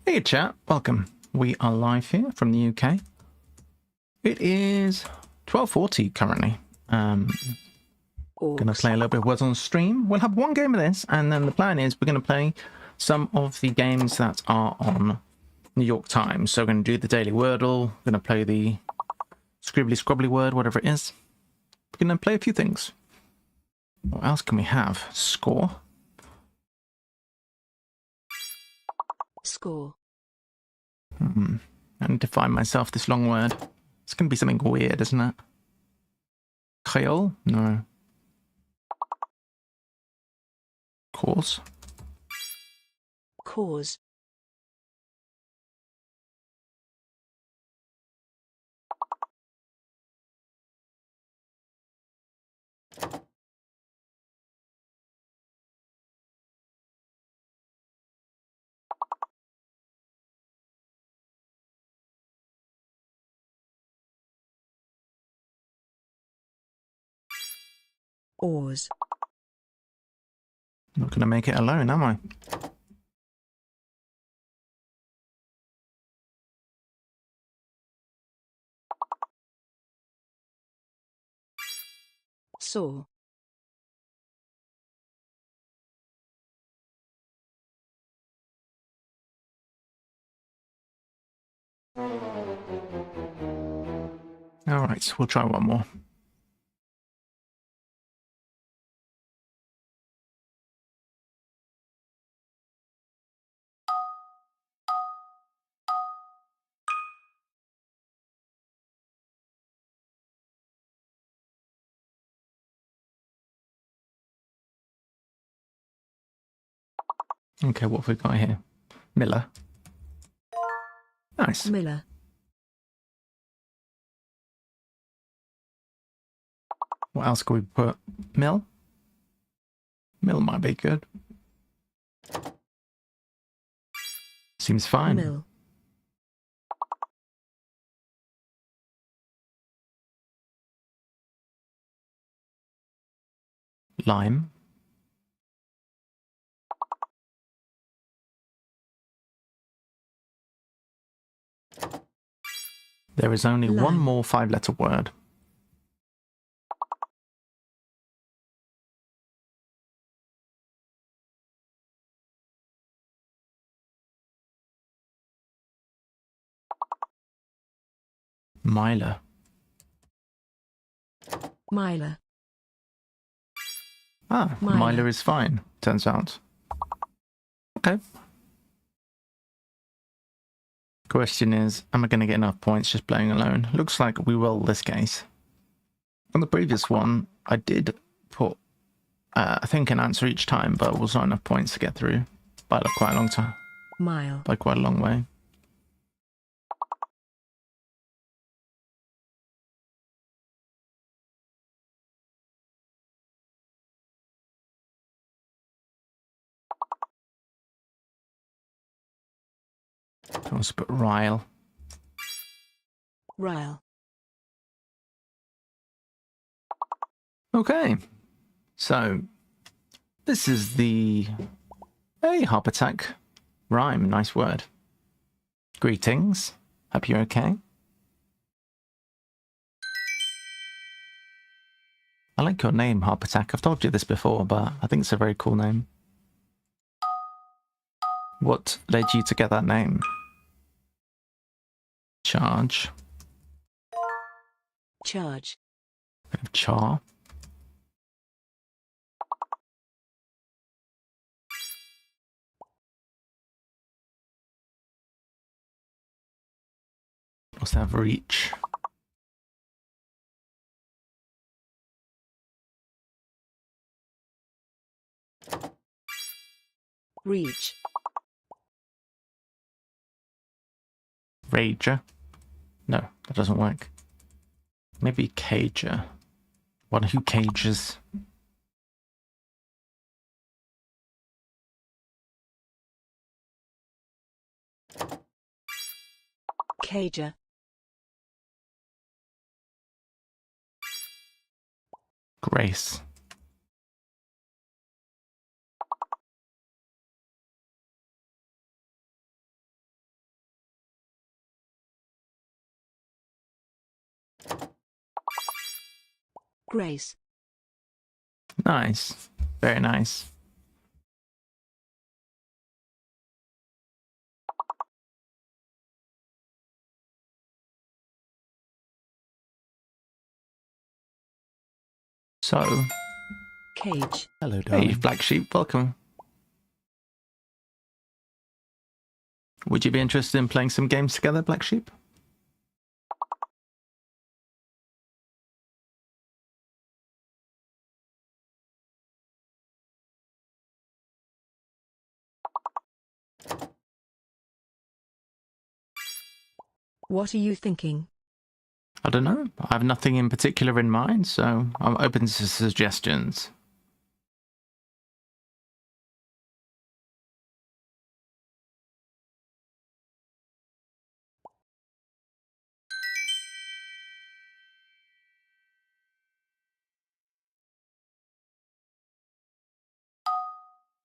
Hey chat, welcome. We are live here from the UK. It is 12:40 currently. Gonna play a little bit of Words on Stream. We'll have one game of this, and then the plan is we're gonna play some of the games that are on New York Times. So we're gonna do the Daily Wordle, we're gonna play the Scribbly Scrubbly Word, whatever it is. We're gonna play a few things. What else can we have? Score. Score. I need to find myself this long word. It's gonna be something weird, isn't it? Creole? No. Cause. Cause. Oars. Not gonna make it alone, am I? Saw. Alright, we'll try one more. Okay, what have we got here? Miller. Nice. Miller. What else could we put? Mill? Mill might be good. Seems fine. Mill. Lime. There is only one more 5-letter word. Miler. Miler. Ah, Miler is fine, turns out. Okay. Question is, am I going to get enough points just playing alone? Looks like we will this case. On the previous one, I did put, I think, an answer each time, but it was not enough points to get through by quite a long time. Mile. By quite a long way. Let's put Ryle. Ryle. Okay. So, this is the... Hey, Harp Attack. Rhyme, nice word. Greetings. Hope you're okay. I like your name, Harp Attack. I've told you this before, but I think it's a very cool name. What led you to get that name? Charge. Charge. Bit of char. Also have reach. Reach. Rager. No, that doesn't work. Maybe cager. One who cages. Cager. Grace. Grace. Nice. Very nice. So, Cage. Hello, hey, darling. Black Sheep, welcome. Would you be interested in playing some games together, Black Sheep? What are you thinking? I don't know. I have nothing in particular in mind, so I'm open to suggestions.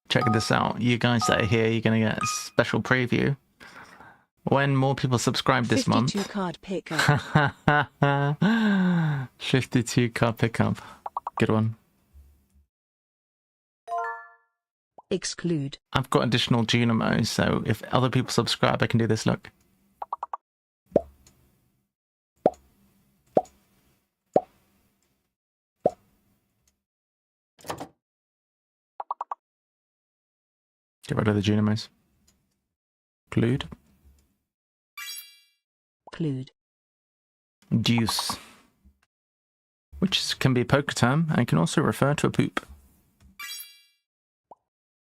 Check this out. You guys that are here, you're going to get a special preview. When more people subscribe this 52 month... card pickup. 52 card pickup. Good one. Exclude. I've got additional Junimos, so if other people subscribe, I can do this, look. Get rid of the Junimos. Include. Clued. Deuce. Which can be a poker term, and can also refer to a poop.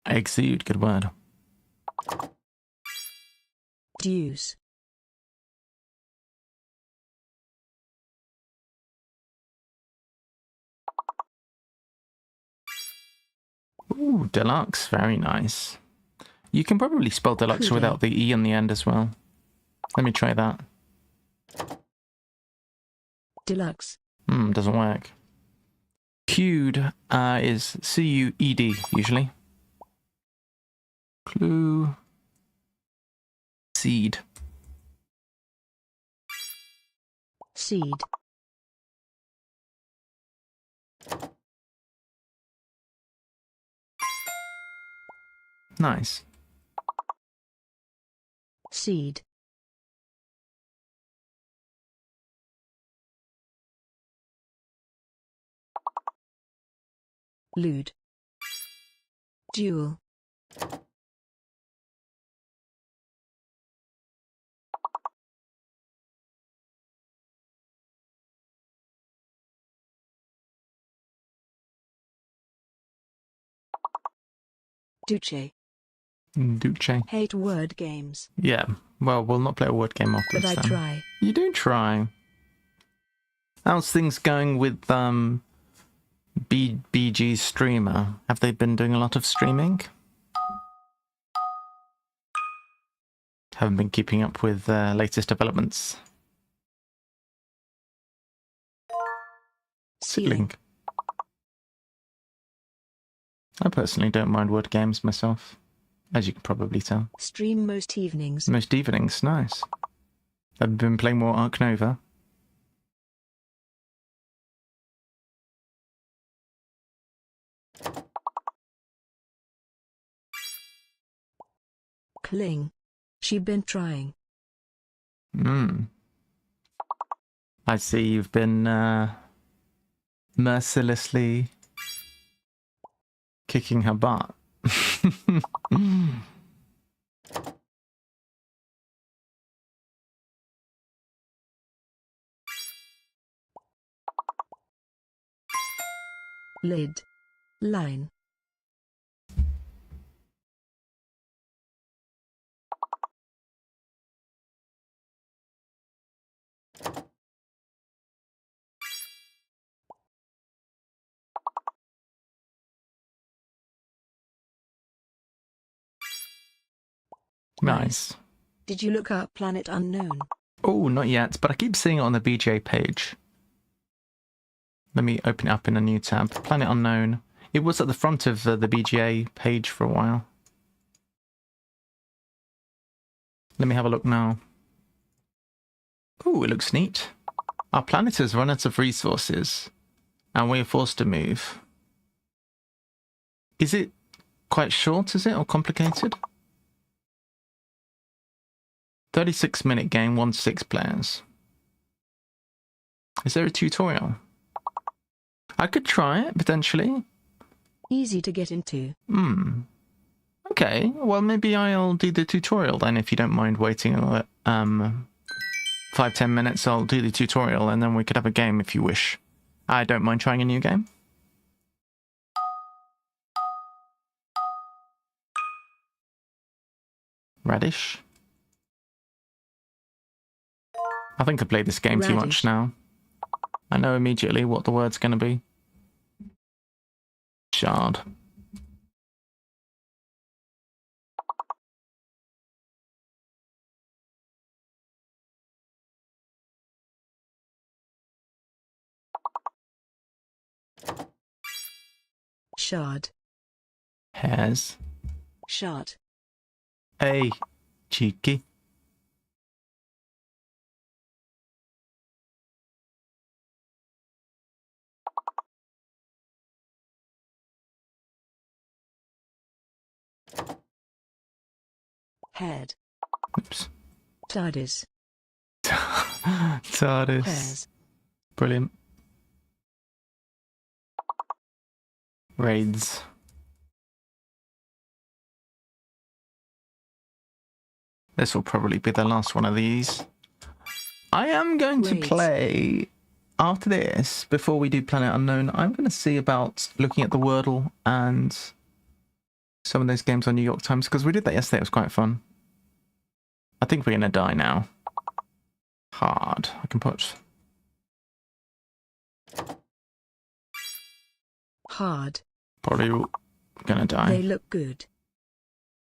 Exude, good word. Deuce. Ooh, deluxe, very nice. You can probably spell deluxe Cool. without the E on the end as well. Let me try that. Deluxe. Doesn't work. Queued is C-U-E-D, usually. Clue. Seed. Seed. Nice. Seed. Lewd. Duel. Duce. Duce. Hate word games, Yeah. Well, we'll not play a word game afterwards but I then. try. You do try. How's things going with BG's streamer? Have they been doing a lot of streaming? Haven't been keeping up with latest developments. Ceiling. I personally don't mind word games myself, as you can probably tell. Stream most evenings. Most evenings, nice. I've been playing more Ark Nova. Cling. She been trying. I see you've been mercilessly kicking her butt. Lid. Line. Nice. Did you look up Planet Unknown? Oh, not yet, but I keep seeing it on the BJ page. Let me open it up in a new tab. Planet Unknown. It was at the front of the BGA page for a while. Let me have a look now. Oh, it looks neat. Our planet has run out of resources, and we're forced to move. Is it quite short, is it, or complicated? 36-minute game, 1 to 6 players. Is there a tutorial? I could try it, potentially. Easy to get into. Okay, well, maybe I'll do the tutorial then, if you don't mind waiting another 5-10 minutes. I'll do the tutorial, and then we could have a game if you wish. I don't mind trying a new game. Radish. I think I played this game too much now. I know immediately what the word's going to be. Shard. Shard. Hairs. Shard. Hey, cheeky. Head. Oops. TARDIS. TARDIS. Hairs. Brilliant. Raids. This will probably be the last one of these. I am going to play, after this, before we do Planet Unknown, I'm going to see about looking at the Wordle and some of those games on New York Times, because we did that yesterday. It was quite fun. I think we're going to die now. Hard. I can put... Hard. Probably going to die. They look good.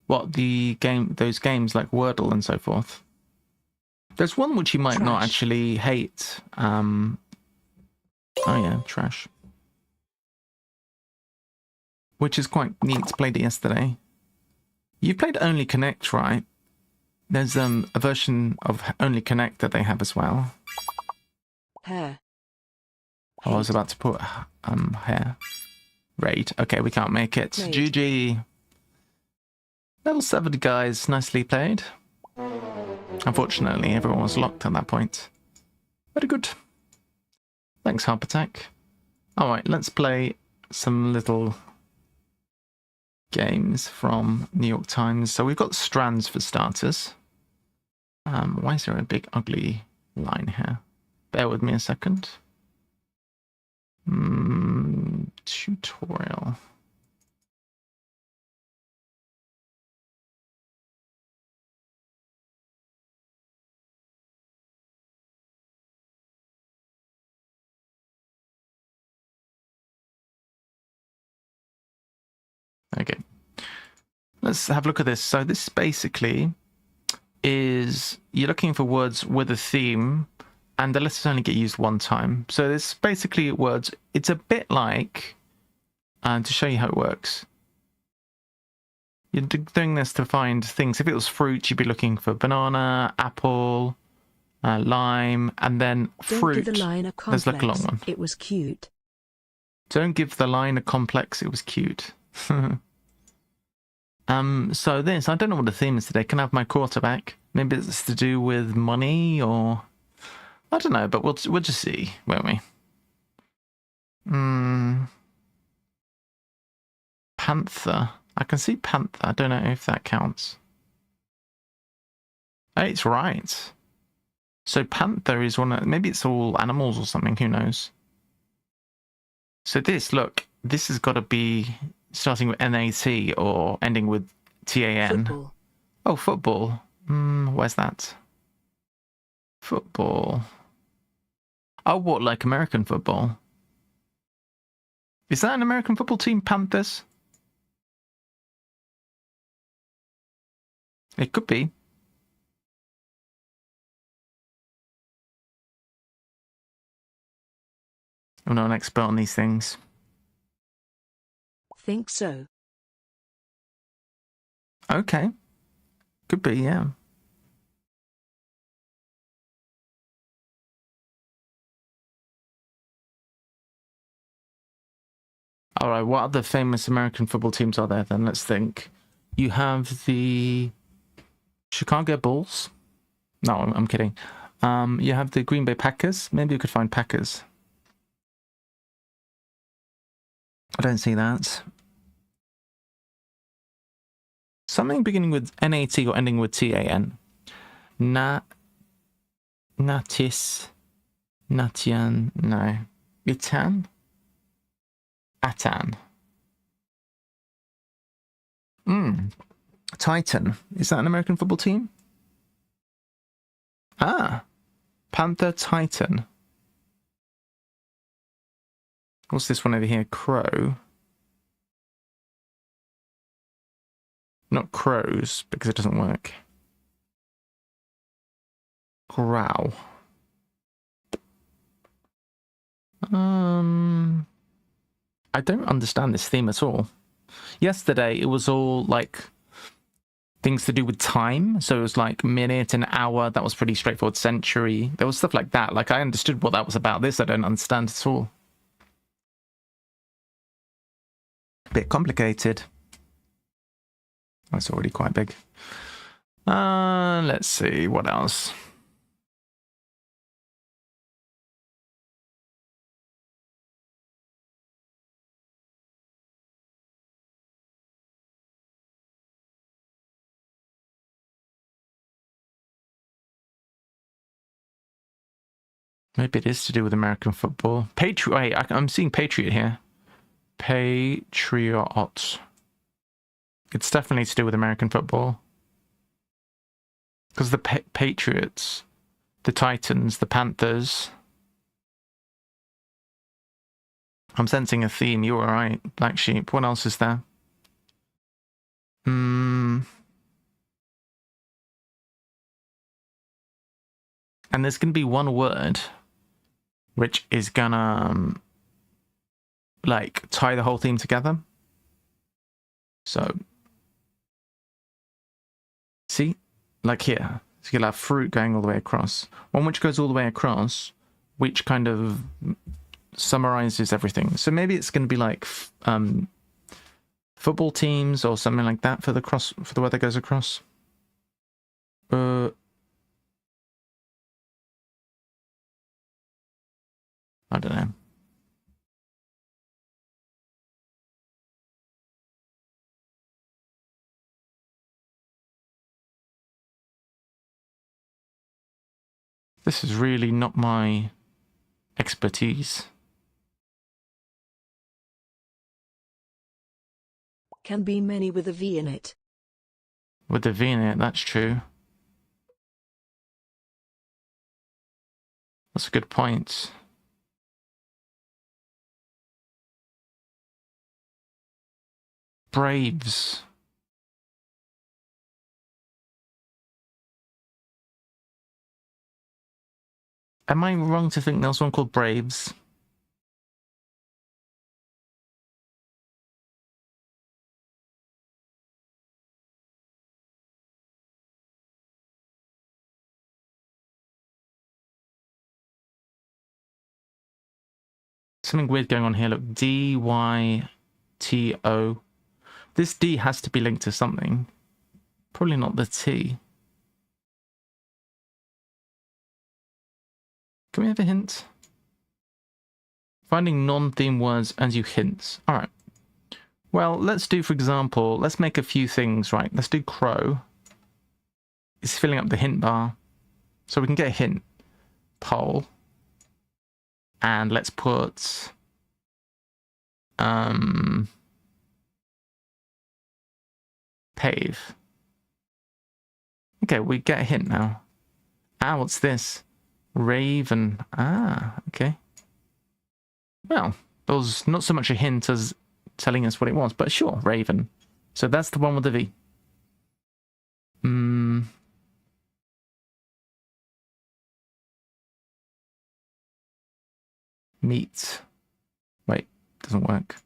What, those games like Wordle and so forth? There's one which you might not actually hate. Oh yeah, trash. Which is quite neat. Played it yesterday. You played Only Connect, right? There's a version of Only Connect that they have as well. Hair. Oh, I was about to put hair. Raid. Okay, we can't make it. Raid. GG. Level 7, guys. Nicely played. Unfortunately, everyone was locked at that point. Very good. Thanks, Harp Attack. Alright, let's play some little games from New York Times. So we've got strands for starters. Why is there a big ugly line here? Bear with me a second. Tutorial. Okay, let's have a look at this. So this basically is, you're looking for words with a theme, and the letters only get used one time. So this basically words, it's a bit like, to show you how it works. You're doing this to find things. If it was fruit, you'd be looking for banana, apple, lime, and then fruit. Don't give the line a complex. There's like a long one. It was cute. Don't give the line a complex. It was cute. So this, I don't know what the theme is today. Can I have my quarterback? Maybe it's to do with money, or I don't know, but we'll just see, won't we? Panther. I can see panther. I don't know if that counts. Hey, it's right. So panther is one of, maybe it's all animals or something, who knows? So this, look, this has got to be starting with NAT or ending with TAN. Football. Oh, football. Where's that? Football. Oh, what, like American football? Is that an American football team, Panthers? It could be. I'm not an expert on these things. Think so. Okay. Could be, yeah. All right, what other famous American football teams are there then? Let's think. You have the Chicago Bulls. No, I'm kidding. You have the Green Bay Packers. Maybe you could find Packers. I don't see that. Something beginning with NAT or ending with TAN. Natis. Natian. No. Itan? Atan. Titan. Is that an American football team? Ah. Panther Titan. What's this one over here? Crow. Not crows, because it doesn't work. Growl. I don't understand this theme at all. Yesterday, it was all like things to do with time. So it was like minute, an hour. That was pretty straightforward. Century. There was stuff like that. Like I understood what that was about. This I don't understand at all. Bit complicated. That's already quite big. Let's see what else. Maybe it is to do with American football. Patriot. I'm seeing Patriot here. Patriot. It's definitely to do with American football. Because the Patriots, the Titans, the Panthers. I'm sensing a theme. You're right, Black Sheep. What else is there? And there's going to be one word which is gonna like tie the whole theme together. So see, like here, so you'll have fruit going all the way across. One which goes all the way across, which kind of summarizes everything. So maybe it's going to be like football teams or something like that for the word that goes across. I don't know. This is really not my expertise. Can be many with a V in it. With the V in it, that's true. That's a good point. Braves. Am I wrong to think there's one called Braves? Something weird going on here. Look, D-Y-T-O. This D has to be linked to something. Probably not the T. Can we have a hint? Finding non-theme words and you hints. All right. Well, let's do, for example, let's make a few things, right? Let's do crow. It's filling up the hint bar. So we can get a hint. Pole. And let's put... pave. Okay, we get a hint now. Ah, what's this? Raven. Ah, okay. Well, there was not so much a hint as telling us what it was, but sure, Raven. So that's the one with the V. Meat. Wait, doesn't work.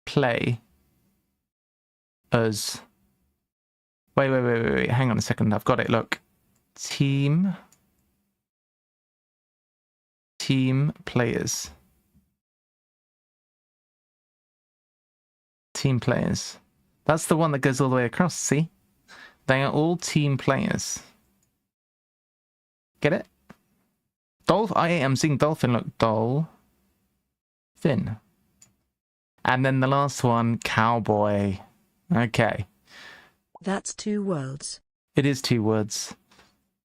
Play. Us. Wait. Hang on a second. I've got it. Look. Team. team players. Team players. That's the one that goes all the way across, see? They are all team players. Get it? I am seeing dolphin, look, dolphin. And then the last one, cowboy. Okay. That's 2 words. It is 2 words.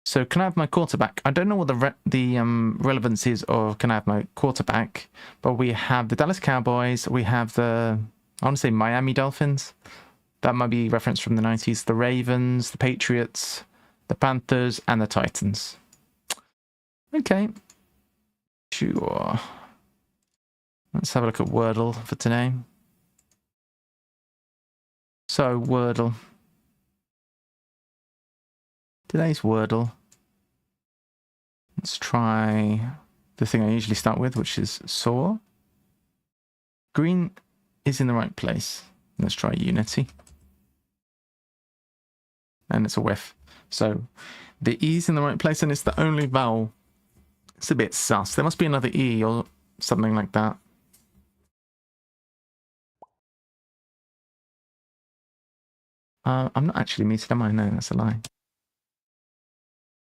So can I have my quarterback? I don't know what the relevance is of can I have my quarterback, but we have the Dallas Cowboys. We have the, I want to say Miami Dolphins. That might be reference from the 90s. The Ravens, the Patriots, the Panthers, and the Titans. Okay. Sure. Let's have a look at Wordle for today. So, Wordle. Today's Wordle. Let's try the thing I usually start with, which is saw. Green is in the right place. Let's try Unity. And it's a whiff. So the E's in the right place and it's the only vowel. It's a bit sus. There must be another E or something like that. I'm not actually muted, am I? No, that's a lie.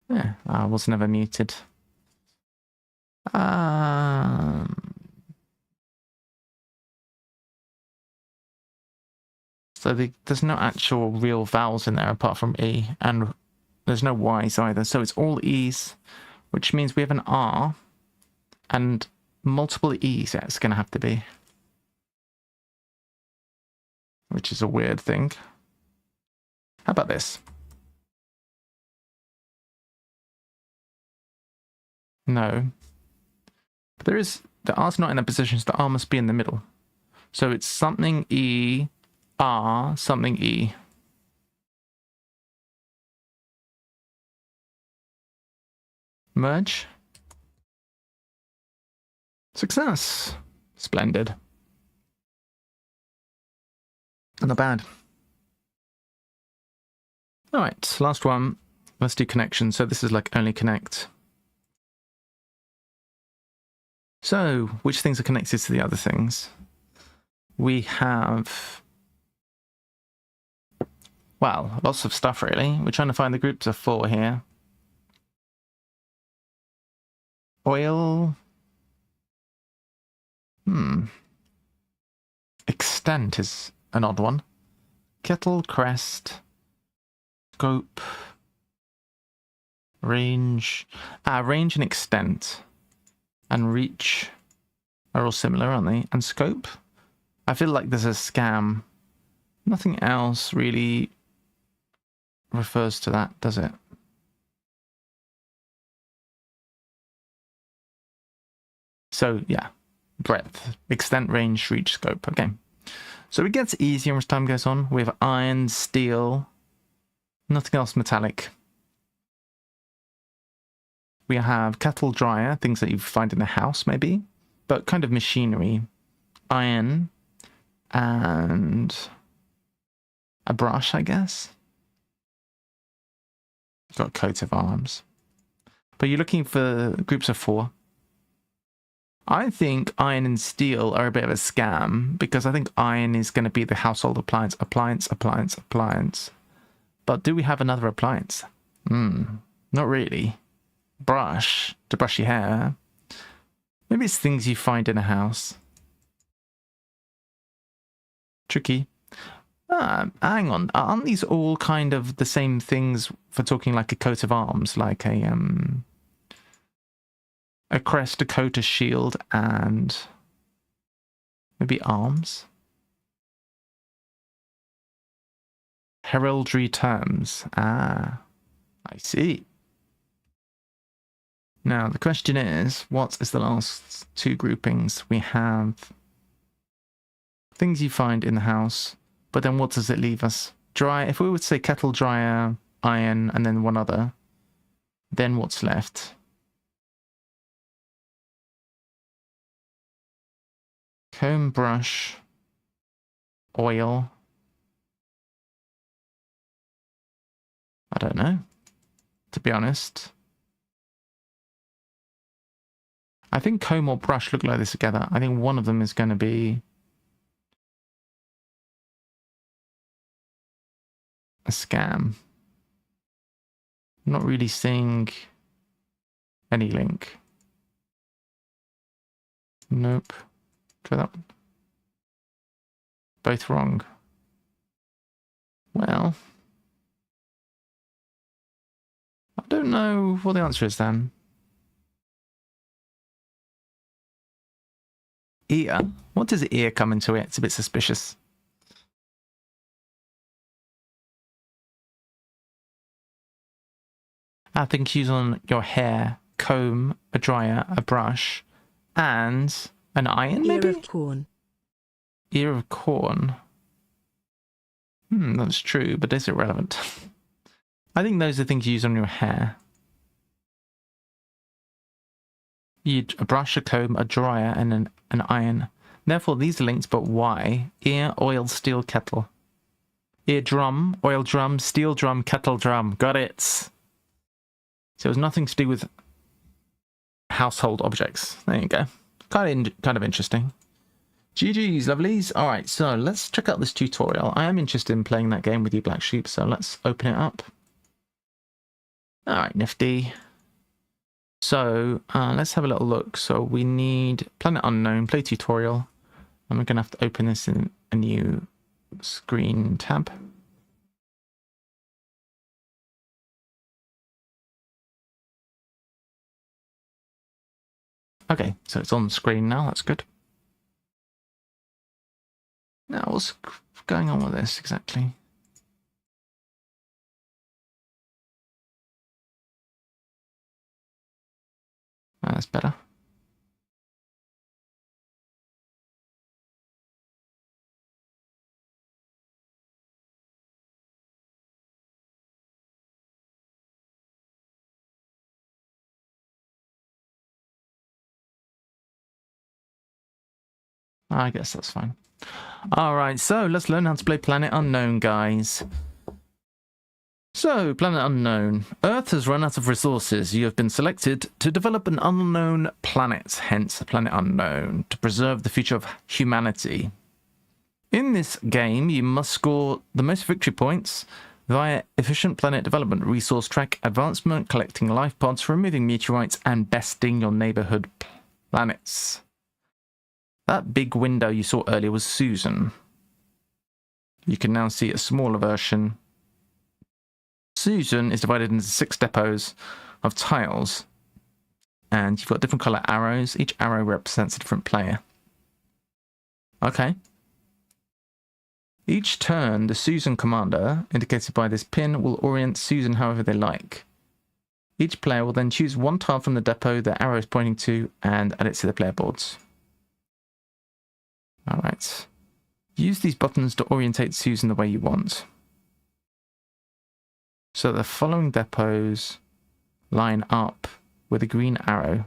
Yeah, I was never muted. So there's no actual real vowels in there apart from E, and there's no Y's either. So it's all E's, which means we have an R and multiple E's. Yeah, it's going to have to be, which is a weird thing. How about this? No. But there is, the R's not in a position, so the R must be in the middle. So it's something E, R, something E. Merge. Success. Splendid. Not bad. All right, last one. Let's do connection. So this is like only connect. So which things are connected to the other things? We have, well, lots of stuff really. We're trying to find the groups of 4 here. Oil. Extent is an odd one. Kettle, crest, scope, range. Range and extent and reach are all similar, aren't they? And scope. I feel like there's a scam. Nothing else really refers to that, does it? So, yeah. Breadth, extent, range, reach, scope. Okay. So it gets easier as time goes on. We have iron, steel, nothing else metallic. We have kettle dryer, things that you find in the house maybe, but kind of machinery. Iron and a brush, I guess. Got coat of arms. But you're looking for groups of 4. I think iron and steel are a bit of a scam because I think iron is going to be the household appliance. But do we have another appliance? Not really. Brush to brush your hair. Maybe it's things you find in a house. Tricky. Hang on. Aren't these all kind of the same things for talking like a coat of arms? Like a crest, a coat, a shield, and maybe arms? Heraldry terms. I see. Now, the question is, what is the last 2 groupings? We have things you find in the house, but then what does it leave us? Dry, if we would say kettle dryer, iron, and then one other, then what's left? Comb, brush, oil. I don't know, to be honest. I think comb or brush look like this together. I think one of them is going to be a scam. I'm not really seeing any link. Nope. Try that one. Both wrong. Well, I don't know what the answer is then. Ear? What does ear come into it? It's a bit suspicious. I think use on your hair, comb, a dryer, a brush, and an iron, maybe? Ear of corn. Ear of corn. That's true, but is it relevant? I think those are things you use on your hair. A brush, a comb, a dryer, and an iron. Therefore, these are linked, but why? Ear, oil, steel, kettle. Ear drum, oil drum, steel drum, kettle drum. Got it. So it was nothing to do with household objects. There you go. Kind of interesting. GG's, lovelies. All right, so let's check out this tutorial. I am interested in playing that game with you, Black Sheep, so let's open it up. All right, nifty. So let's have a little look. So we need Planet Unknown, play tutorial. And we're going to have to open this in a new screen tab. Okay, so it's on the screen now. That's good. Now, what's going on with this exactly? That's better. I guess that's fine. All right, so let's learn how to play Planet Unknown, guys. So, Planet Unknown. Earth has run out of resources. You have been selected to develop an unknown planet, hence Planet Unknown, to preserve the future of humanity. In this game, you must score the most victory points via efficient planet development, resource track advancement, collecting life pods, removing meteorites, and besting your neighborhood planets. That big window you saw earlier was Susan. You can now see a smaller version. Susan is divided into 6 depots of tiles. And you've got different color arrows. Each arrow represents a different player. Okay. Each turn, the Susan commander, indicated by this pin, will orient Susan however they like. Each player will then choose one tile from the depot the arrow is pointing to and add it to the player boards. Alright. Use these buttons to orientate Susan the way you want. So the following depots line up with a green arrow.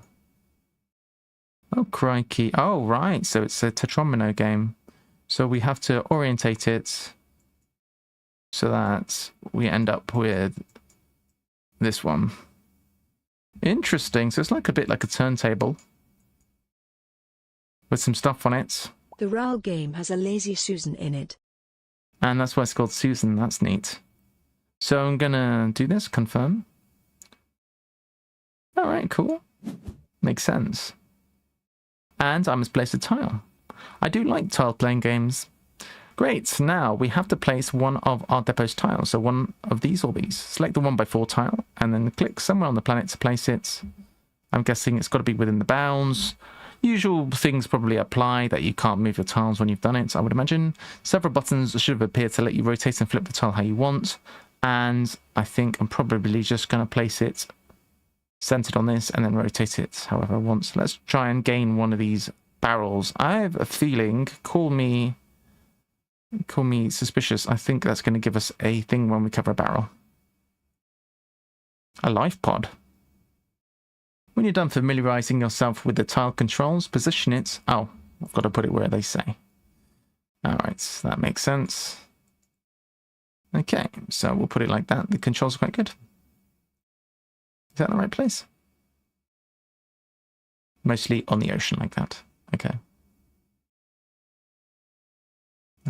Oh, crikey. Oh, right. So it's a Tetromino game. So we have to orientate it so that we end up with this one. Interesting. So it's like a bit like a turntable with some stuff on it. The RAL game has a lazy Susan in it. And that's why it's called Susan. That's neat. So I'm going to do this, confirm. All right, cool. Makes sense. And I must place a tile. I do like tile playing games. Great, now we have to place one of our depot's tiles. So one of these or these. Select the 1x4 tile and then click somewhere on the planet to place it. I'm guessing it's got to be within the bounds. Usual things probably apply, that you can't move your tiles when you've done it, I would imagine. Several buttons should have appeared to let you rotate and flip the tile how you want. And I think I'm probably just going to place it centered on this and then rotate it however I want. So let's try and gain one of these barrels. I have a feeling, call me suspicious, I think that's going to give us a thing when we cover a barrel. A life pod. When you're done familiarizing yourself with the tile controls, position it. Oh, I've got to put it where they say. Alright, that makes sense. Okay, so we'll put it like that. The controls are quite good. Is that the right place? Mostly on the ocean like that. Okay.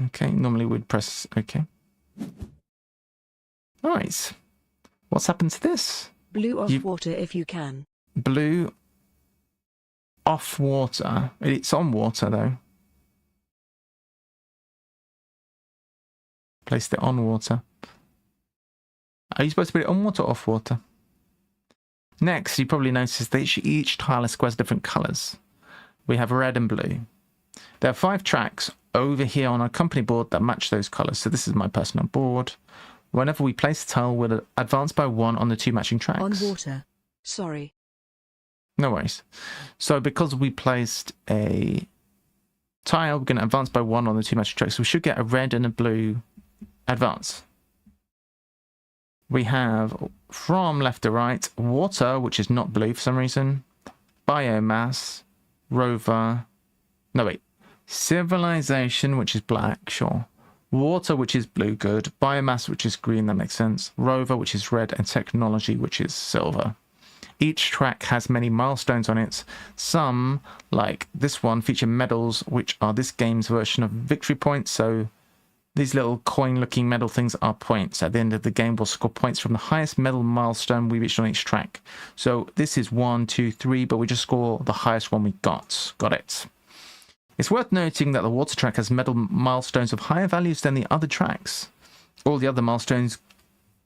Okay, normally we'd press OK. Alright. What's happened to this? Blue off water if you can. Blue off water. It's on water though. Placed it on water. Are you supposed to put it on water or off water? Next, you probably noticed that each tile has squares different colours. We have red and blue. There are 5 tracks over here on our company board that match those colours. So this is my personal board. Whenever we place a tile, we'll advance by 1 on the 2 matching tracks. On water. Sorry. No worries. So because we placed a tile, we're going to advance by 1 on the 2 matching tracks. So we should get a red and a blue advance. We have, from left to right, water, which is not blue for some reason, biomass, rover, no wait, civilization, which is black, sure, water, which is blue, good, biomass, which is green, that makes sense, rover, which is red, and technology, which is silver. Each track has many milestones on it. Some, like this one, feature medals, which are this game's version of victory points, so these little coin-looking medal things are points. At the end of the game, we'll score points from the highest medal milestone we reached on each track. So this is 1, 2, 3, but we just score the highest one we got. Got it. It's worth noting that the water track has medal milestones of higher values than the other tracks. All the other milestones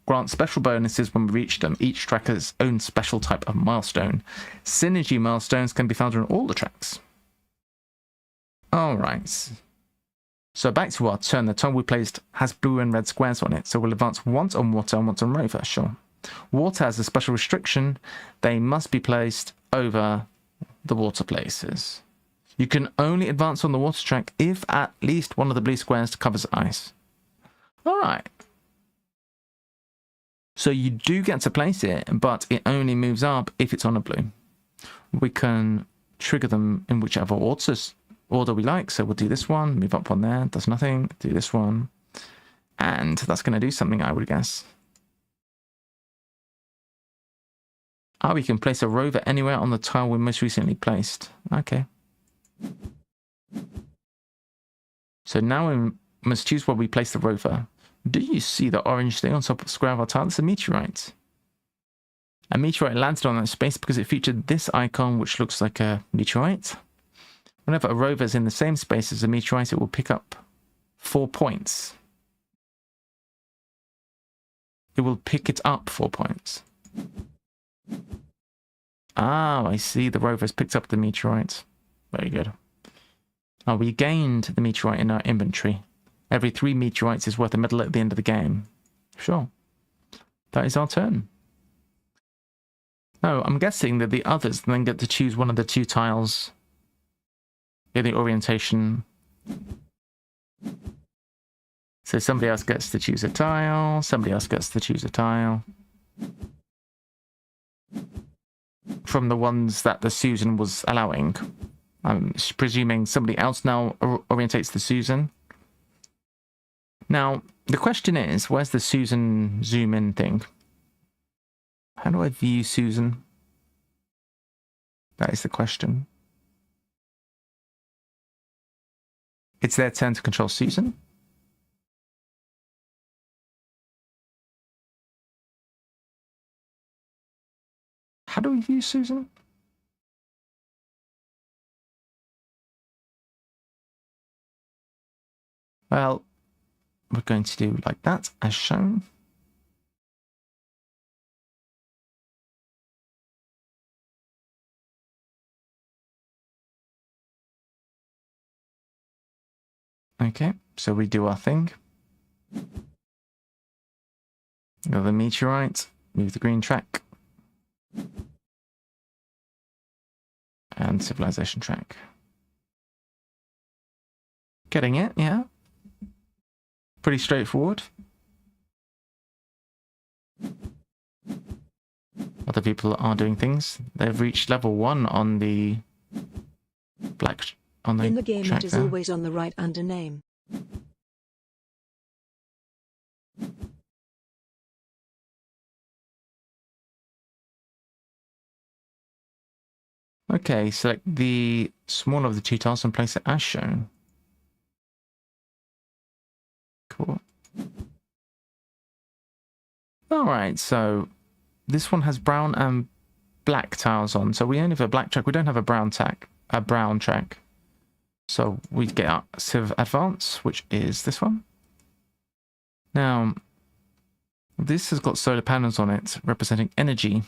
grant special bonuses when we reach them. Each track has its own special type of milestone. Synergy milestones can be found on all the tracks. Alright. So back to our turn. The tile we placed has blue and red squares on it, so we'll advance once on water and once on rover, sure. Water has a special restriction. They must be placed over the water places. You can only advance on the water track if at least one of the blue squares covers ice. Alright. So you do get to place it, but it only moves up if it's on a blue. We can trigger them in whichever order we like. So we'll do this one, move up one there, does nothing, do this one. And that's going to do something, I would guess. Ah, we can place a rover anywhere on the tile we most recently placed. Okay. So now we must choose where we place the rover. Do you see the orange thing on top of the square of our tile? It's a meteorite. A meteorite landed on that space because it featured this icon, which looks like a meteorite. Whenever a rover is in the same space as a meteorite, it will pick up 4 points. It will pick it up 4 points. Ah, I see. The rover has picked up the meteorite. Very good. Oh, we gained the meteorite in our inventory. Every 3 meteorites is worth a medal at the end of the game. Sure. That is our turn. No, I'm guessing that the others then get to choose one of the 2 tiles in the orientation. So somebody else gets to choose a tile, somebody else gets to choose a tile. From the ones that the Susan was allowing. I'm presuming somebody else now orientates the Susan. Now, the question is, where's the Susan zoom in thing? How do I view Susan? That is the question. It's their turn to control Susan. How do we view Susan? Well, we're going to do like that, as shown. Okay, so we do our thing. Go the meteorite, move the green track. And civilization track. Getting it, yeah. Pretty straightforward. Other people are doing things. They've reached level 1 on the black on the In the game track it is there. always on the right under name. Okay, select the smaller of the two tiles and place it as shown. Cool. Alright, so this one has brown and black tiles on. So we only have a black track. We don't have a brown track. So we get our Civ Advance, which is this one. Now, this has got solar panels on it, representing energy.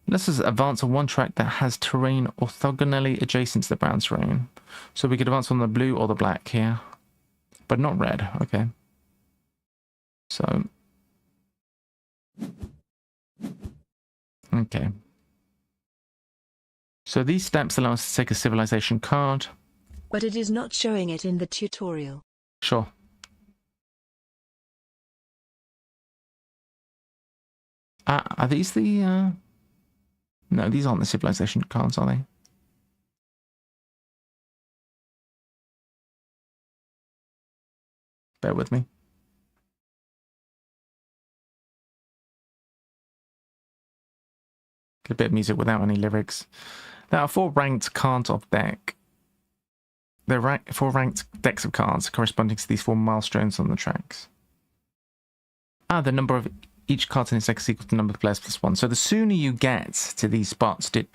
Let's just advance on one track that has terrain orthogonally adjacent to the brown terrain. So we could advance on the blue or the black here, but not red. Okay. So, okay. So these steps allow us to take a civilization card. But it is not showing it in the tutorial. Sure. Are these the... No, these aren't the civilization cards, are they? Bear with me. Get a bit of music without any lyrics. There are 4 ranked cards of deck. There are 4 ranked decks of cards corresponding to these 4 milestones on the tracks. The number of each card in this deck is equal to the number of players plus 1. So the sooner you get to these spots, the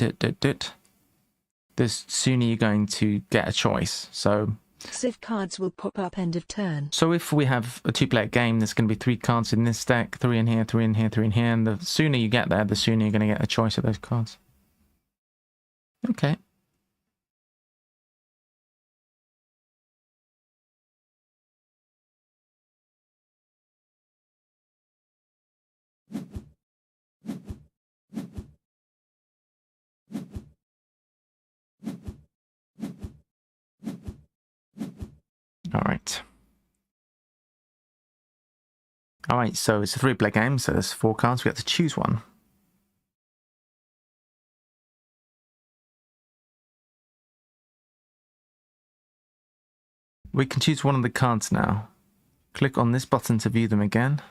sooner you're going to get a choice. So Civ cards will pop up end of turn. So if we have a 2-player game, there's going to be 3 cards in this deck, 3 in here, 3 in here, 3 in here, and the sooner you get there, the sooner you're going to get a choice of those cards. Okay. All right, so it's a 3-player game, so there's 4 cards. We have to choose one. We can choose one of the cards now. Click on this button to view them again.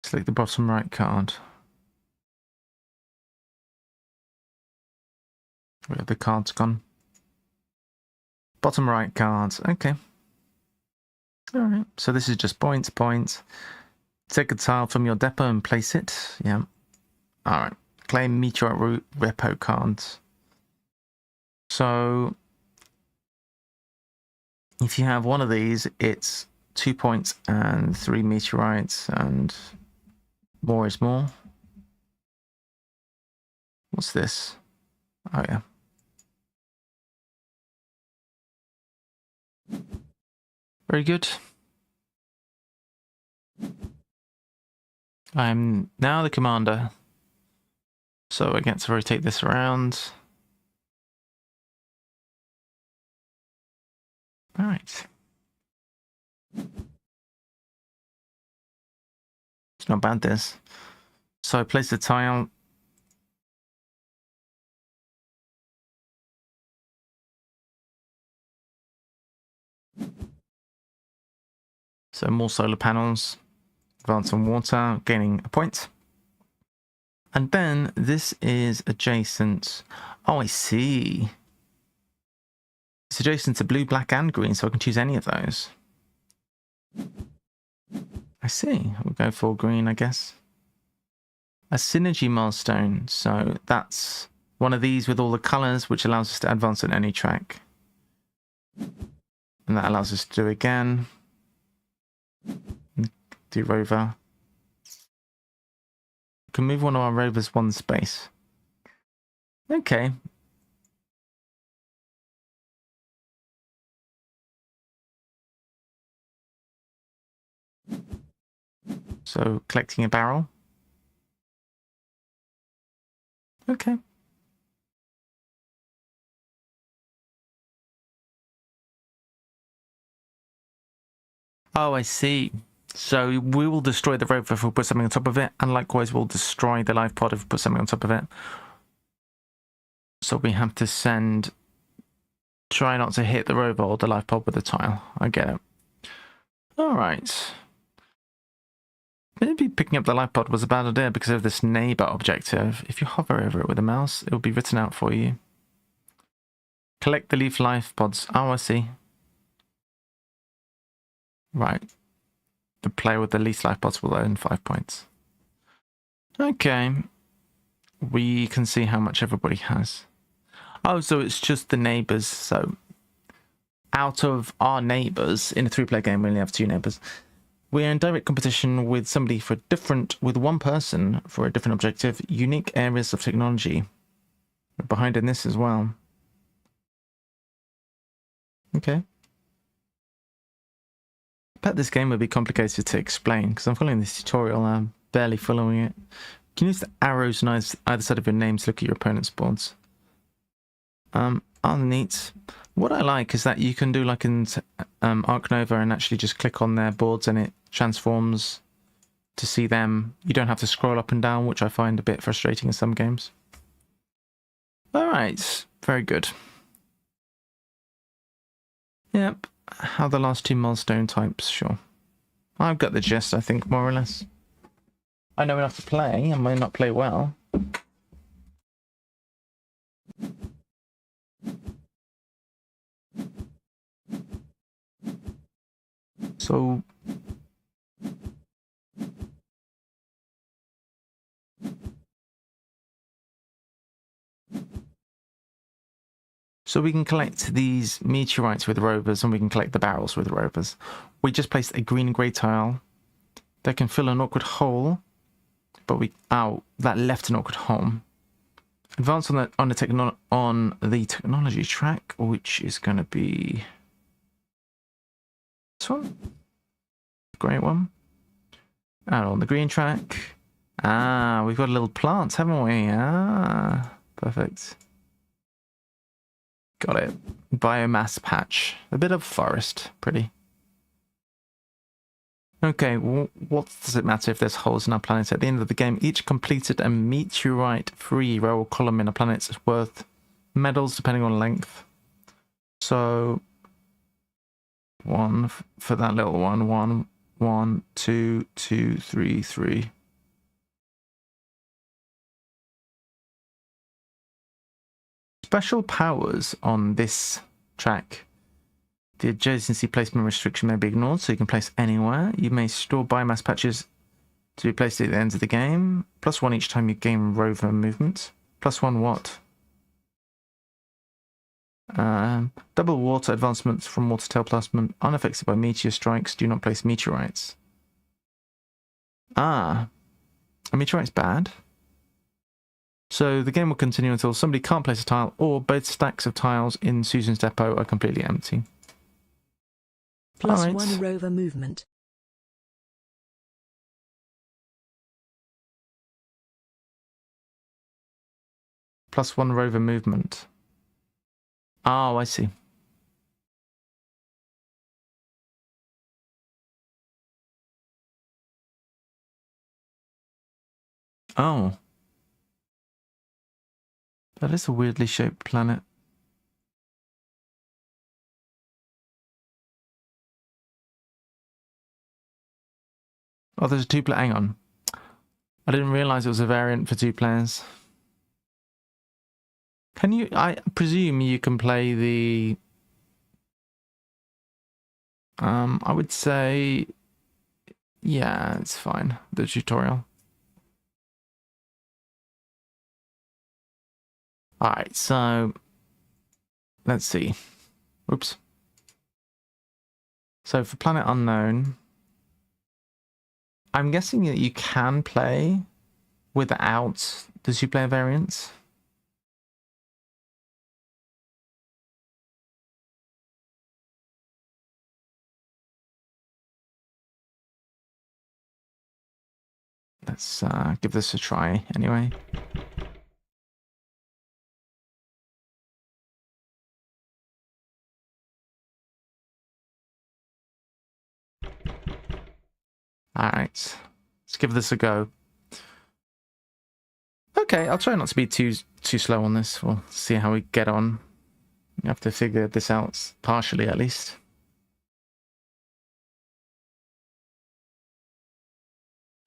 Select the bottom right card. Where have the cards gone? Bottom right cards. Okay. Alright, so this is just points. Take a tile from your depot and place it. Yeah. Alright. Claim meteorite repo cards. So if you have one of these, it's 2 points and 3 meteorites, and more is more. What's this? Oh yeah. Very good. I'm now the commander, so I get to rotate this around. All right. It's not bad, this. So I place the tile. So more solar panels. Advance on water, gaining a point. And then this is adjacent. Oh, I see. It's adjacent to blue, black, and green, so I can choose any of those. I see. We'll go for green, I guess. A synergy milestone. So that's one of these with all the colors, which allows us to advance on any track. And that allows us to do again. Do rover. We can move one of our rovers 1 space. Okay. So collecting a barrel. Okay. Oh, I see. So we will destroy the rover if we put something on top of it, and likewise we'll destroy the life pod if we put something on top of it. So we have to try not to hit the rover or the life pod with the tile. I get it. All right. Maybe picking up the life pod was a bad idea because of this neighbor objective. If you hover over it with a mouse, it will be written out for you. Collect the leaf life pods. Oh, I see. Right. The player with the least life pods will earn 5 points. Okay. We can see how much everybody has. Oh, so it's just the neighbors. So out of our neighbors, in a 3-player game, we only have 2 neighbors. We're in direct competition with somebody with one person for a different objective, unique areas of technology. We're behind in this as well. Okay. I bet this game would be complicated to explain because I'm following this tutorial and I'm barely following it. You can use the arrows on either side of your names to look at your opponent's boards. Neat. What I like is that you can do like in Arc Nova and actually just click on their boards and it transforms to see them. You don't have to scroll up and down, which I find a bit frustrating in some games. All right, very good. Yep, how the last 2 milestone types, sure. I've got the gist, I think, more or less. I know enough to play, I might not play well. So we can collect these meteorites with rovers and we can collect the barrels with rovers. We just placed a green and grey tile that can fill an awkward hole, but that left an awkward hole. Advance on the technology track, which is going to be this one, great one. And on the green track, we've got a little plant, haven't we? Perfect. Got it. Biomass patch. A bit of forest. Pretty. Okay, what does it matter if there's holes in our planet? At the end of the game, each completed a meteorite-free row or column in a planet is worth medals depending on length. So, 1 for that little one. 1, 1, 2, 2, 3, 3. Special powers on this track. The adjacency placement restriction may be ignored, so you can place anywhere. You may store biomass patches to be placed at the end of the game. +1 each time you gain rover movement. +1 what? Double water advancements from water tail placement. Unaffected by meteor strikes. Do not place meteorites. A meteorite's bad. So the game will continue until somebody can't place a tile or both stacks of tiles in Susan's depot are completely empty. +1 rover movement. +1 rover movement. Oh, I see. Oh. That is a weirdly shaped planet. Oh, there's a 2-player. Hang on. I didn't realize it was a variant for 2 players. Can you... I presume you can play the... I would say... Yeah, it's fine. The tutorial. Alright, so... Let's see. Oops. So for Planet Unknown... I'm guessing that you can play without the 2-player variants. Let's give this a try anyway. Alright, let's give this a go. Okay, I'll try not to be too slow on this. We'll see how we get on. You have to figure this out partially at least.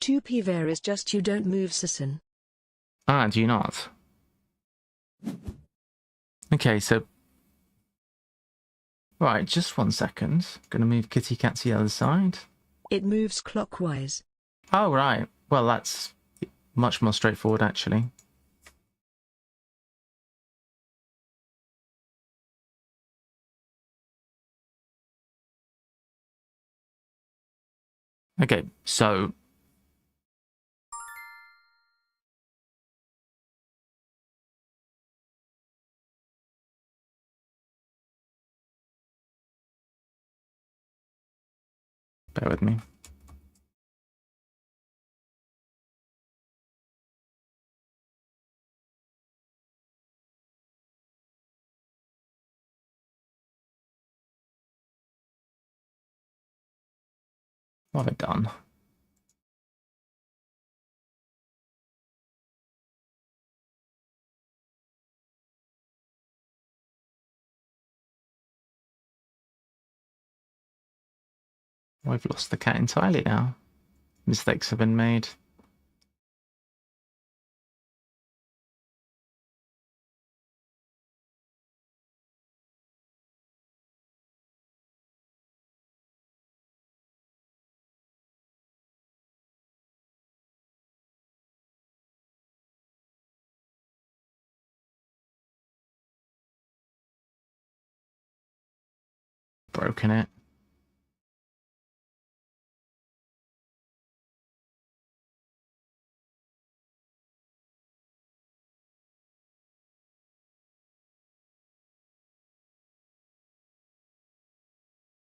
2p there is just you don't move Sisson. Ah, do you not? Okay, so... Right, just 1 second. Gonna move Kitty Cat to the other side. It moves clockwise. Oh, right. Well, that's much more straightforward, actually. Okay, so... Bear with me. What have I done? I've lost the cat entirely now. Mistakes have been made. Broken it.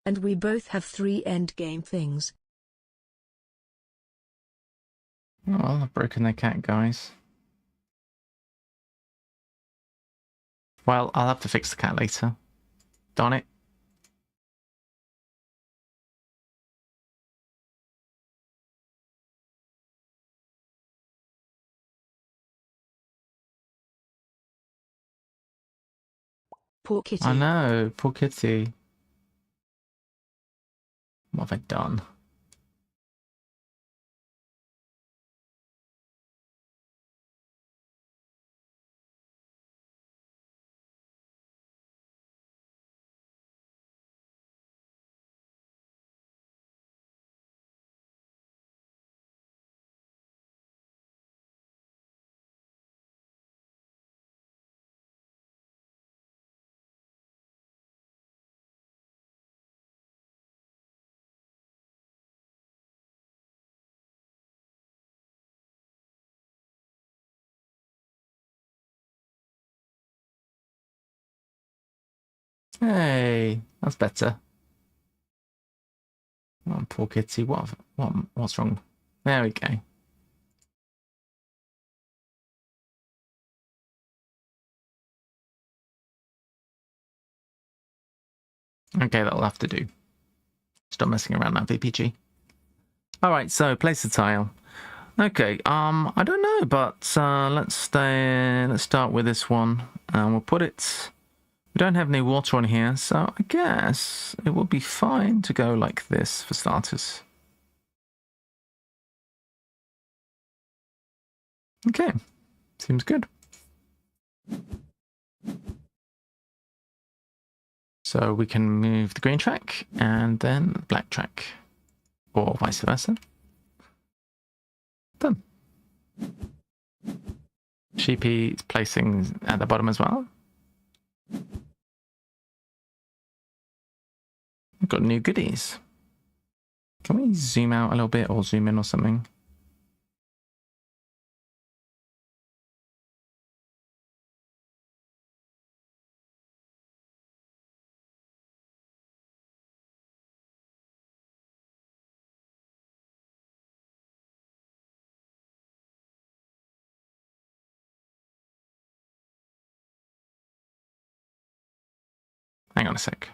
And we both have 3 endgame things. Well, I've broken the cat, guys. Well, I'll have to fix the cat later. Darn it. Poor kitty. I know, poor kitty. What have I done? Hey, that's better. Oh, poor kitty. What's wrong? There we go. Okay, that'll have to do. Stop messing around that VPG. Alright, so place the tile. Okay, I don't know, but let's start with this one. We'll put it... We don't have any water on here, so I guess it will be fine to go like this for starters. Okay, seems good. So we can move the green track and then the black track, or vice versa. Done. Sheepy is placing at the bottom as well. We've got new goodies. Can we zoom out a little bit or zoom in or something? Hang on a sec.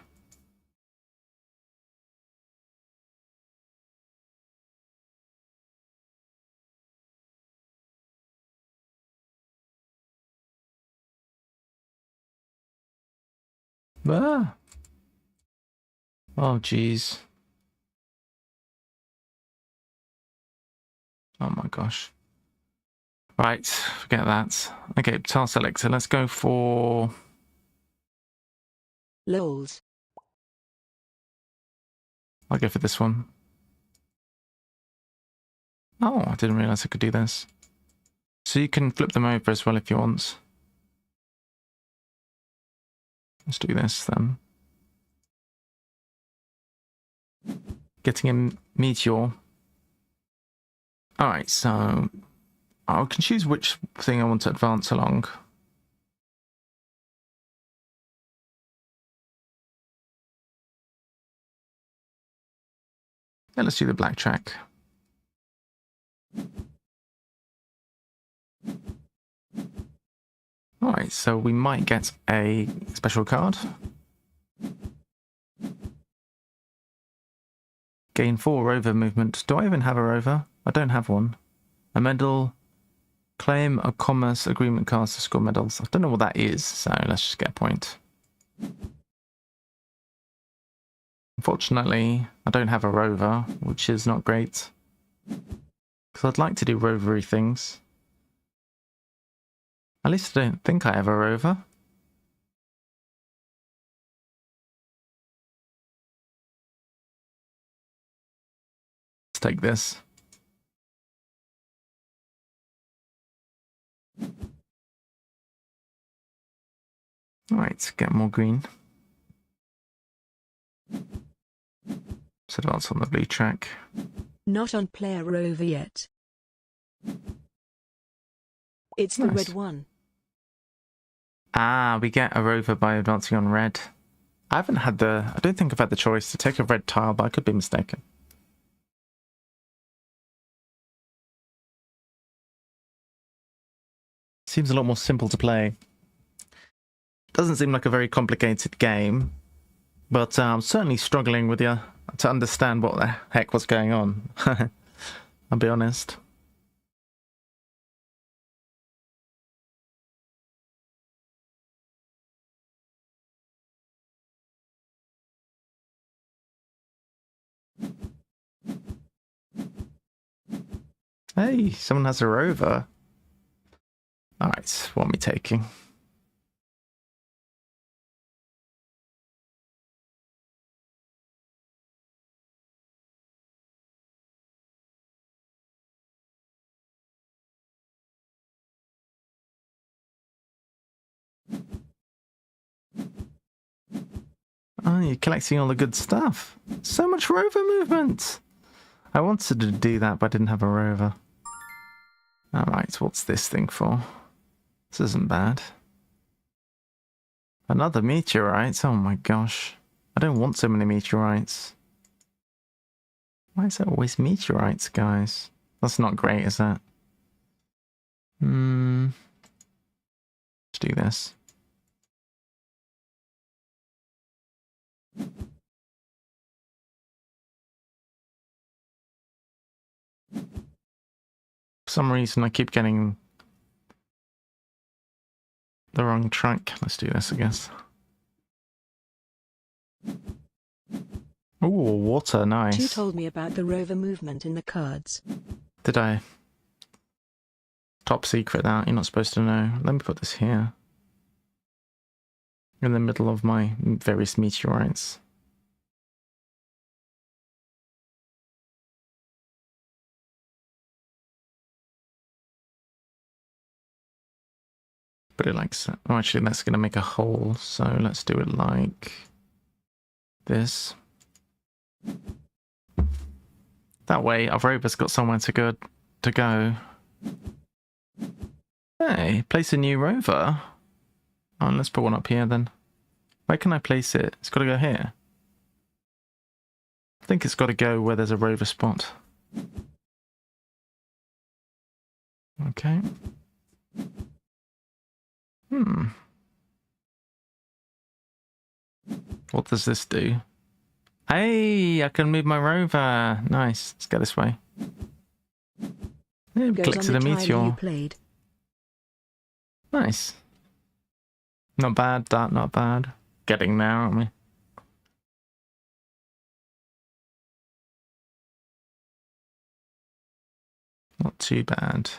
Ah. Oh, geez. Oh my gosh. Right, forget that. Okay, tile selector. Let's go for... Lols. I'll go for this one. Oh, I didn't realize I could do this. So you can flip them over as well if you want. Let's do this then. Getting a meteor. Alright, so I can choose which thing I want to advance along. Yeah, let's do the black track. Alright, so we might get a special card. Gain 4 rover movement. Do I even have a rover? I don't have one. A medal. Claim a commerce agreement cards to score medals. I don't know what that is, so let's just get a point. Unfortunately, I don't have a rover, which is not great. Because I'd like to do rovery things. At least I don't think I have a rover. Let's take this. Alright, get more green. Let's advance on the blue track. Not on player rover yet. It's the Nice. red one. Ah, we get a rover by advancing on red. I don't think I've had the choice to take a red tile, but I could be mistaken. Seems a lot more simple to play. Doesn't seem like a very complicated game, but I'm certainly struggling with to understand what the heck was going on. I'll be honest. Hey, someone has a rover. Alright, what am I taking? Oh, you're collecting all the good stuff. So much rover movement! I wanted to do that, but I didn't have a rover. Alright, what's this thing for? This isn't bad. Another meteorite? Oh my gosh. I don't want so many meteorites. Why is there always meteorites, guys? That's not great, is it? Let's do this. For some reason, I keep getting the wrong track. Let's do this, I guess. Ooh, water, nice. You told me about the rover movement in the cards. Did I? Top secret that, you're not supposed to know. Let me put this here. In the middle of my various meteorites. Put it like so. Oh, actually, that's going to make a hole. So let's do it like this. That way, our rover's got somewhere to go. Hey, place a new rover. Oh, let's put one up here then. Where can I place it? It's got to go here. I think it's got to go where there's a rover spot. Okay. What does this do? Hey, I can move my rover. Nice. Let's go this way. Yeah, click to the meteor. You played. Nice. Not bad, that not bad. Getting there, aren't we? too bad.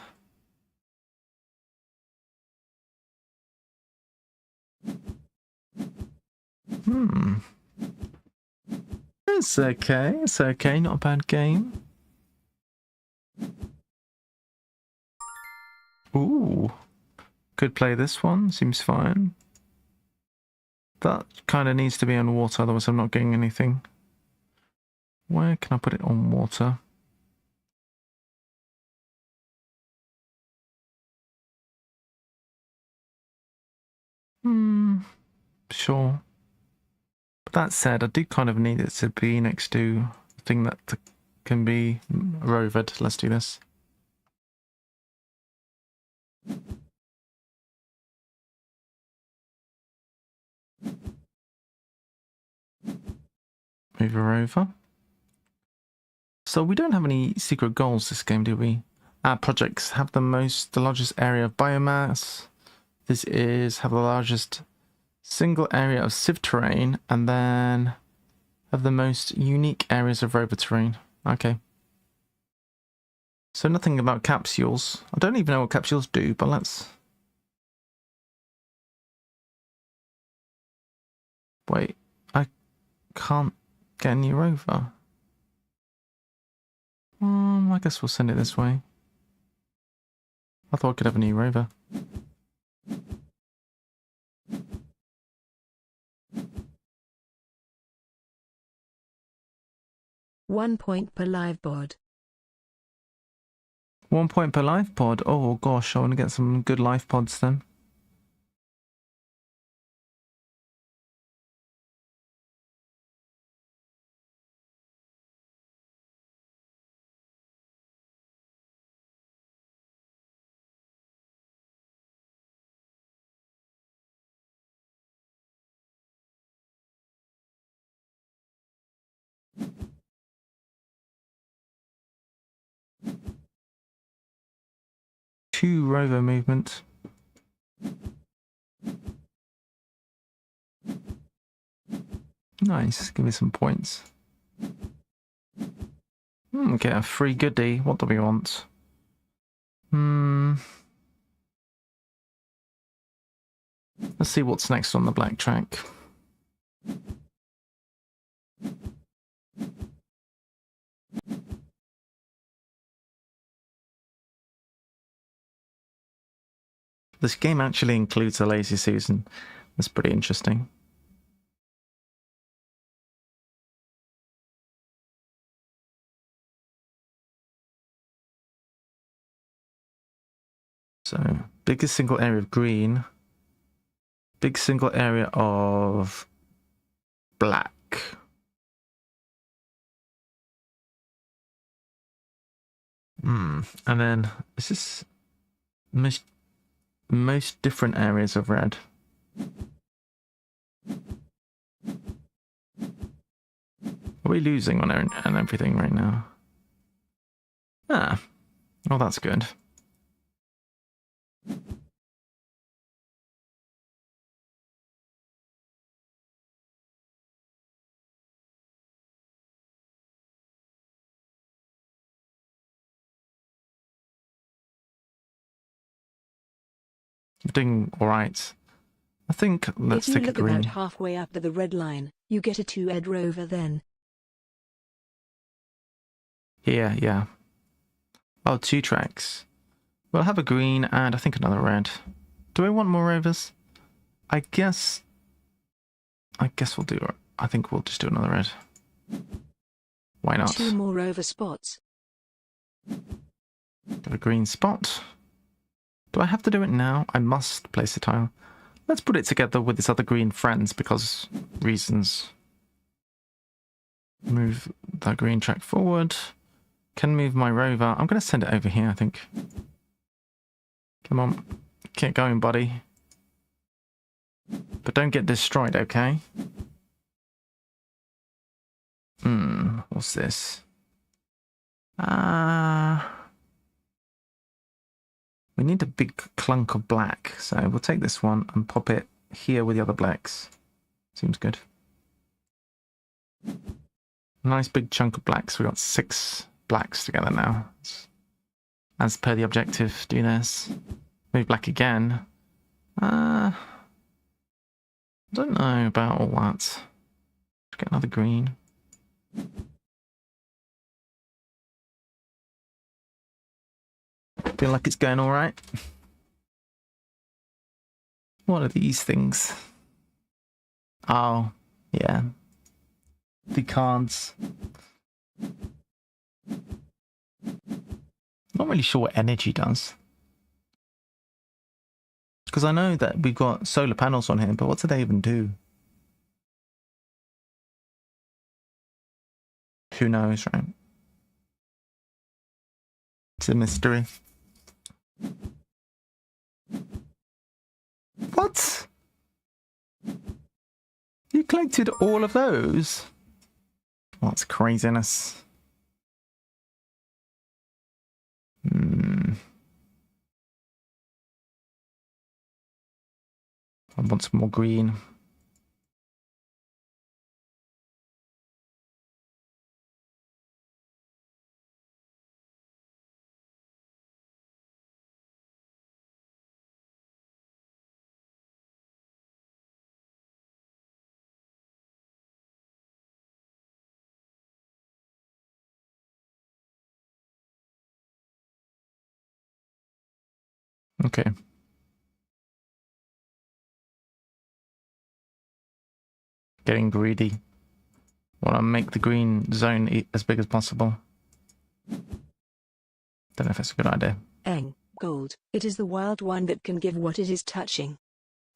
It's okay. It's okay. Not a bad game. Ooh. Could play this one. Seems fine. That kind of needs to be on water, otherwise I'm not getting anything. Where can I put it on water? Sure. But that said, I do kind of need it to be next to a thing that can be rovered. Let's do this. Move her over. So we don't have any secret goals this game, do we? Our projects have the largest area of biomass. This is have the largest single area of civ terrain, and then have the most unique areas of rover terrain. Okay. So nothing about capsules. I don't even know what capsules do, but let's... Wait, I can't get a new rover. I guess we'll send it this way. I thought I could have a new rover. One point per live pod. 1 point per life pod. Oh gosh, I want to get some good life pods then. Two rover movement. Nice, give me some points. Get a free goodie. What do we want? Let's see what's next on the black track. This game actually includes a lazy Susan. That's pretty interesting. So, biggest single area of green. Big single area of black. And then, is this most different areas of red? Are we losing on everything right now? Ah, well that's good. We're doing alright. I think let's take a green. If you look about halfway up to the red line, you get a 2-ed rover then. Here, yeah. Oh, 2 tracks. We'll have a green and I think another red. Do I want more rovers? I guess we'll do it. I think we'll just do another red. Why not? 2 more rover spots. Got a green spot. Do I have to do it now? I must place a tile. Let's put it together with this other green friends because reasons. Move that green track forward. Can move my rover. I'm going to send it over here, I think. Come on. Get going, buddy. But don't get destroyed, okay? What's this? We need a big clunk of black, so we'll take this one and pop it here with the other blacks. Seems good. Nice big chunk of blacks. We got 6 blacks together now. as per the objective, do this. Move black again. Don't know about all that. Let's get another green. Feel like it's going all right. What are these things? Oh, yeah. The cards. Not really sure what energy does. Because I know that we've got solar panels on here, but what do they even do? Who knows, right? It's a mystery. What? You collected all of those? That's craziness. I want some more green. Okay. Getting greedy. Want to make the green zone as big as possible. Don't know if that's a good idea. Eng, gold. It is the wild one that can give what it is touching.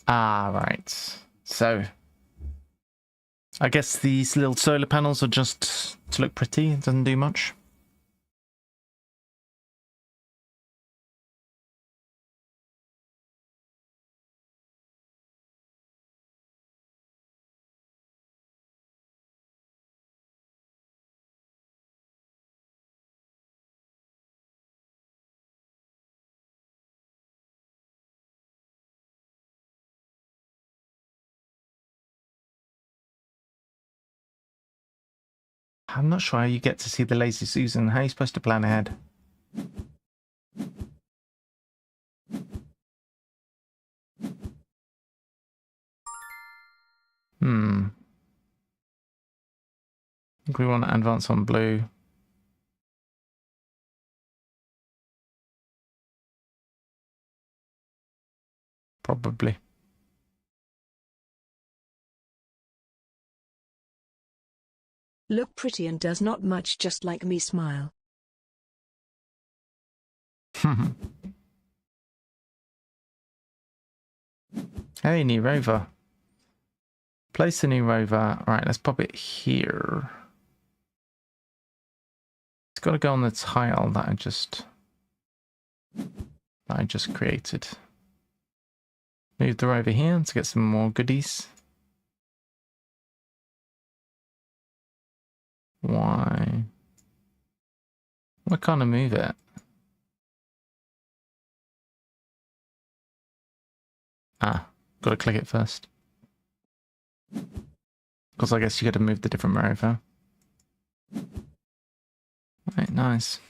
Ah, right. So, I guess these little solar panels are just to look pretty. It doesn't do much. I'm not sure how you get to see the Lazy Susan. How are you supposed to plan ahead? I think we want to advance on blue. Probably. Look pretty and does not much just like me smile. Hey, new rover. Place a new rover. Right, let's pop it here. It's got to go on the tile that I just created. Move the rover here to get some more goodies. Why can't I move it? Ah, gotta click it first. Because I guess you gotta move the different rover. Right, nice.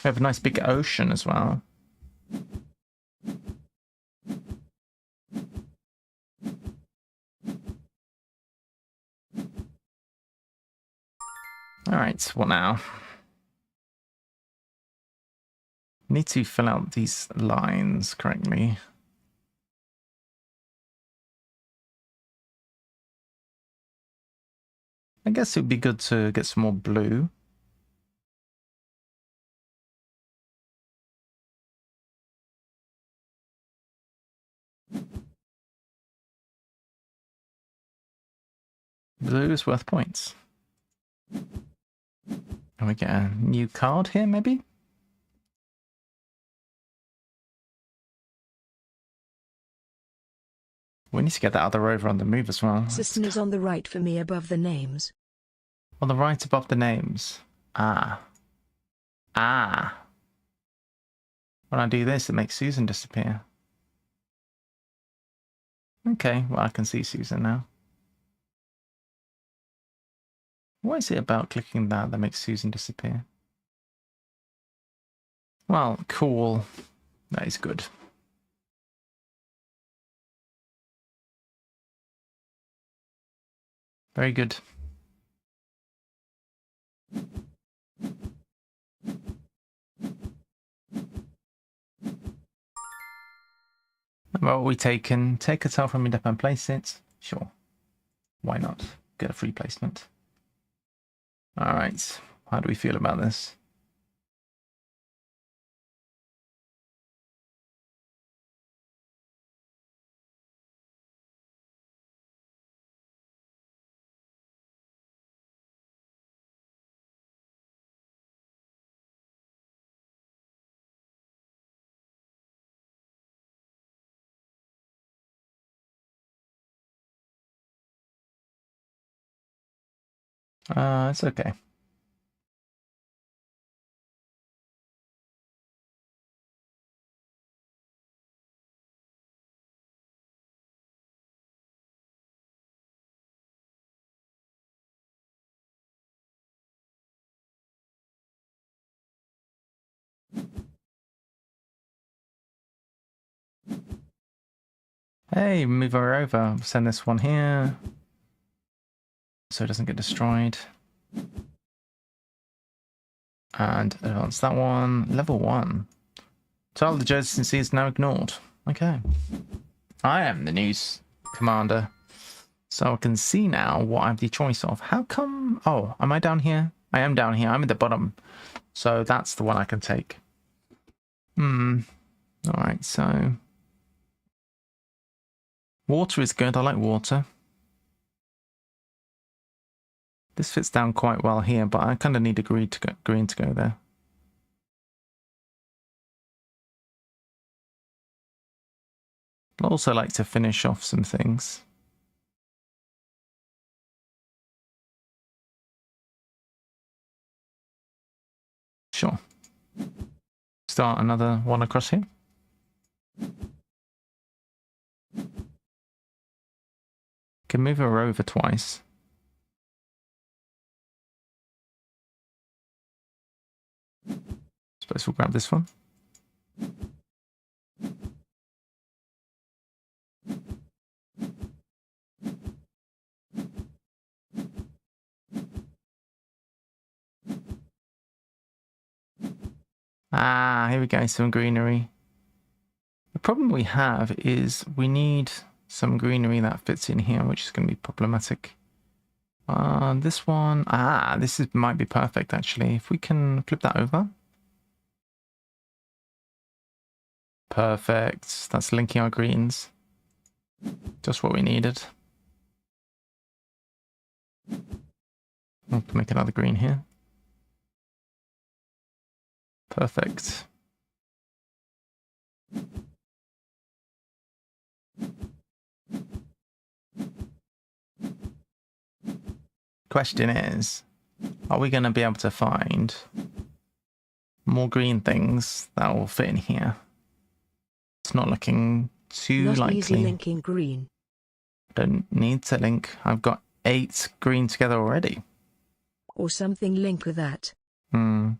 We have a nice big ocean as well. Alright, what now? Need to fill out these lines correctly. I guess it would be good to get some more blue. Blue is worth points. Can we get a new card here, maybe? We need to get that other rover on the move as well. Susan is on the right for me above the names. On the right above the names. Ah. When I do this, it makes Susan disappear. Okay, well, I can see Susan now. What is it about clicking that makes Susan disappear? Well, cool. That is good. Very good. What are we taking? Take a tile from your depot and place it. Sure. Why not? Get a free placement. All right. How do we feel about this? It's okay. Hey, move her over. Send this one here so it doesn't get destroyed. And advance that one. Level 1. Tile of the adjacency is now ignored. Okay. I am the news commander. So I can see now what I have the choice of. How come... Oh, am I down here? I am down here. I'm at the bottom. So that's the one I can take. Alright, so... Water is good. I like water. This fits down quite well here, but I kind of need a green to go there. I'd also like to finish off some things. Sure. Start another one across here. Can move her over twice. Suppose we'll grab this one. Ah, here we go, some greenery. The problem we have is we need some greenery that fits in here, which is going to be problematic. This one, might be perfect actually. If we can flip that over. Perfect. That's linking our greens. Just what we needed. We'll make another green here. Perfect. Question is, are we going to be able to find more green things that will fit in here? It's not looking too Not likely. easy linking green. Don't need to link. I've got 8 green together already. Or something link with that. It's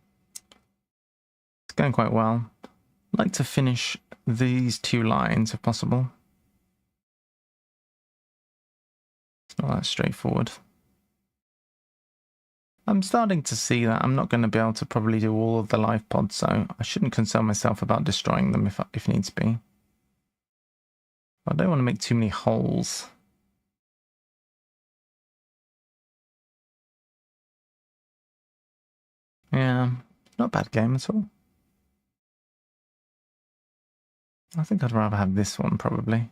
going quite well. I'd like to finish these 2 lines if possible. It's not that straightforward. I'm starting to see that I'm not going to be able to probably do all of the live pods, so I shouldn't concern myself about destroying them if needs be. I don't want to make too many holes. Yeah, not a bad game at all. I think I'd rather have this one, probably.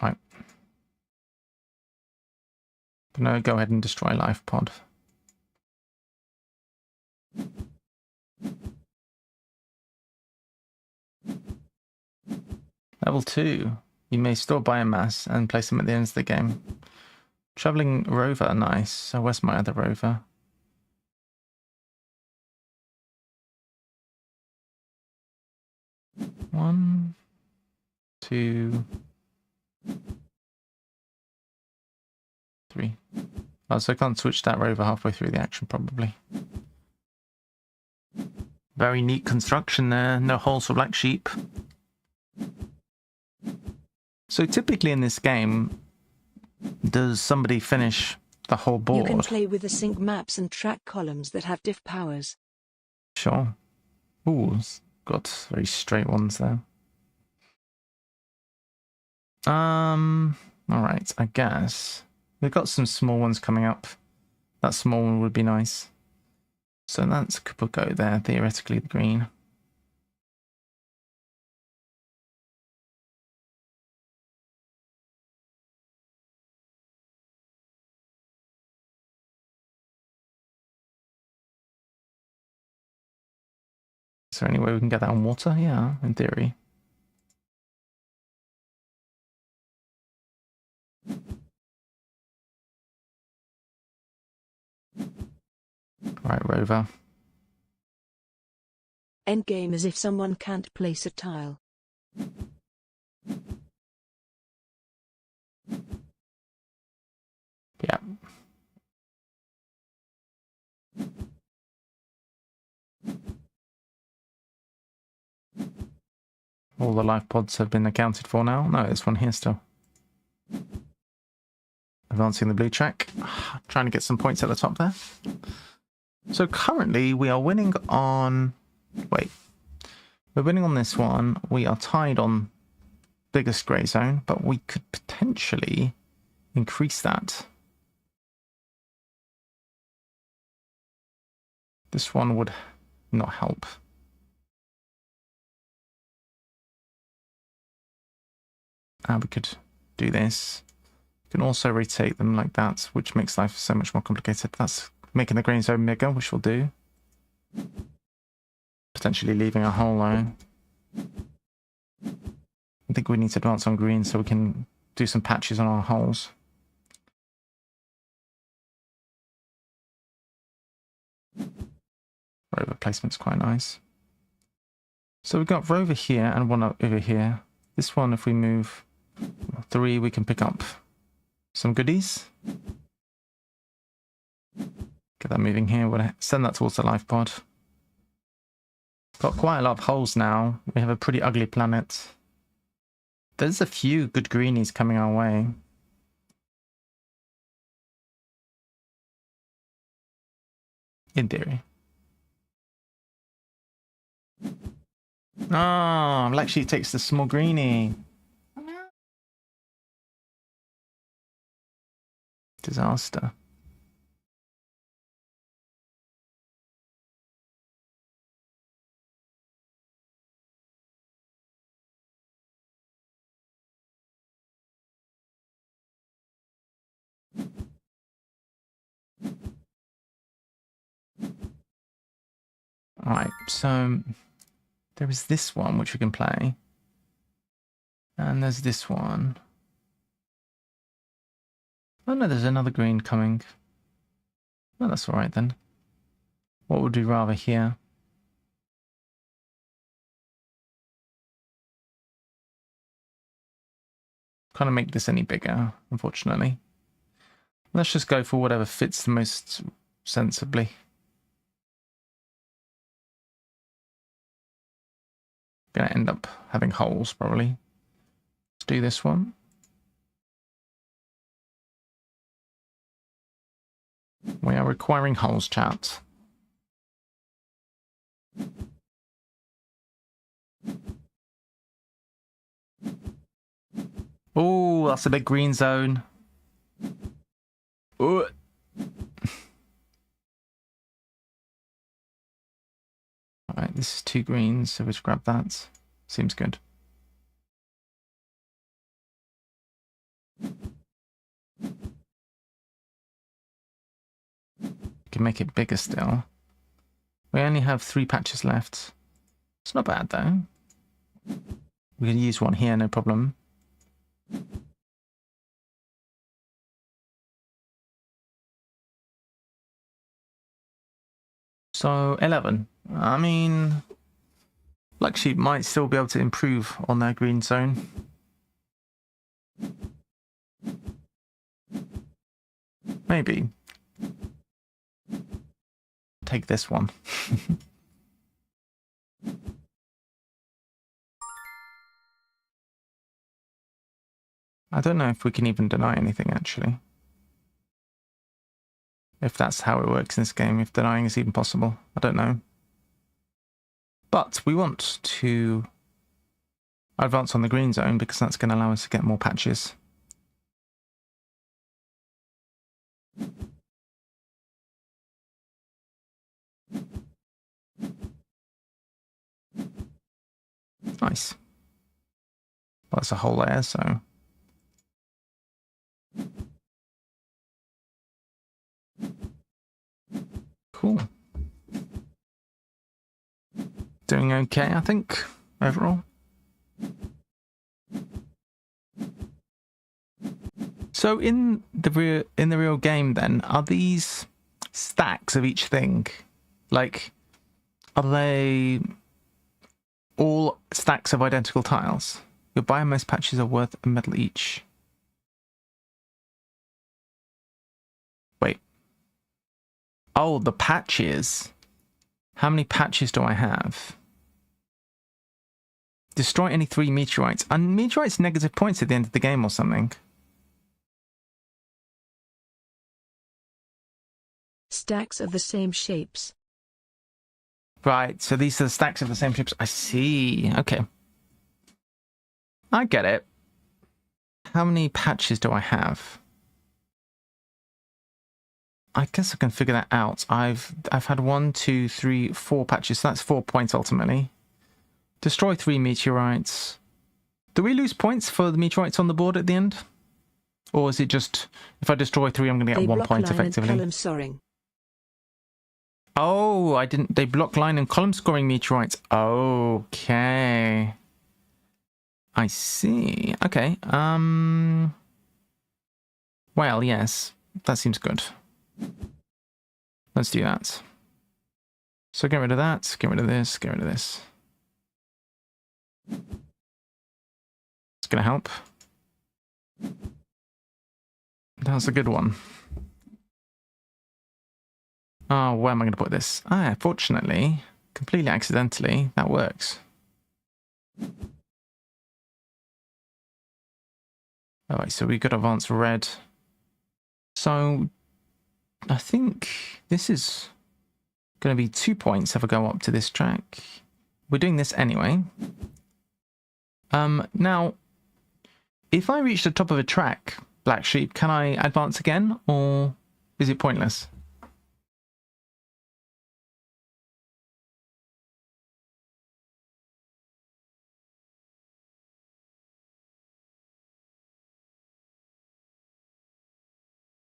Right. But no, go ahead and destroy life pod. Level 2. You may store biomass and place them at the end of the game. Traveling rover, nice. So where's my other rover? One, two, 3. Oh, so I can't switch that rover halfway through the action, probably. Very neat construction there. No holes for black sheep. So typically in this game, does somebody finish the whole board? You can play with the sync maps and track columns that have diff powers. Sure. Ooh, it's got very straight ones there. Alright, I guess. We've got some small ones coming up. That small one would be nice. So that's could go there, theoretically, the green. Is there any way we can get that on water? Yeah, in theory. Right, rover. Endgame is if someone can't place a tile. Yeah. All the life pods have been accounted for now. No, there's one here still. Advancing the blue track. Trying to get some points at the top there. So currently we are winning on... Wait. We're winning on this one. We are tied on biggest grey zone, but we could potentially increase that. This one would not help. We could do this. We can also rotate them like that, which makes life so much more complicated. That's making the green zone bigger, which we'll do. Potentially leaving a hole though. I think we need to advance on green so we can do some patches on our holes. Rover placement's quite nice. So we've got rover here and one over here. This one, if we move 3, we can pick up some goodies. Get that moving here. We'll send that towards the life pod. Got quite a lot of holes now. We have a pretty ugly planet. There's a few good greenies coming our way. In theory. Oh, Black Sheep takes the small greenie. Disaster. Alright, so there is this one which we can play. And there's this one. Oh no, there's another green coming. No, that's alright then. What would we rather here? Can't make this any bigger, unfortunately. Let's just go for whatever fits the most sensibly. Gonna end up having holes, probably. Let's do this one. We are requiring holes, chat. Oh, that's a big green zone. Ooh. Alright, this is 2 greens, so we'll just grab that. Seems good. We can make it bigger still. We only have 3 patches left. It's not bad though. We can use one here, no problem. So 11. I mean, Black Sheep might still be able to improve on their green zone. Maybe. Take this one. I don't know if we can even deny anything, actually. If that's how it works in this game, if denying is even possible. I don't know. But we want to advance on the green zone because that's going to allow us to get more patches. Nice. Well, that's a whole layer, so... Cool. Doing okay, I think, overall. So in the real game, then, are these stacks of each thing? Like, are they all stacks of identical tiles? Your biomass patches are worth a medal each. Wait. Oh, the patches. How many patches do I have? Destroy any 3 meteorites. And meteorites negative points at the end of the game or something. Stacks of the same shapes. Right, so these are the stacks of the same shapes. I see. Okay. I get it. How many patches do I have? I guess I can figure that out. I've had 1, 2, 3, 4 patches. So that's 4 points ultimately. Destroy 3 meteorites. Do we lose points for the meteorites on the board at the end? Or is it just, if I destroy 3, I'm going to get 1 point effectively? Column soaring. Oh, I didn't. They block line and column scoring meteorites. Okay. I see. Okay. Well, yes. That seems good. Let's do that. So get rid of that. Get rid of this. Get rid of this. It's going to help. That's a good one. Oh, where am I going to put this? Ah, fortunately, completely accidentally, that works. Alright, so we've got advanced red. So, I think this is going to be 2 points if I go up to this track. We're doing this anyway. Now, if I reach the top of a track, Black Sheep, can I advance again, or is it pointless?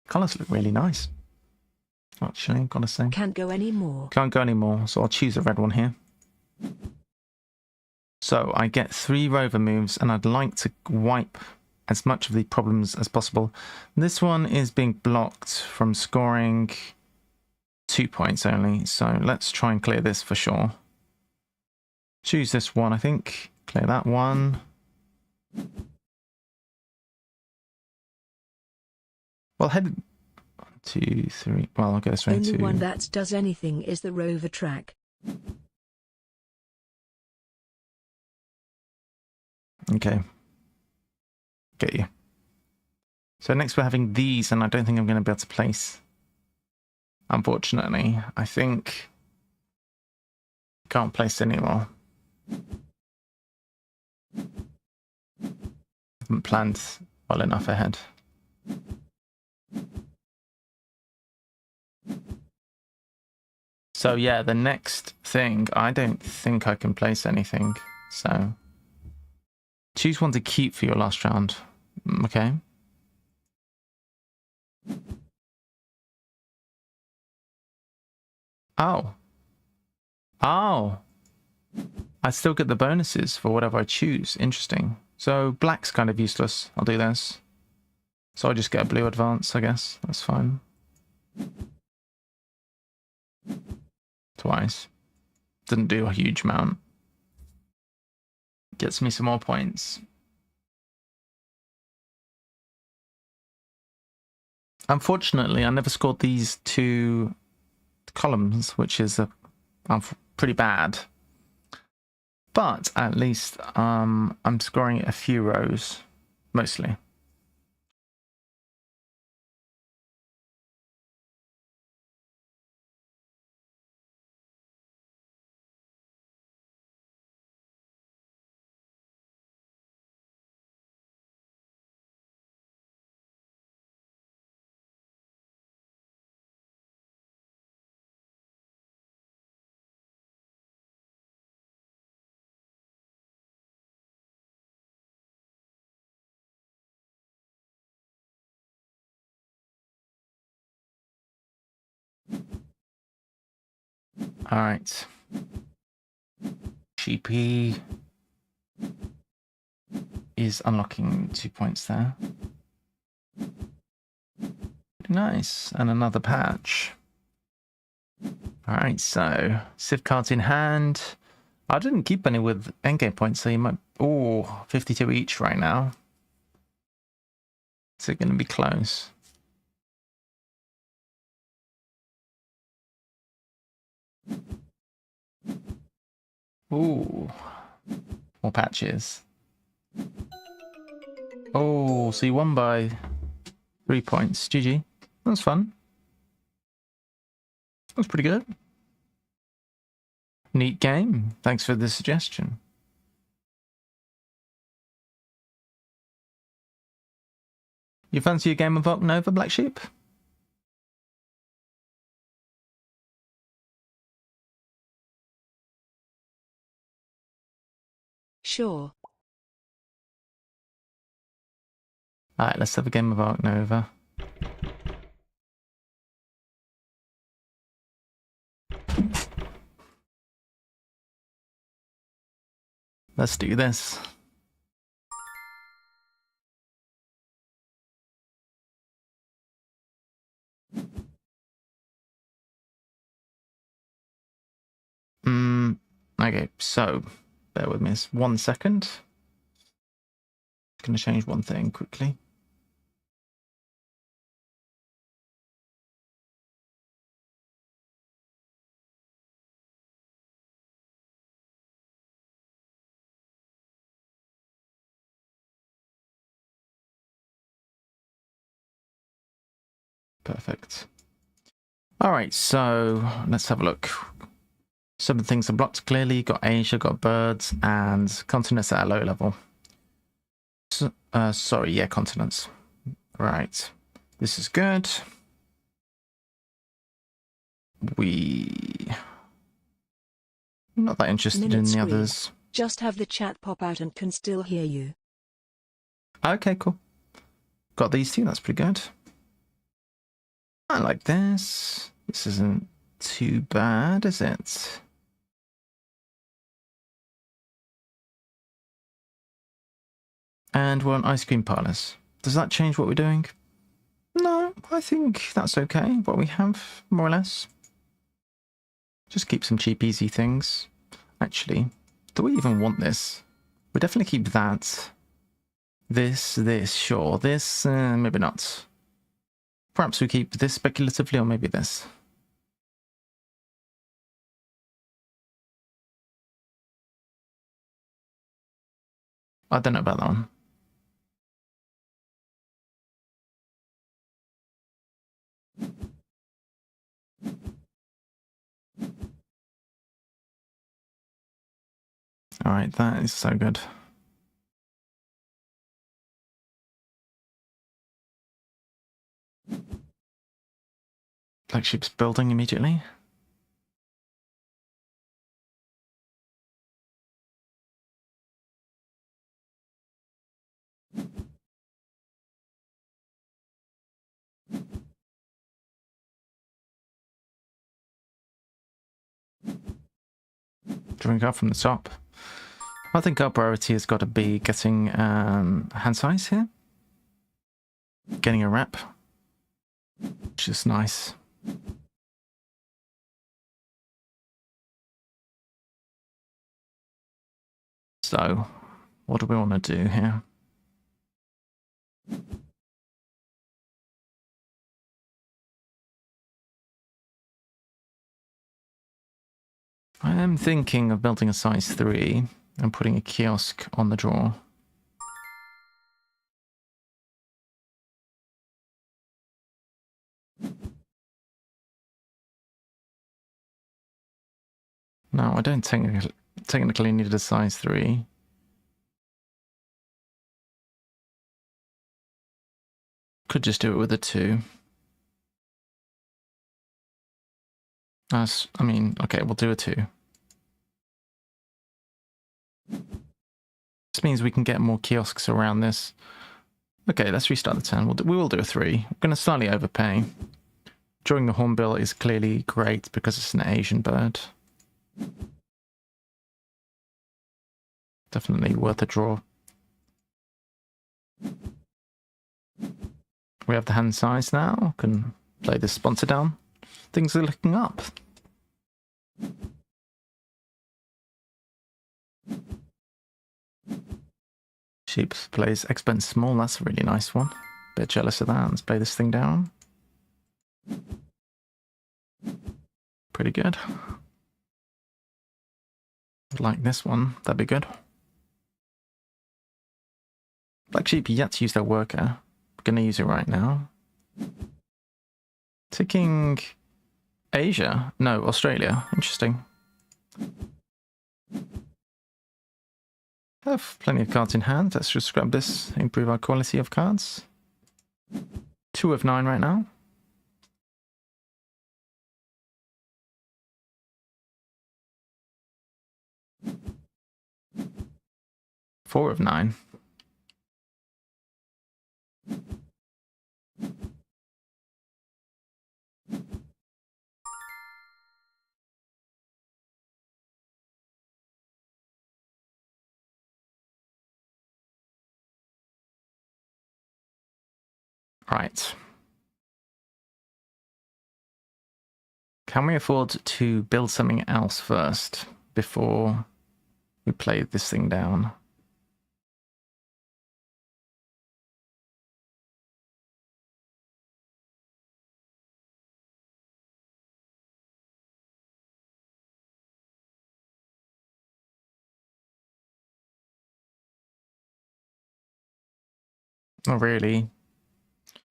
Colours look really nice. Actually, gotta say. Can't go any more. Can't go anymore, so I'll choose a red one here. So I get 3 rover moves, and I'd like to wipe as much of the problems as possible. This one is being blocked from scoring 2 points only, so let's try and clear this for sure. Choose this one, I think. Clear that one. Well, head 1, 2, 3. Well, I'll get this one. Only 2. one that does anything is the rover track. Okay. Get you. So next we're having these, and I don't think I'm going to be able to place. Unfortunately, I think can't place anymore. Haven't planned well enough ahead. So yeah, the next thing, I don't think I can place anything. So choose one to keep for your last round. Okay. Oh. Oh. I still get the bonuses for whatever I choose. Interesting. So black's kind of useless. I'll do this. So I just get a blue advance, I guess. That's fine. Twice. Didn't do a huge amount. Gets me some more points. Unfortunately, I never scored these 2 columns, which is pretty bad. But at least I'm scoring a few rows, mostly. All right. Sheepy is unlocking 2 points there. Nice. And another patch. All right, so Civ cards in hand. I didn't keep any with endgame points, so you might... Oh, 52 each right now. So going to be close. Ooh. More patches. Oh, so you won by 3 points. GG. That was fun. That was pretty good. Neat game. Thanks for the suggestion. You fancy a game of Ark Nova, Black Sheep? Sure. Alright, let's have a game of Ark Nova. Let's do this. Okay, so bear with me 1 second. Just going to change one thing quickly. Perfect. All right, so let's have a look. Some of the things are blocked clearly. Got Asia, got birds, and continents at a low level. So, sorry, yeah, continents. Right. This is good. I'm not that interested in the others. Just have the chat pop out and can still hear you. Okay, cool. Got these 2, that's pretty good. I like this. This isn't too bad, is it? And we're on ice cream parlors. Does that change what we're doing? No, I think that's okay. What we have, more or less. Just keep some cheap, easy things. Actually, do we even want this? We definitely keep that. This, sure. This, maybe not. Perhaps we keep this speculatively, or maybe this. I don't know about that one. All right, that is so good. Black Sheep's building immediately. Drink up from the top. I think our priority has got to be getting hand size here. Getting a rep. Which is nice. So, what do we want to do here? I am thinking of building a size 3 and putting a kiosk on the draw. No, I don't technically need a size 3. Could just do it with a 2. I mean, okay, we'll do a 2. This means we can get more kiosks around this. Okay, let's restart the turn. We will do a 3. We're going to slightly overpay. Drawing the hornbill is clearly great because it's an Asian bird. Definitely worth a draw. We have the hand size now. Can play this sponsor down. Things are looking up. Sheep plays expense small. That's a really nice one. Bit jealous of that. Let's play this thing down. Pretty good. Like this one. That'd be good. Black sheep yet to use their worker. Gonna use it right now. Ticking Asia? No, Australia. Interesting. Have plenty of cards in hand. Let's just grab this, improve our quality of cards. 2 of 9 right now. Four of 9. Right. Can we afford to build something else first before we play this thing down? Not really.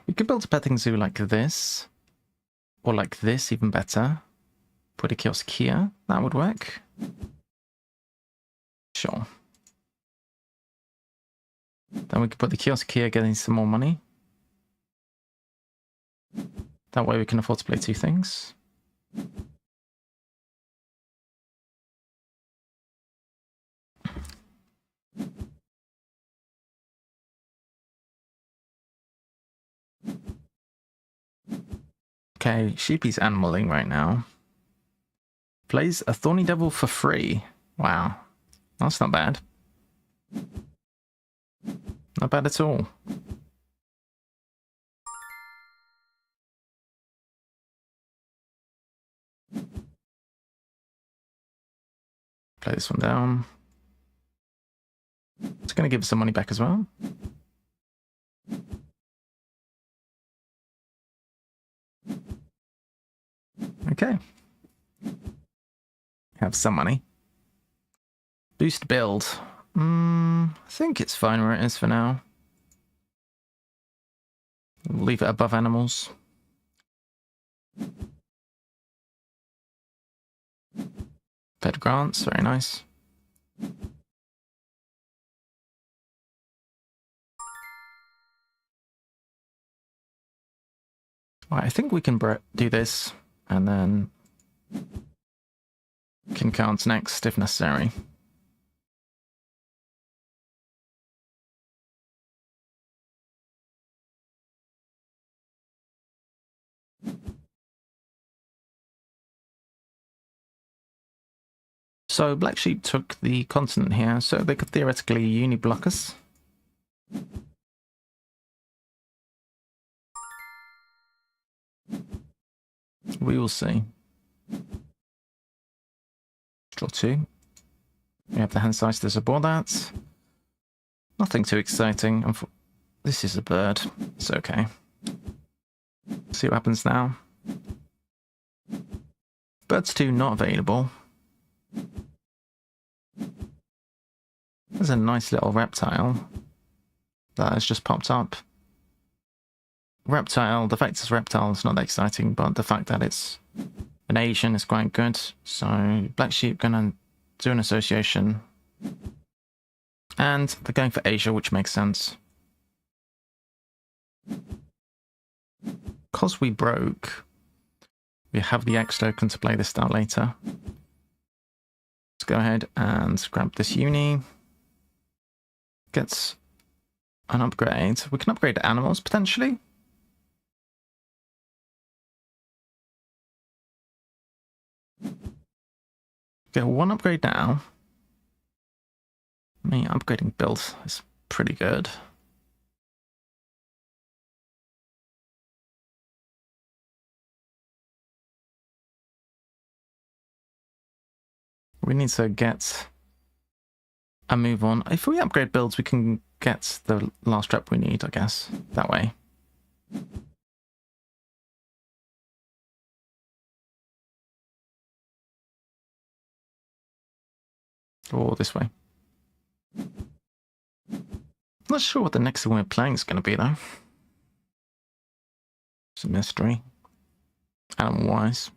We could build a petting zoo like this. Or like this, even better. Put a kiosk here. That would work. Sure. Then we could put the kiosk here, getting some more money. That way we can afford to play 2 things. Okay, Sheepy's animaling right now. Plays a Thorny Devil for free. Wow. That's not bad. Not bad at all. Play this one down. It's going to give us some money back as well. Okay. Have some money. Boost build. I think it's fine where it is for now. We'll leave it above animals. Pet grants, very nice. Right, I think we can do this, and then can count next if necessary. So Black Sheep took the continent here, so they could theoretically uni-block us. We will see. Draw 2. We have the hand size to support that. Nothing too exciting. This is a bird. It's okay. See what happens now. Birds 2 not available. There's a nice little reptile that has just popped up. Reptile, the fact it's reptile is not that exciting, but the fact that it's an Asian is quite good. So Black Sheep gonna do an association. And they're going for Asia, which makes sense. Because we broke, we have the X token to play this style later. Let's go ahead and grab this uni. Gets an upgrade. We can upgrade animals, potentially. Get one upgrade now. Me upgrading build is pretty good. We need to get a move on. If we upgrade builds, we can get the last rep we need, I guess, that way. Or this way. Not sure what the next thing we're playing is going to be, though. It's a mystery. Animal-wise.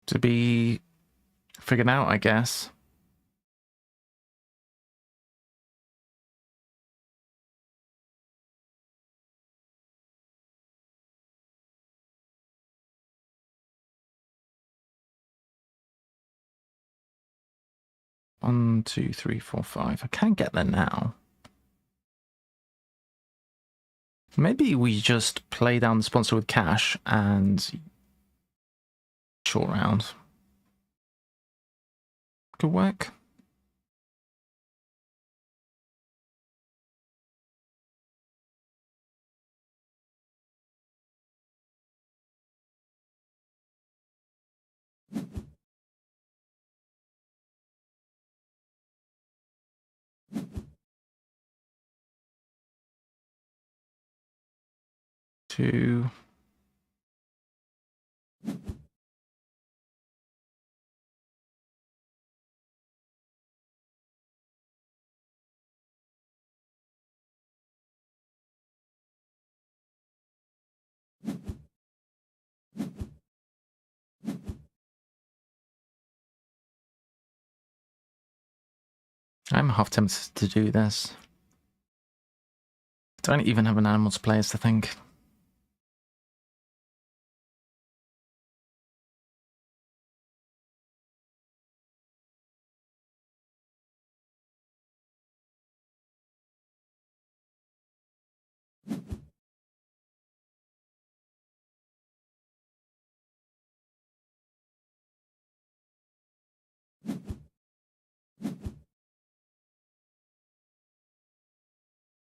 To be figured out, I guess. One, two, three, four, five. I can't get there now. Maybe we just play down the sponsor with cash and short round. Could work. Two. I'm half tempted to do this. I don't even have an animal to play as to think.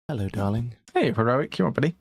Hello, darling. Hey, Heroic, you all right, buddy?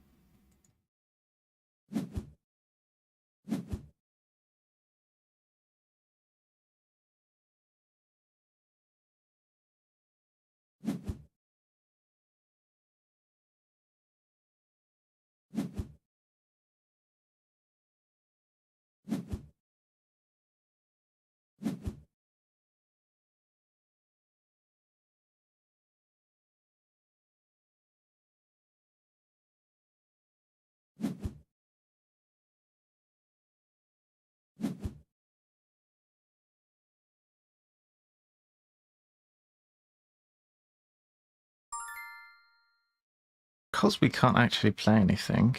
Because we can't actually play anything,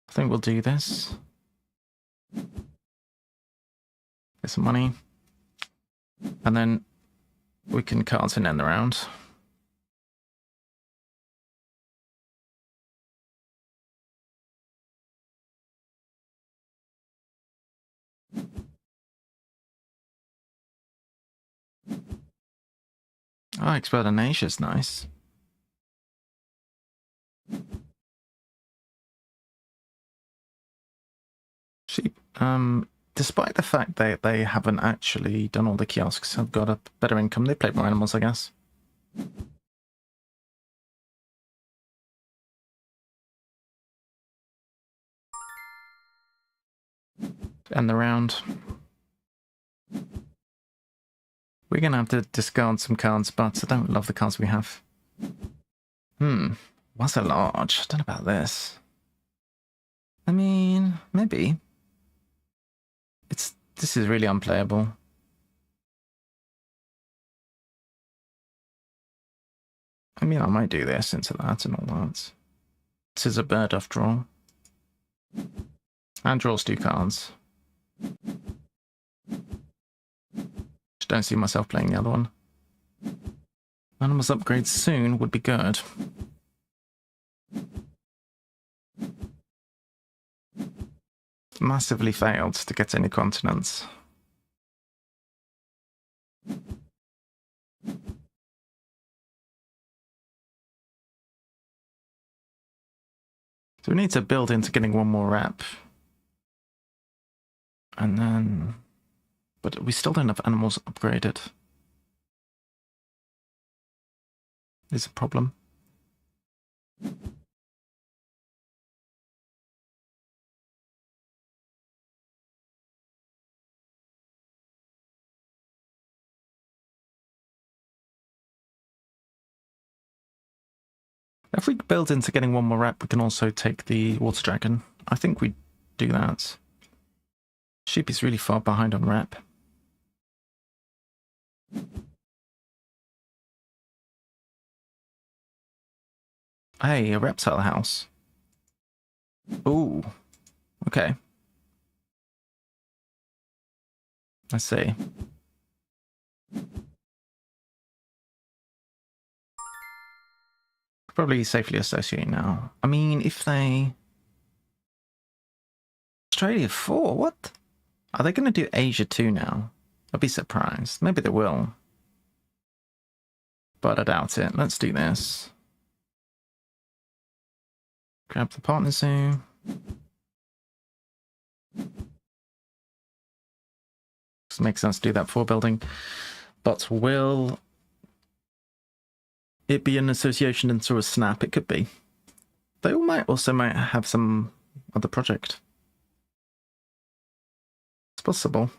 I think we'll do this. Get some money. And then we can cards and end the round. Oh, Expert in Asia's nice. Despite the fact that they haven't actually done all the kiosks, have got a better income. They played more animals, I guess. End the round. We're going to have to discard some cards, but I don't love the cards we have. What's a large? I don't know about this. I mean, maybe. This is really unplayable. I mean, I might do this into that and all that. This is a bird after all. And draws 2 cards. Just don't see myself playing the other one. Animals upgrade soon would be good. Massively failed to get any continents. So we need to build into getting 1 more rep. And then... But we still don't have animals upgraded. Is a problem. If we build into getting 1 more rep, we can also take the water dragon. I think we do that. Sheep is really far behind on rep. Hey, a reptile house. Ooh, okay. I see. Probably safely associate now. I mean, if they... Australia 4? What? Are they going to do Asia 2 now? I'd be surprised. Maybe they will. But I doubt it. Let's do this. Grab the partner zoo. Doesn't make sense to do that for building. But will it be an association and sort of snap? It could be. They might have some other project. It's possible.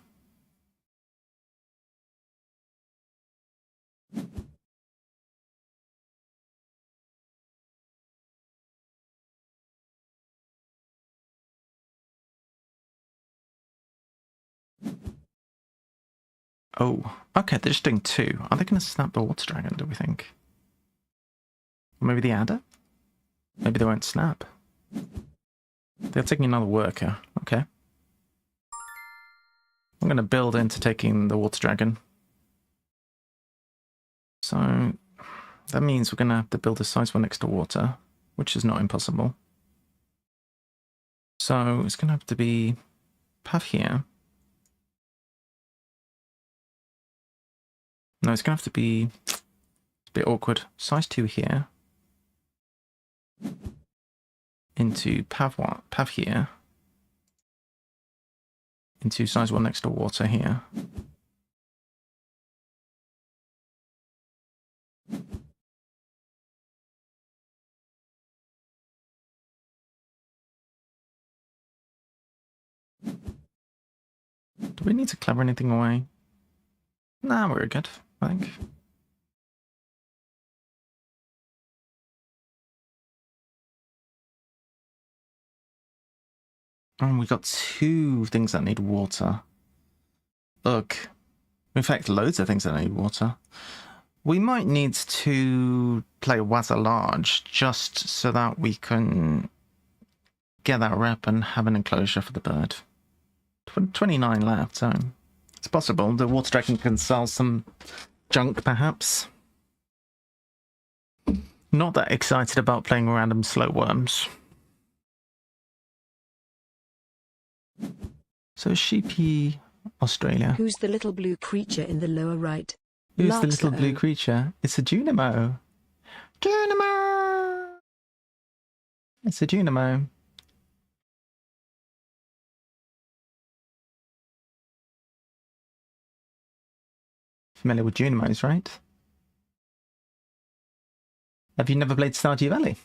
Oh, okay, they're just doing 2. Are they going to snap the water dragon, do we think? Or maybe the adder? Maybe they won't snap. They're taking another worker. Okay. I'm going to build into taking the water dragon. So that means we're going to have to build a size 1 next to water, which is not impossible. So it's going to have to be Pav here. No, it's going to have to be a bit awkward. Size 2 here. Into Pav here. Into size 1 next to water here. Do we need to clever anything away? Nah, we're good, I think. And we got 2 things that need water. Ugh. In fact, loads of things that need water. We might need to play Wazza Large just so that we can get that rep and have an enclosure for the bird. 29 left, so it's possible. The water dragon can sell some junk, perhaps. Not that excited about playing random slow worms. So sheepy Australia. Who's the little blue creature in the lower right? Who's the little blue creature? It's a Junimo. Junimo! It's a Junimo. Familiar with Junimos, right? Have you never played Stardew Valley?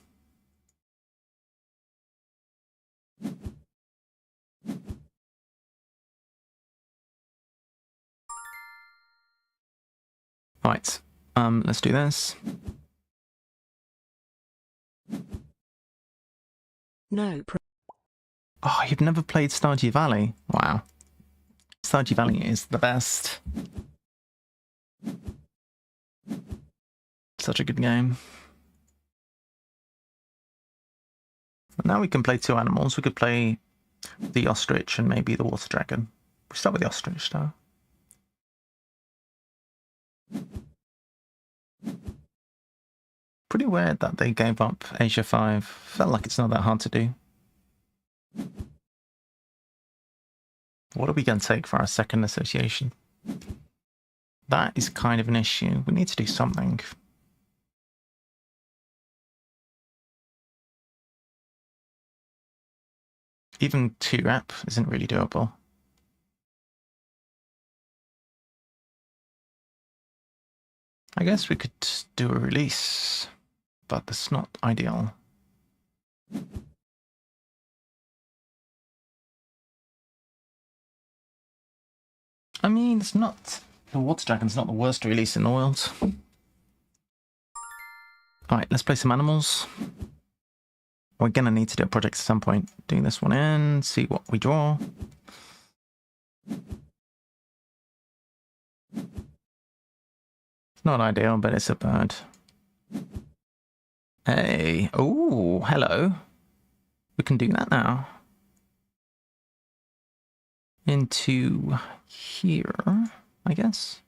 Right. Let's do this. No. Oh, you've never played Stardew Valley? Wow. Stardew Valley is the best. Such a good game. Now we can play two animals. We could play the ostrich and maybe the water dragon. We start with the ostrich, though. Pretty weird that they gave up Asia 5. Felt like it's not that hard to do. What are we going to take for our second association? That is kind of an issue. We need to do something. Even 2 rep isn't really doable. I guess we could do a release, but that's not ideal. I mean, it's not... The Water Dragon's not the worst release in the world. Alright, let's play some animals. We're gonna need to do a project at some point. Doing this one in, see what we draw. It's not ideal, but it's a bird. Hey, oh, hello. We can do that now. Into here, I guess.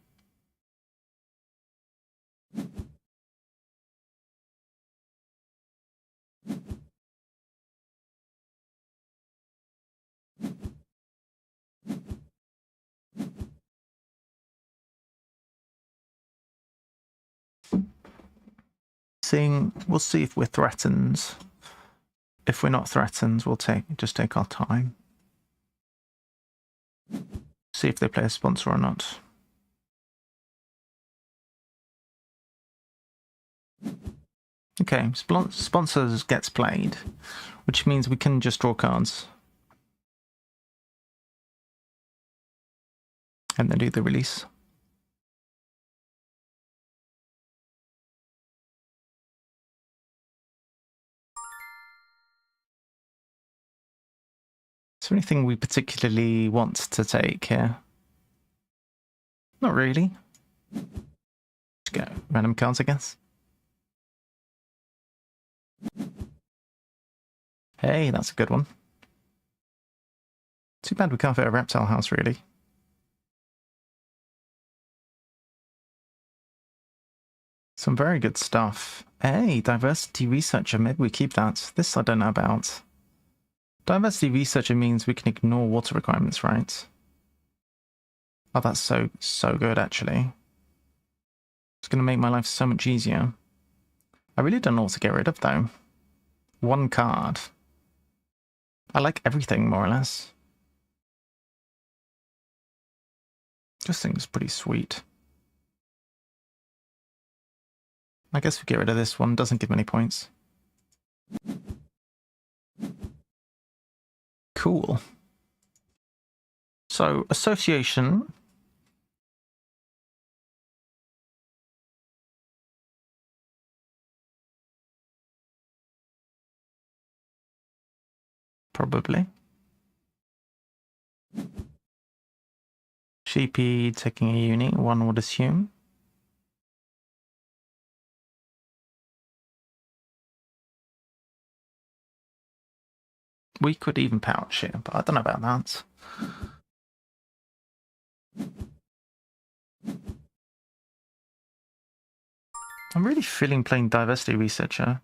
We'll see if we're threatened. If we're not threatened, we'll just take our time. See if they play a sponsor or not. Okay, sponsors gets played, which means we can just draw cards. And then do the release. Is there anything we particularly want to take here? Not really. Just get random cards, I guess. Hey, that's a good one. Too bad we can't fit a reptile house, really. Some very good stuff. Hey, diversity researcher, maybe we keep that. This I don't know about. Diversity researcher means we can ignore water requirements, right? Oh, that's so good, actually. It's going to make my life so much easier. I really don't know what to get rid of, though. 1 card. I like everything, more or less. This thing's pretty sweet. I guess we get rid of this one. Doesn't give many points. Cool. So, association. Probably. Sheepy taking a uni, one would assume. We could even pouch here, but I don't know about that. I'm really feeling playing diversity researcher.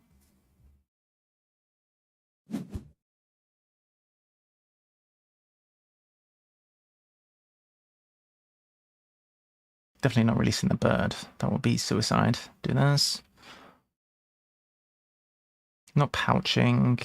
Definitely not releasing the bird. That would be suicide. Do this. Not pouching.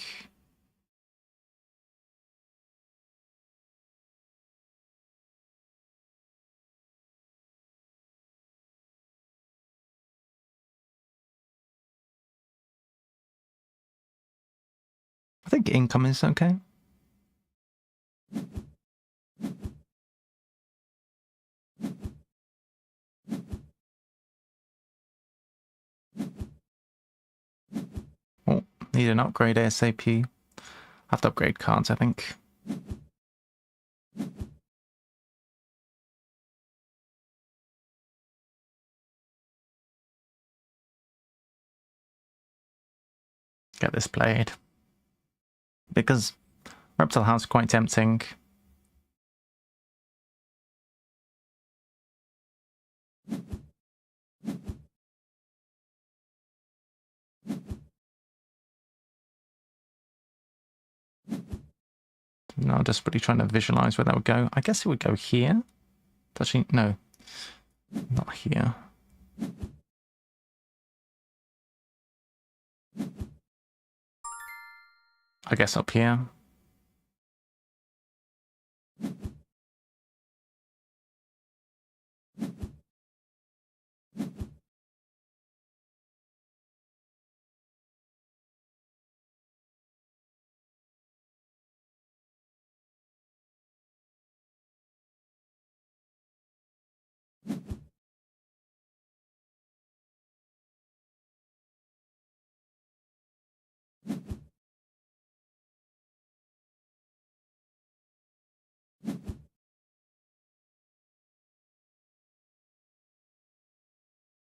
think income is okay. Oh, need an upgrade ASAP. Have to upgrade cards, I think. Get this played. Because Reptile House is quite tempting. No, just really trying to visualize where that would go. I guess it would go here. Actually, no. Not here. I guess up here.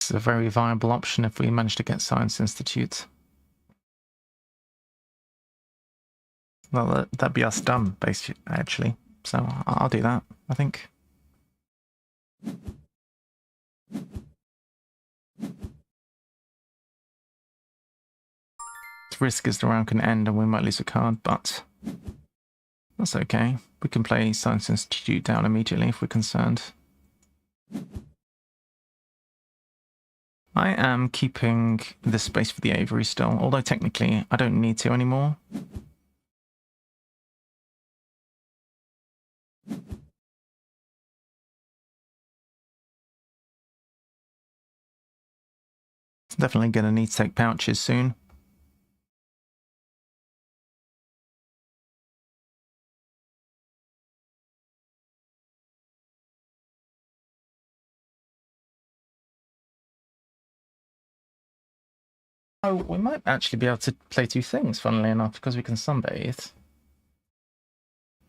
It's a very viable option if we manage to get Science Institute. Well, that'd be us done, basically, actually. So I'll do that, I think. The risk is the round can end and we might lose a card, but that's okay. We can play Science Institute down immediately if we're concerned. I am keeping this space for the Aviary still, although technically I don't need to anymore. Definitely going to need to take pouches soon. Oh, we might actually be able to play two things, funnily enough, because we can sunbathe.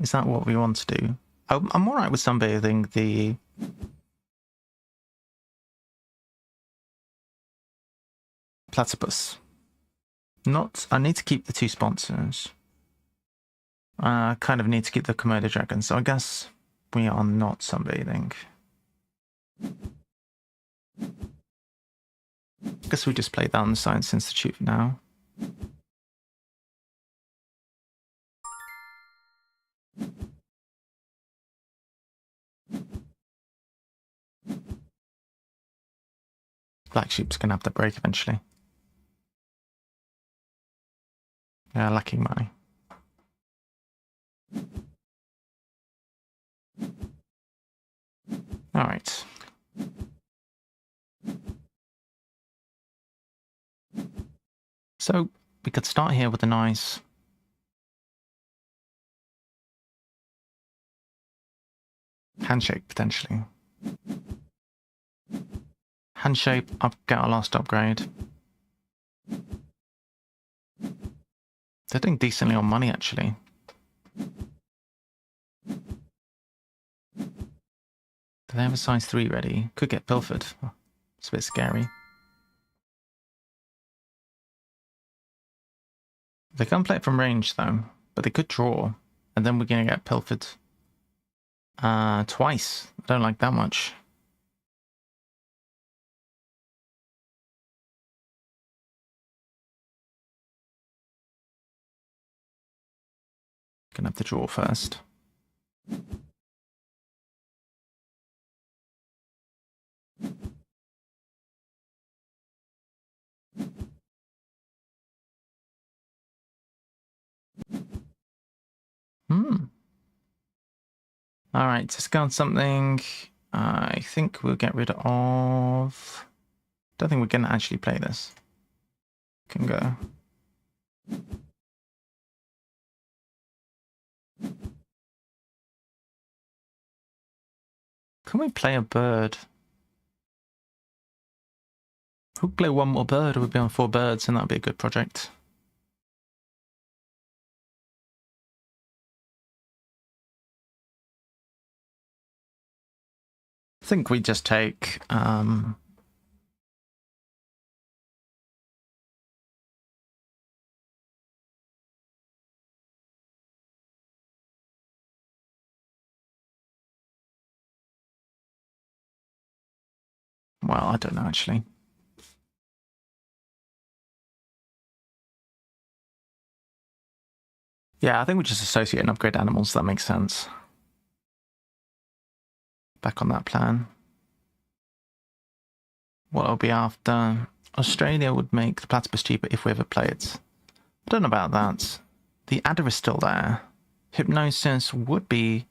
Is that what we want to do? I'm alright with sunbathing the... Platypus. Not... I need to keep the two sponsors. Kind of need to keep the Komodo dragon, so I guess we are not sunbathing. Guess we just play that on the Science Institute for now. Black Sheep's gonna have to break eventually. Yeah, lacking money. Alright. So, we could start here with a nice... handshake, potentially. Handshake, get our last upgrade. They're doing decently on money, actually. Do they have a size 3 ready? Could get pilfered. It's a bit scary. They can't play it from range, though. But they could draw. And then we're going to get pilfered. Twice. I don't like that much. Gonna have to draw first. Alright, discard something. I think we'll get rid of... Don't think we're gonna actually play this. Can go. Can we play a bird? If we play one more bird, we'd be on 4 birds, and that'd be a good project. I think we just take well, I don't know actually. Yeah, I think we just associate and upgrade animals. That makes sense. Back on that plan. What it'll be after. Australia would make the platypus cheaper if we ever play it. I don't know about that. The adder is still there. Hypnosis would be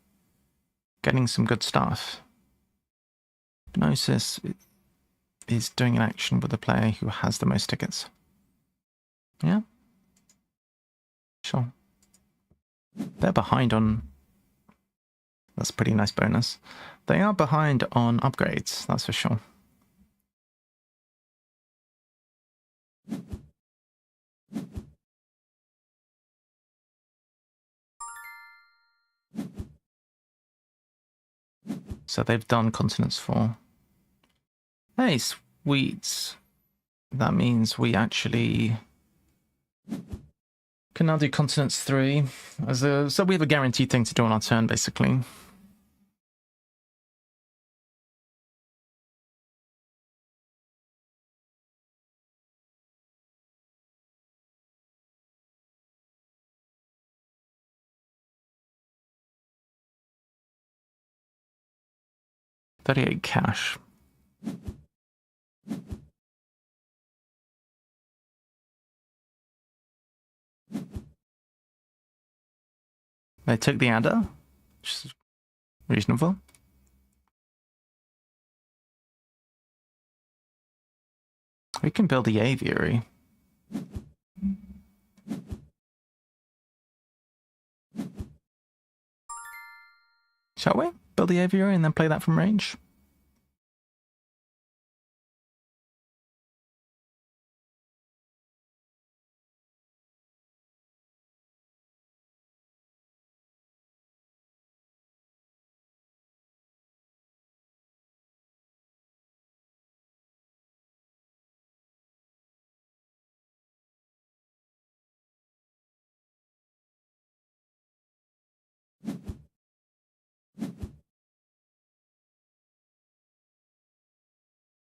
getting some good stuff. Hypnosis is doing an action with the player who has the most tickets. Yeah? Sure. They're behind on... That's a pretty nice bonus. They are behind on upgrades, that's for sure. So they've done continents 4. Hey, sweet. That means we actually can now do continents 3. So we have a guaranteed thing to do on our turn, basically. $38 cash. They took the adder, which is reasonable. We can build the aviary. Shall we? Build the aviary and then play that from range?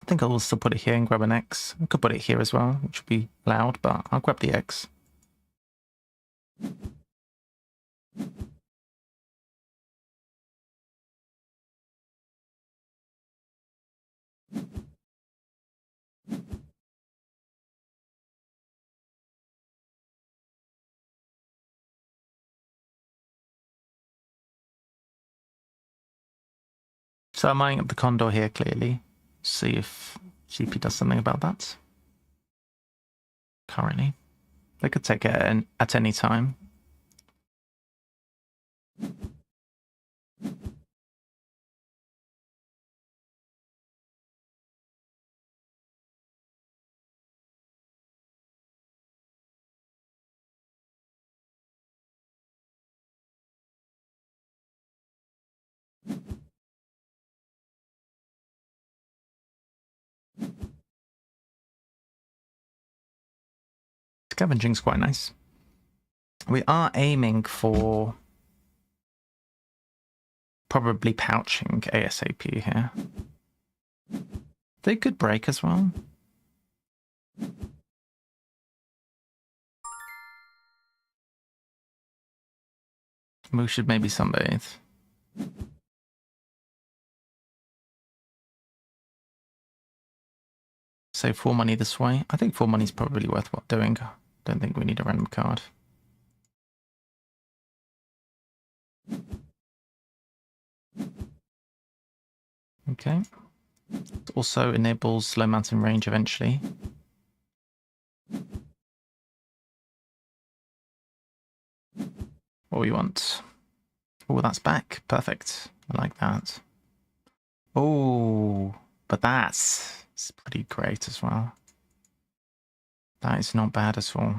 I think I'll also put it here and grab an X. I could put it here as well, which would be loud, but I'll grab the X. So I'm eyeing up the condor here, clearly. See if GP does something about that. Currently. They could take it at any time. Scavenging's quite nice. We are aiming for probably pouching ASAP here. They could break as well. We should maybe sunbathe. Save 4 money this way. I think 4 money is probably worthwhile doing. Don't think we need a random card. Okay. It also enables low mountain range eventually. What we want. Oh, that's back. Perfect. I like that. Oh, but it's pretty great as well. That is not bad at all.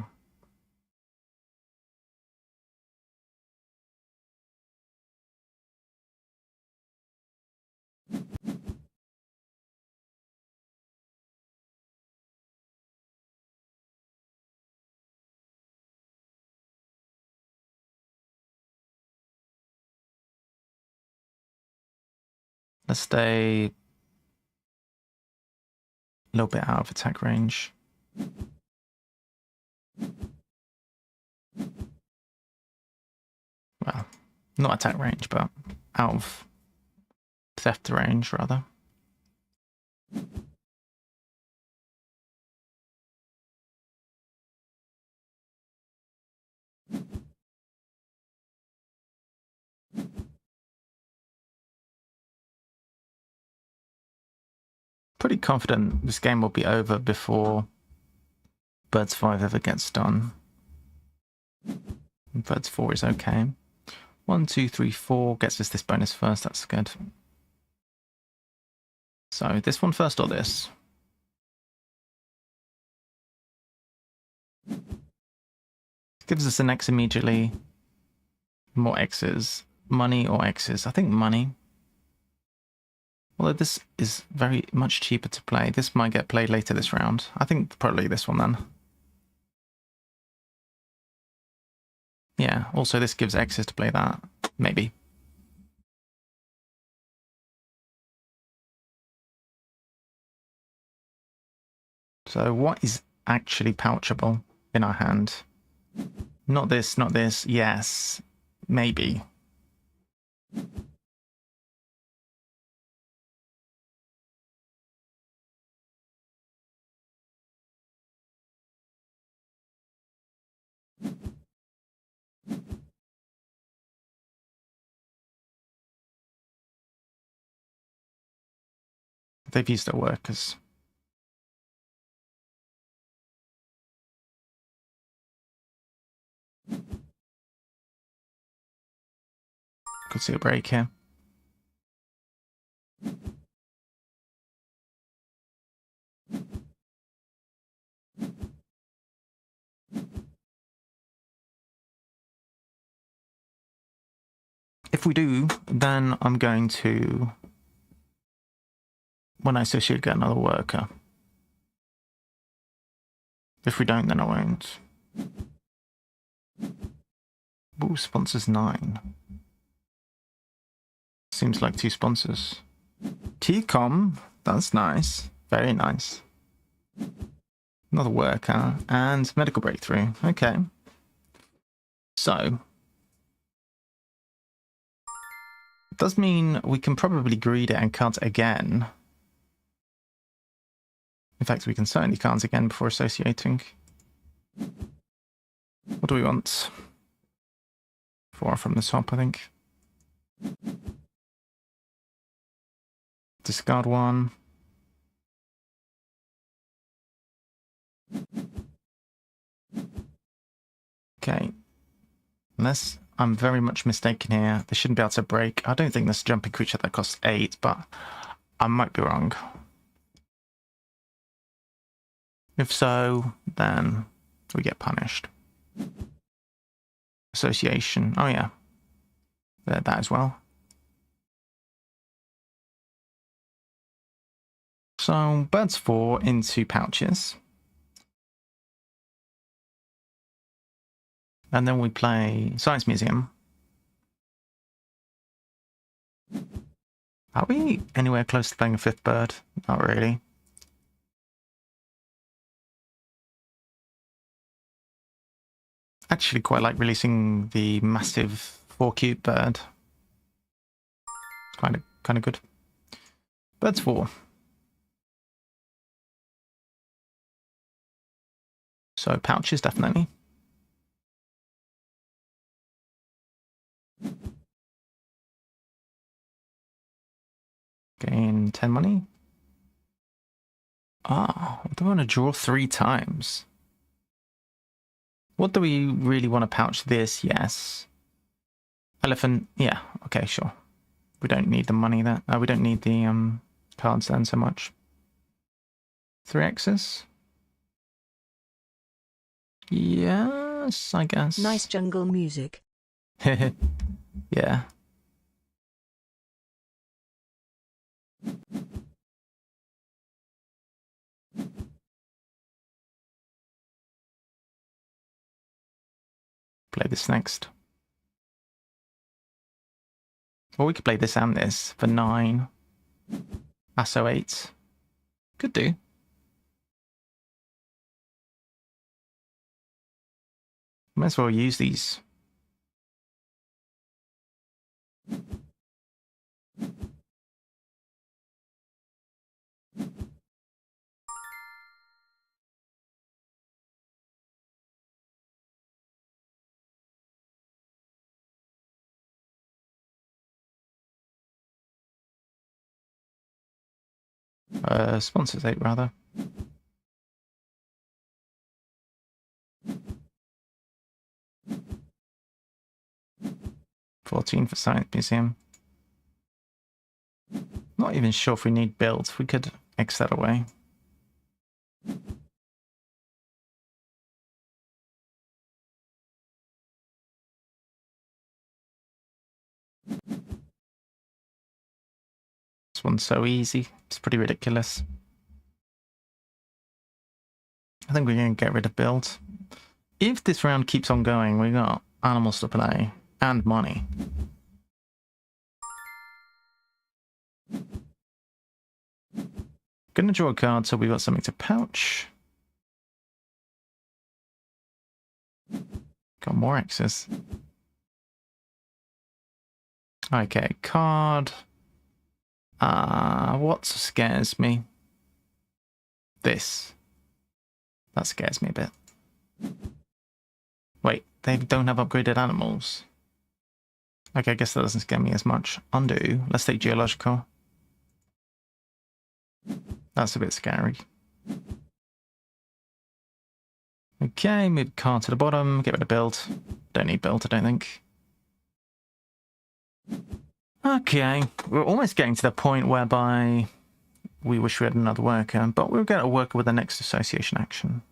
Let's stay a little bit out of attack range. Well, not attack range, but out of theft range, rather. Pretty confident this game will be over before Birds 5 ever gets done. Birds 4 is okay. 1, 2, 3, 4 gets us this bonus first. That's good. So this one first or this? Gives us an X immediately. More X's. Money or X's? I think money. Although this is very much cheaper to play. This might get played later this round. I think probably this one then. Yeah, also this gives X's to play that. Maybe. So what is actually pouchable in our hand? Not this, not this. Yes. Maybe. They've used their workers. Could see a break here. If we do, then I'm going to, when I associate, get another worker. If we don't, then I won't. Ooh, sponsors 9. Seems like 2 sponsors. TCOM, that's nice. Very nice. Another worker and medical breakthrough. Okay. So, does mean we can probably greed it and cut again. In fact, we can certainly count again before associating. What do we want? 4 from the top, I think. Discard 1. Okay. Unless I'm very much mistaken here, they shouldn't be able to break. I don't think there's a jumping creature that costs 8, but I might be wrong. If so, then we get punished. Association. Oh yeah. That as well. So birds 4 into pouches. And then we play Science Museum. Are we anywhere close to playing a 5th bird? Not really. Actually quite like releasing the massive 4 cute bird. Kind of good. Birds 4. So pouches definitely. Gain 10 money. Ah, do we want to draw 3 times? What do we really want to pouch this? Yes. Elephant. Yeah. Okay, sure. We don't need the money there. We don't need the cards then so much. 3 X's. Yes, I guess. Nice jungle music. Yeah. Play this next. Or we could play this and this for 9. Asso 8. Could do. Might as well use these. Sponsors 8 rather. $14 for Science Museum. Not even sure if we need builds. We could X that away. This one's so easy. It's pretty ridiculous. I think we're going to get rid of builds. If this round keeps on going, we got animals to play and money. Gonna draw a card so we've got something to pouch. Got more X's. Okay, card. What scares me? This. That scares me a bit. Wait, they don't have upgraded animals. Okay, I guess that doesn't scare me as much. Undo. Let's take geological. That's a bit scary. Okay, move card to the bottom. Get rid of build. Don't need build, I don't think. Okay, we're almost getting to the point whereby we wish we had another worker, but we'll get a worker with the next association action.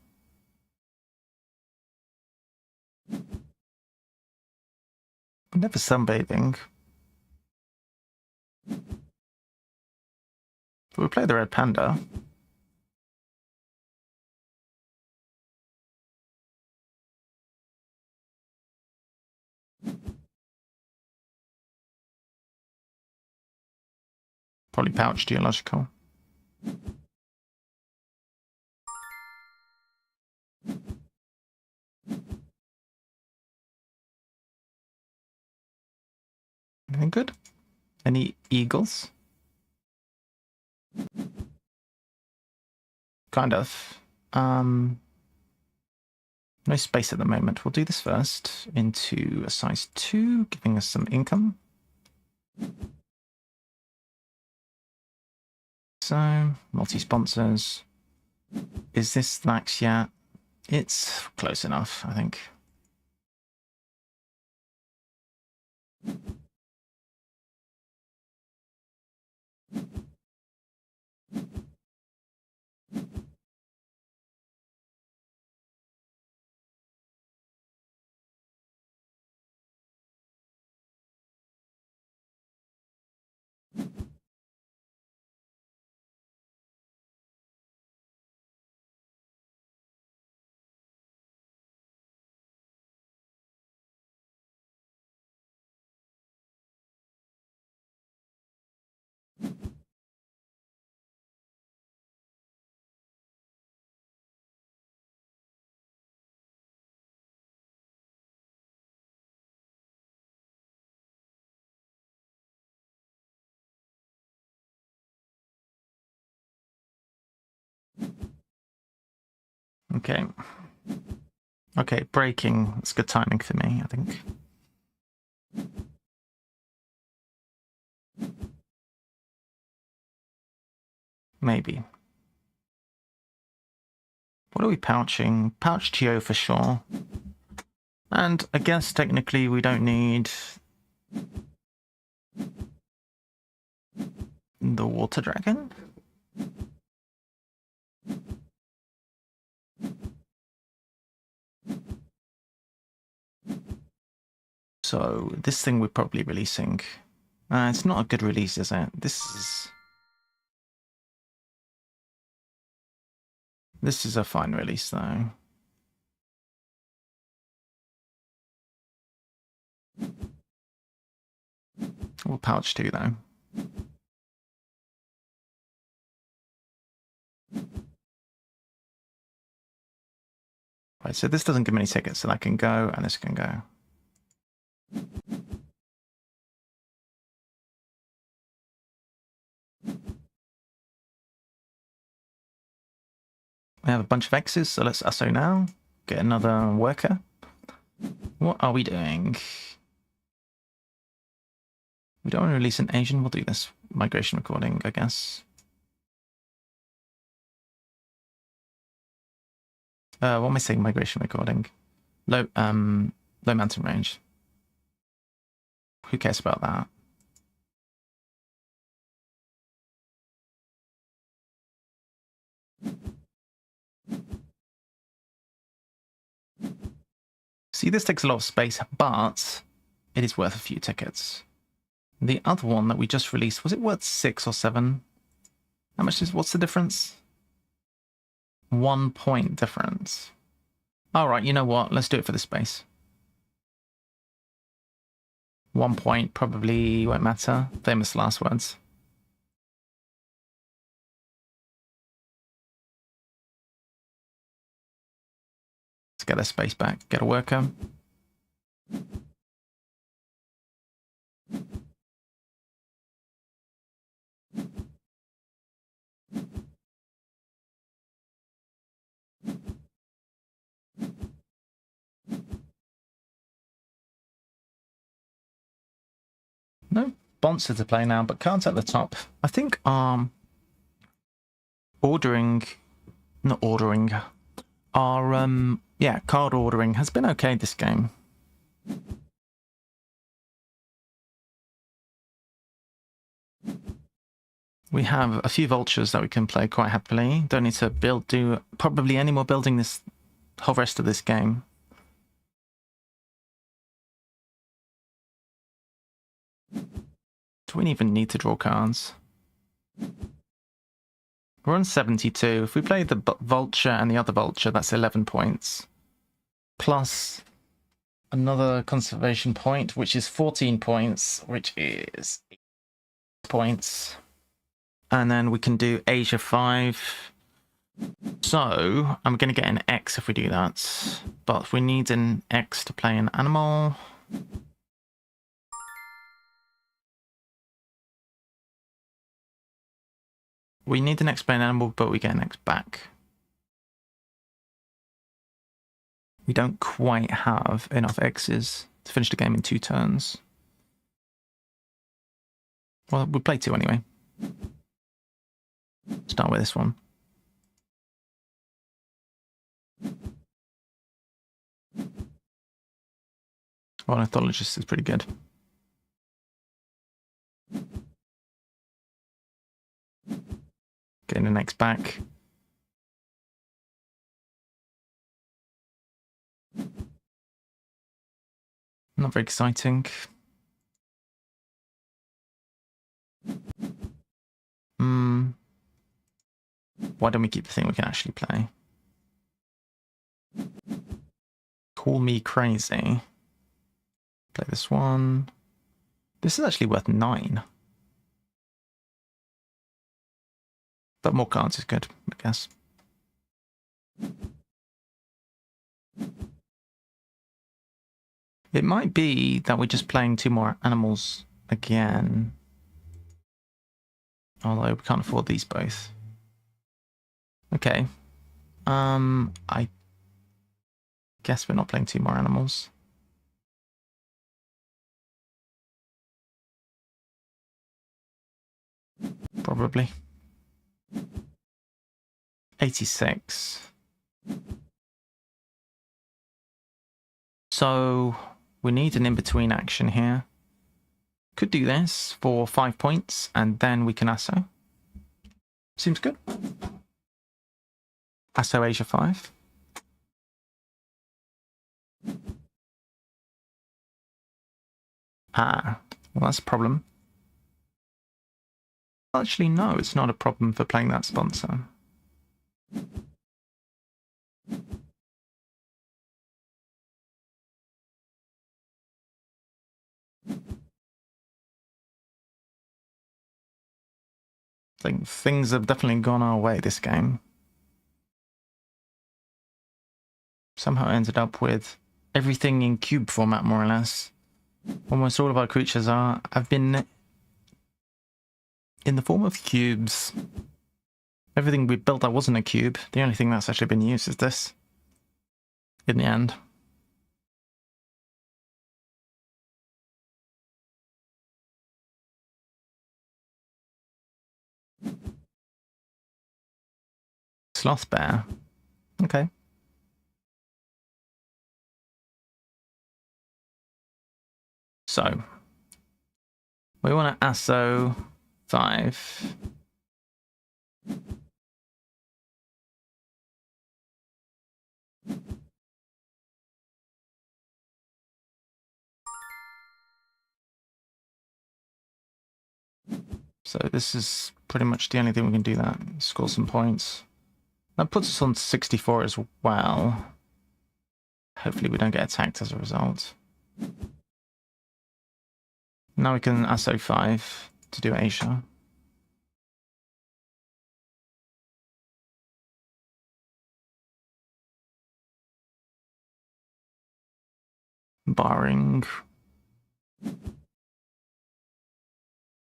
Never sunbathing. We'll play the red panda. Probably pouch geological. Anything good? Any eagles? Kind of. No space at the moment. We'll do this first into a size 2, giving us some income. So, multi-sponsors. Is this max yet? It's close enough, I think. Okay. Okay, breaking. It's good timing for me, I think. Maybe. What are we pouching? Pouch Geo for sure. And I guess technically we don't need the water dragon. So this thing we're probably releasing. It's not a good release, is it? This is a fine release, though. We'll pouch 2, though. Right, so this doesn't give me any tickets, so that can go, and this can go. We have a bunch of X's, so let's USO now. Get another worker. What are we doing? We don't want to release an Asian. We'll do this migration recording, I guess. What am I saying? Migration recording. Low mountain range. Who cares about that? See, this takes a lot of space, but it is worth a few tickets. The other one that we just released, was it worth 6 or 7? How much is, what's the difference? 1 point difference. All right, you know what? Let's do it for the space. 1 point probably won't matter. Famous last words. Let's get a space back. Get a worker. No sponsor to play now, but cards at the top. I think card ordering has been okay this game. We have a few vultures that we can play quite happily. Don't need to do probably any more building this whole rest of this game. Do we even need to draw cards? We're on 72. If we play the vulture and the other vulture, that's 11 points. Plus another conservation point, which is 14 points, which is 8 points. And then we can do Asia 5. So I'm going to get an X if we do that. But we need an X to play an animal. We need an X play an animal, but we get an X back. We don't quite have enough X's to finish the game in 2 turns. Well, we'll play 2 anyway. Start with this one. Ornithologist is pretty good. Getting the next back. Not very exciting. Why don't we keep the thing we can actually play? Call me crazy. Play this one. This is actually worth 9. But more cards is good, I guess. It might be that we're just playing 2 more animals again. Although we can't afford these both. Okay. I guess we're not playing 2 more animals. Probably. 86. So we need an in-between action here. Could do this for 5 points, and then we can ASO. Seems good. ASO Asia 5. Ah, well, that's a problem. Actually, no, it's not a problem for playing that sponsor. I think things have definitely gone our way this game. Somehow ended up with everything in cube format, more or less. Almost all of our creatures have been in the form of cubes. Everything we built that wasn't a cube, the only thing that's actually been used is this. In the end. Sloth Bear. Okay. So, we want to ASO 5. So this is pretty much the only thing we can do that. Score some points. That puts us on 64 as well. Hopefully we don't get attacked as a result. Now we can ASO 5 to do Asia. Barring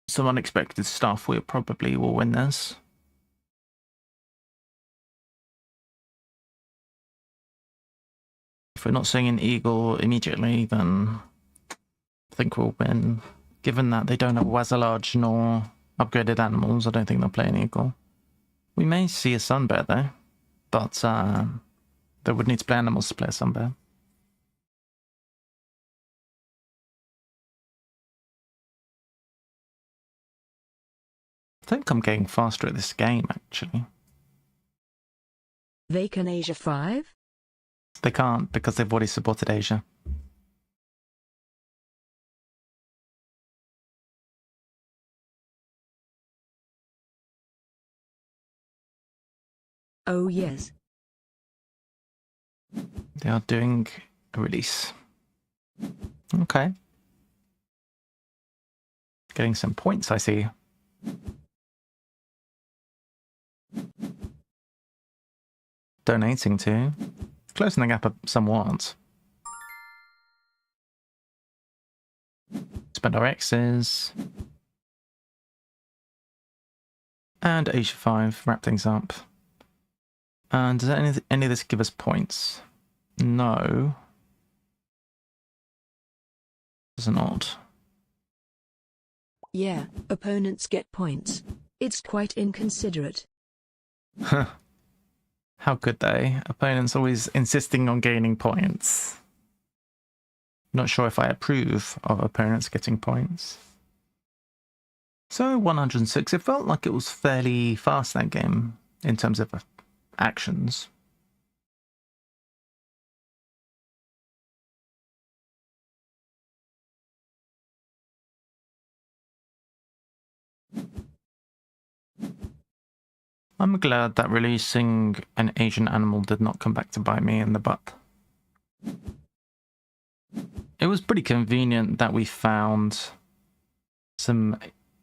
some unexpected stuff, we probably will win this. If we're not seeing an eagle immediately, then I think we'll win. Given that they don't have Wazzalage nor upgraded animals, I don't think they'll play an eagle. We may see a sun bear though, but they would need to play animals to play a sun bear. I think I'm getting faster at this game, actually. They can Asia 5? They can't, because they've already supported Asia. Oh yes. They are doing a release. Okay. Getting some points, I see. Donating to. Closing the gap somewhat. Spend our X's. And Asia 5, wrap things up. And does any of this give us points? No. Does not. Yeah, opponents get points. It's quite inconsiderate. Huh. How could they? Opponents always insisting on gaining points. Not sure if I approve of opponents getting points. So 106, it felt like it was fairly fast that game in terms of actions. I'm glad that releasing an Asian animal did not come back to bite me in the butt. It was pretty convenient that we found some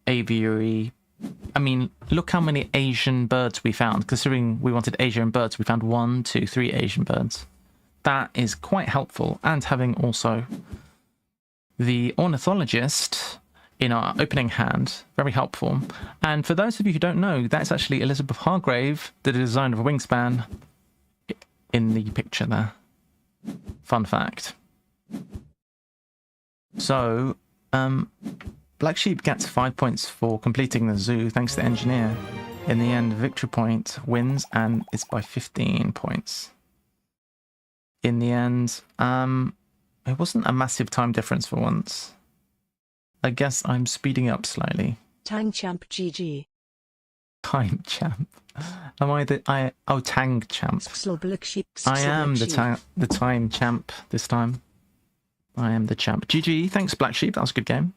aviary. I mean, look how many Asian birds we found. Considering we wanted Asian birds, we found 1, 2, 3 Asian birds. That is quite helpful. And having also the ornithologist in our opening hand, very helpful. And for those of you who don't know, that's actually Elizabeth Hargrave, the designer of Wingspan, in the picture there. Fun fact. So, Black Sheep gets 5 points for completing the zoo, thanks to the engineer. In the end, Victory Point wins, and it's by 15 points. In the end, it wasn't a massive time difference for once. I guess I'm speeding up slightly. Tang Champ GG. Time champ. Am I oh, Tang champ. I am the time champ this time. I am the champ. GG, thanks Black Sheep, that was a good game.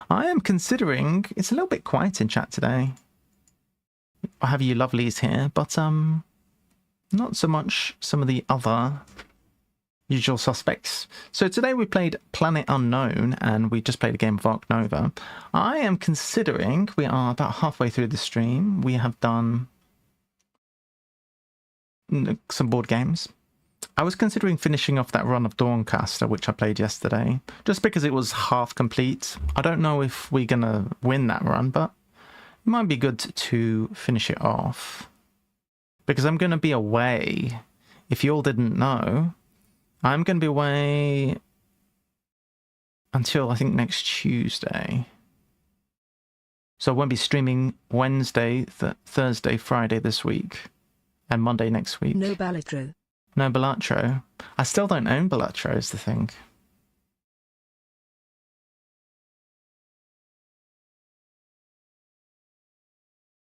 I am considering, it's a little bit quiet in chat today. I have you lovelies here, but not so much some of the other usual suspects. So today we played Planet Unknown, and we just played a game of Ark Nova. I am considering, we are about halfway through the stream, we have done some board games. I was considering finishing off that run of Dawncaster, which I played yesterday, just because it was half complete. I don't know if we're going to win that run, but it might be good to finish it off. Because I'm going to be away. If you all didn't know, I'm going to be away until I think next Tuesday. So I won't be streaming Wednesday, Thursday, Friday this week, and Monday next week. No Balatro. No Balatro. I still don't own Balatro is the thing.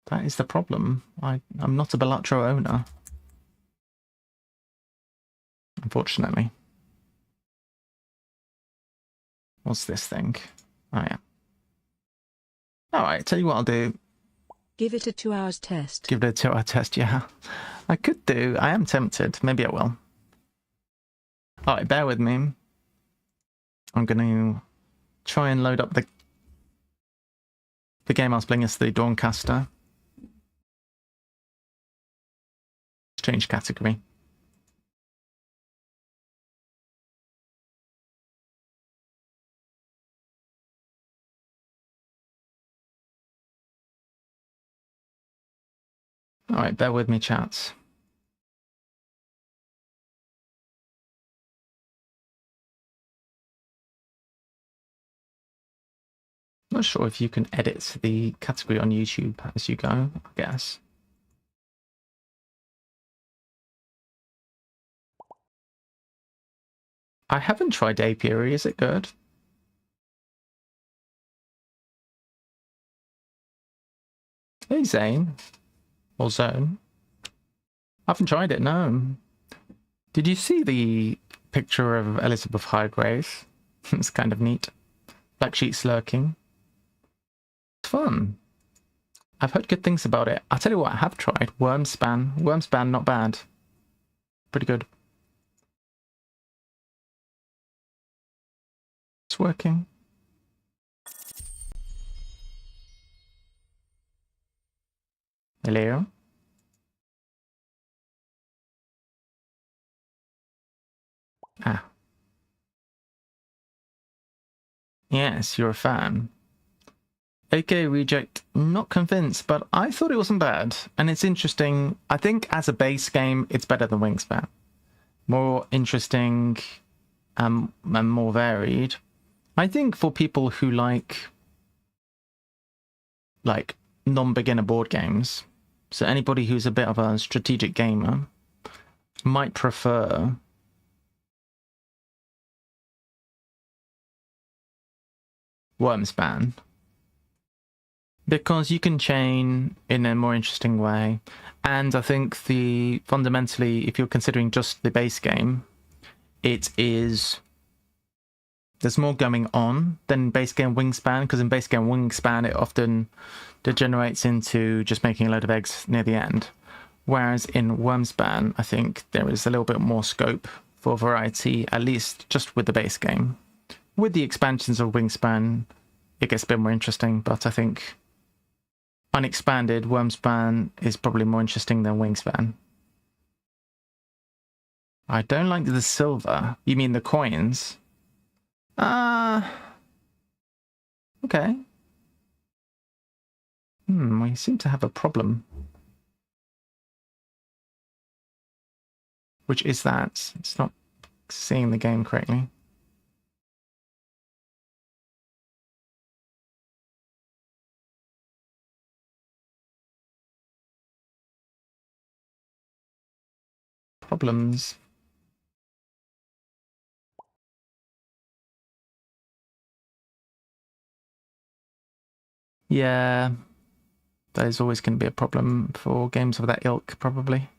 That is the problem. I'm not a Balatro owner. Unfortunately. What's this thing? Oh, yeah. Alright, tell you what I'll do. Give it a 2 hours test. Give it a 2-hour test, yeah. I could do. I am tempted. Maybe I will. Alright, bear with me. I'm going to try and load up the game I was playing yesterday, Dawncaster. Change category. Alright, bear with me, chats. Not sure if you can edit the category on YouTube as you go, I guess. I haven't tried apiary, is it good? Hey Zane. Or Zone. I haven't tried it, no. Did you see the picture of Elizabeth Highgrave? It's kind of neat. Black Sheets lurking. It's fun. I've heard good things about it. I'll tell you what I have tried. Wormspan. Wormspan, not bad. Pretty good. It's working. Hello? Ah. Yes, you're a fan. AK Reject, not convinced, but I thought it wasn't bad. And it's interesting. I think as a base game, it's better than Wingspan. More interesting and more varied. I think for people who like non-beginner board games, so anybody who's a bit of a strategic gamer might prefer Wormspan, because you can chain in a more interesting way. And I think fundamentally, if you're considering just the base game, there's more going on than base game Wingspan, because in base game Wingspan it often degenerates into just making a load of eggs near the end. Whereas in Wormspan, I think there is a little bit more scope for variety, at least just with the base game. With the expansions of Wingspan, it gets a bit more interesting, but I think unexpanded Wormspan is probably more interesting than Wingspan. I don't like the silver. You mean the coins? Okay. We seem to have a problem. Which is that it's not seeing the game correctly. Problems. Yeah. There's always going to be a problem for games of that ilk, probably.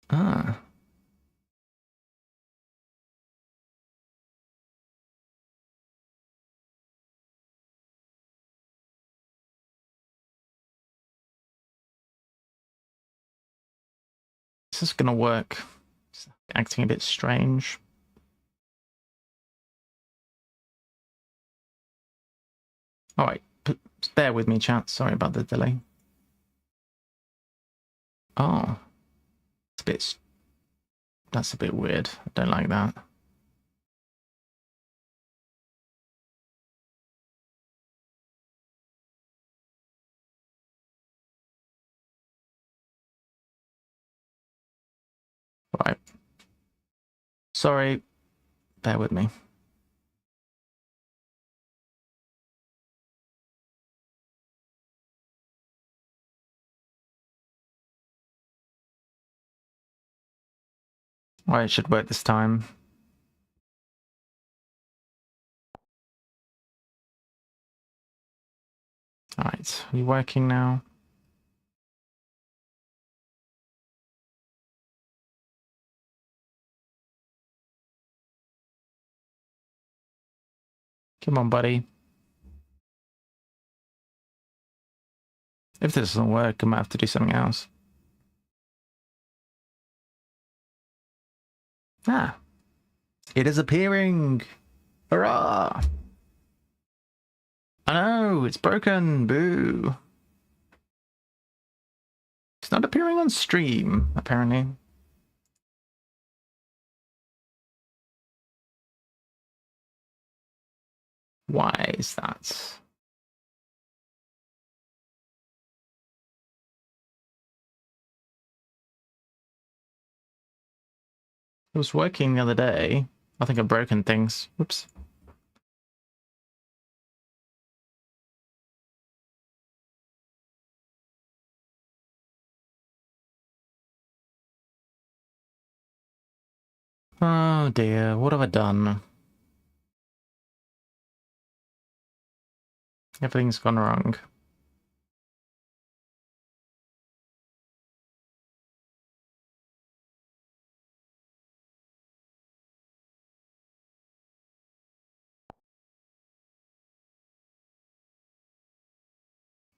Ah. This is going to work. It's acting a bit strange. Alright, bear with me, chat. Sorry about the delay. Oh. That's a bit weird. I don't like that. Right. Sorry. Bear with me. Right, it should work this time. Alright, are you working now? Come on, buddy. If this doesn't work, I might have to do something else. Ah. It is appearing! Hurrah! Oh no, it's broken! Boo! It's not appearing on stream, apparently. Why is that? It was working the other day. I think I've broken things. Whoops. Oh dear, what have I done? Everything's gone wrong.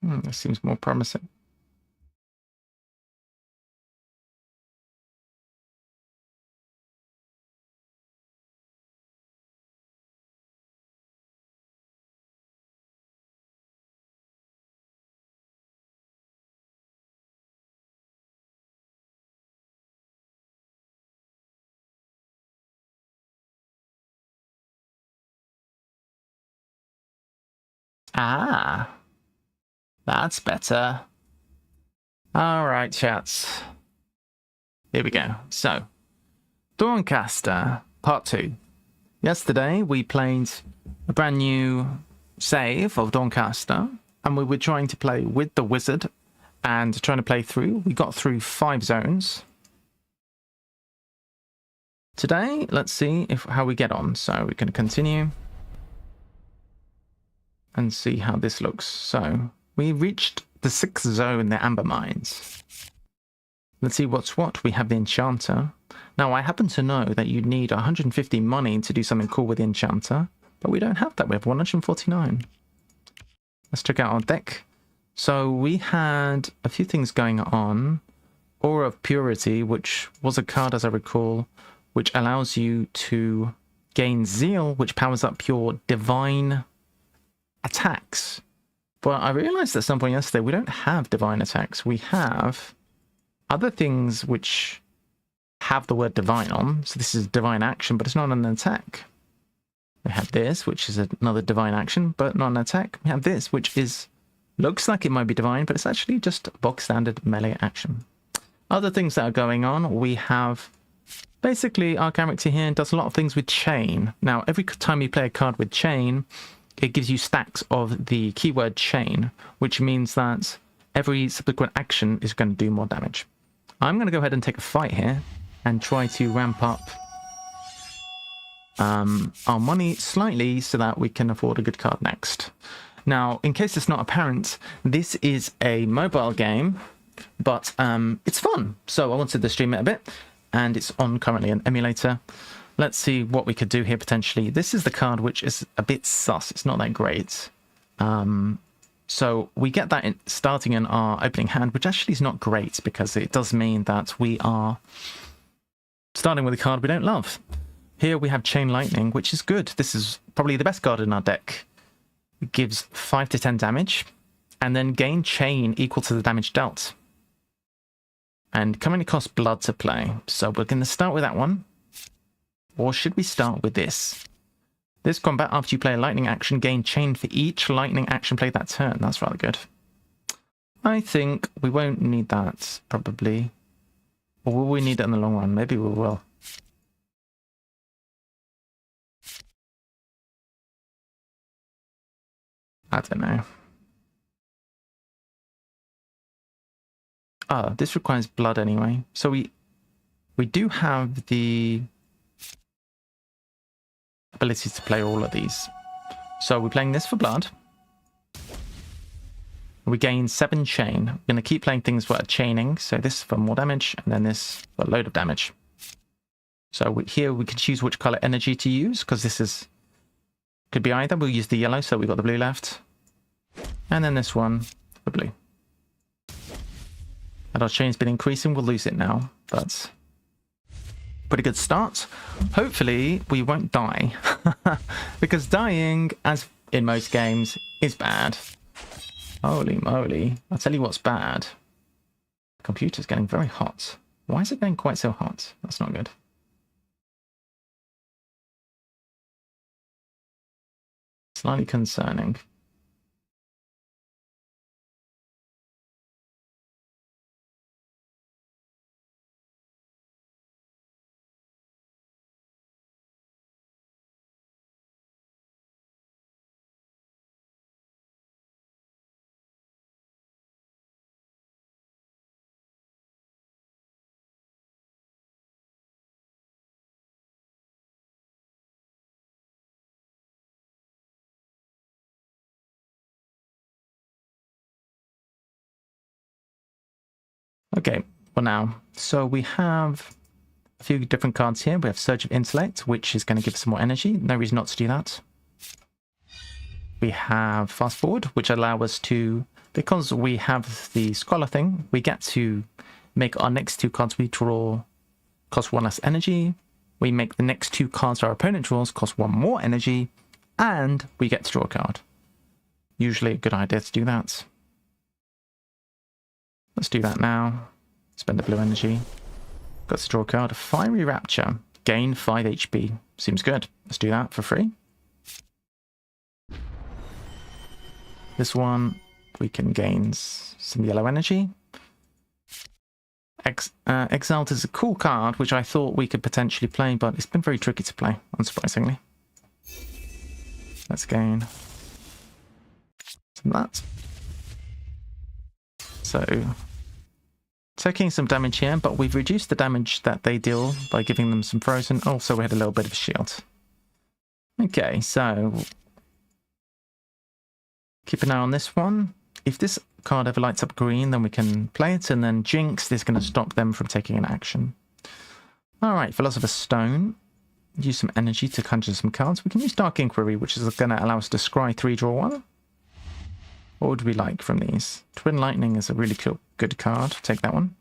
This seems more promising. Ah, that's better. All right, chats. Here we go. So, Dawncaster Part 2. Yesterday, we played a brand new save of Dawncaster, and we were trying to play with the wizard and trying to play through. We got through 5 zones. Today, let's see how we get on. So we can continue and see how this looks. So we reached the 6th zone, the Amber Mines. Let's see what's what. We have the Enchanter. Now, I happen to know that you need 150 money to do something cool with the Enchanter, but we don't have that. We have 149. Let's check out our deck. So we had a few things going on. Aura of Purity, which was a card, as I recall, which allows you to gain Zeal, which powers up your divine attacks. But I realized at some point yesterday, we don't have divine attacks. We have other things which have the word divine on. So this is divine action, but it's not an attack. We have this, which is another divine action, but not an attack. We have this, which looks like it might be divine, but it's actually just box standard melee action. Other things that are going on, we have basically our character here does a lot of things with chain. Now, every time you play a card with chain, it gives you stacks of the keyword chain, which means that every subsequent action is going to do more damage. I'm going to go ahead and take a fight here and try to ramp up our money slightly so that we can afford a good card next. Now, in case it's not apparent, this is a mobile game, but it's fun. So I wanted to stream it a bit, and it's on currently an emulator. Let's see what we could do here potentially. This is the card which is a bit sus. It's not that great. So we get that starting in our opening hand, which actually is not great because it does mean that we are starting with a card we don't love. Here we have Chain Lightning, which is good. This is probably the best card in our deck. It gives 5 to 10 damage, and then gain Chain equal to the damage dealt. And currently costs blood to play. So we're going to start with that one. Or should we start with this? This combat, after you play a lightning action, gain Chain for each lightning action played that turn. That's rather good. I think we won't need that, probably. Or will we need it in the long run? Maybe we will. I don't know. Oh, this requires blood anyway. So we do have the ability to play all of these. So we're playing this for blood. We gain 7 chain. We're going to keep playing things that are chaining. So this for more damage, and then this for a load of damage. So here we can choose which color energy to use, because this is could be either. We'll use the yellow, so we've got the blue left. And then this one, the blue. And our chain's been increasing. We'll lose it now, but pretty good start. Hopefully we won't die, because dying, as in most games, is bad. Holy moly. I'll tell you what's bad. The computer's getting very hot. Why is it getting quite so hot? That's not good. Slightly concerning. Okay, well now, so we have a few different cards here. We have Surge of Intellect, which is going to give us some more energy. No reason not to do that. We have Fast Forward, which allow us to, because we have the Scholar thing, we get to make our next 2 cards we draw cost 1 less energy. We make the next 2 cards our opponent draws cost 1 more energy, and we get to draw a card. Usually a good idea to do that. Let's do that now. Spend the blue energy. Got to draw a card. Fiery Rapture. Gain 5 HP. Seems good. Let's do that for free. This one, we can gain some yellow energy. Exalt is a cool card, which I thought we could potentially play, but it's been very tricky to play, unsurprisingly. Let's gain some of that. So, taking some damage here, but we've reduced the damage that they deal by giving them some frozen. Also, we had a little bit of a shield. Okay, so keep an eye on this one. If this card ever lights up green, then we can play it, and then Jinx is going to stop them from taking an action. Alright, Philosopher's Stone. Use some energy to conjure some cards. We can use Dark Inquiry, which is going to allow us to scry 3, draw 1. What would we like from these? Twin Lightning is a really cool, good card. Take that one.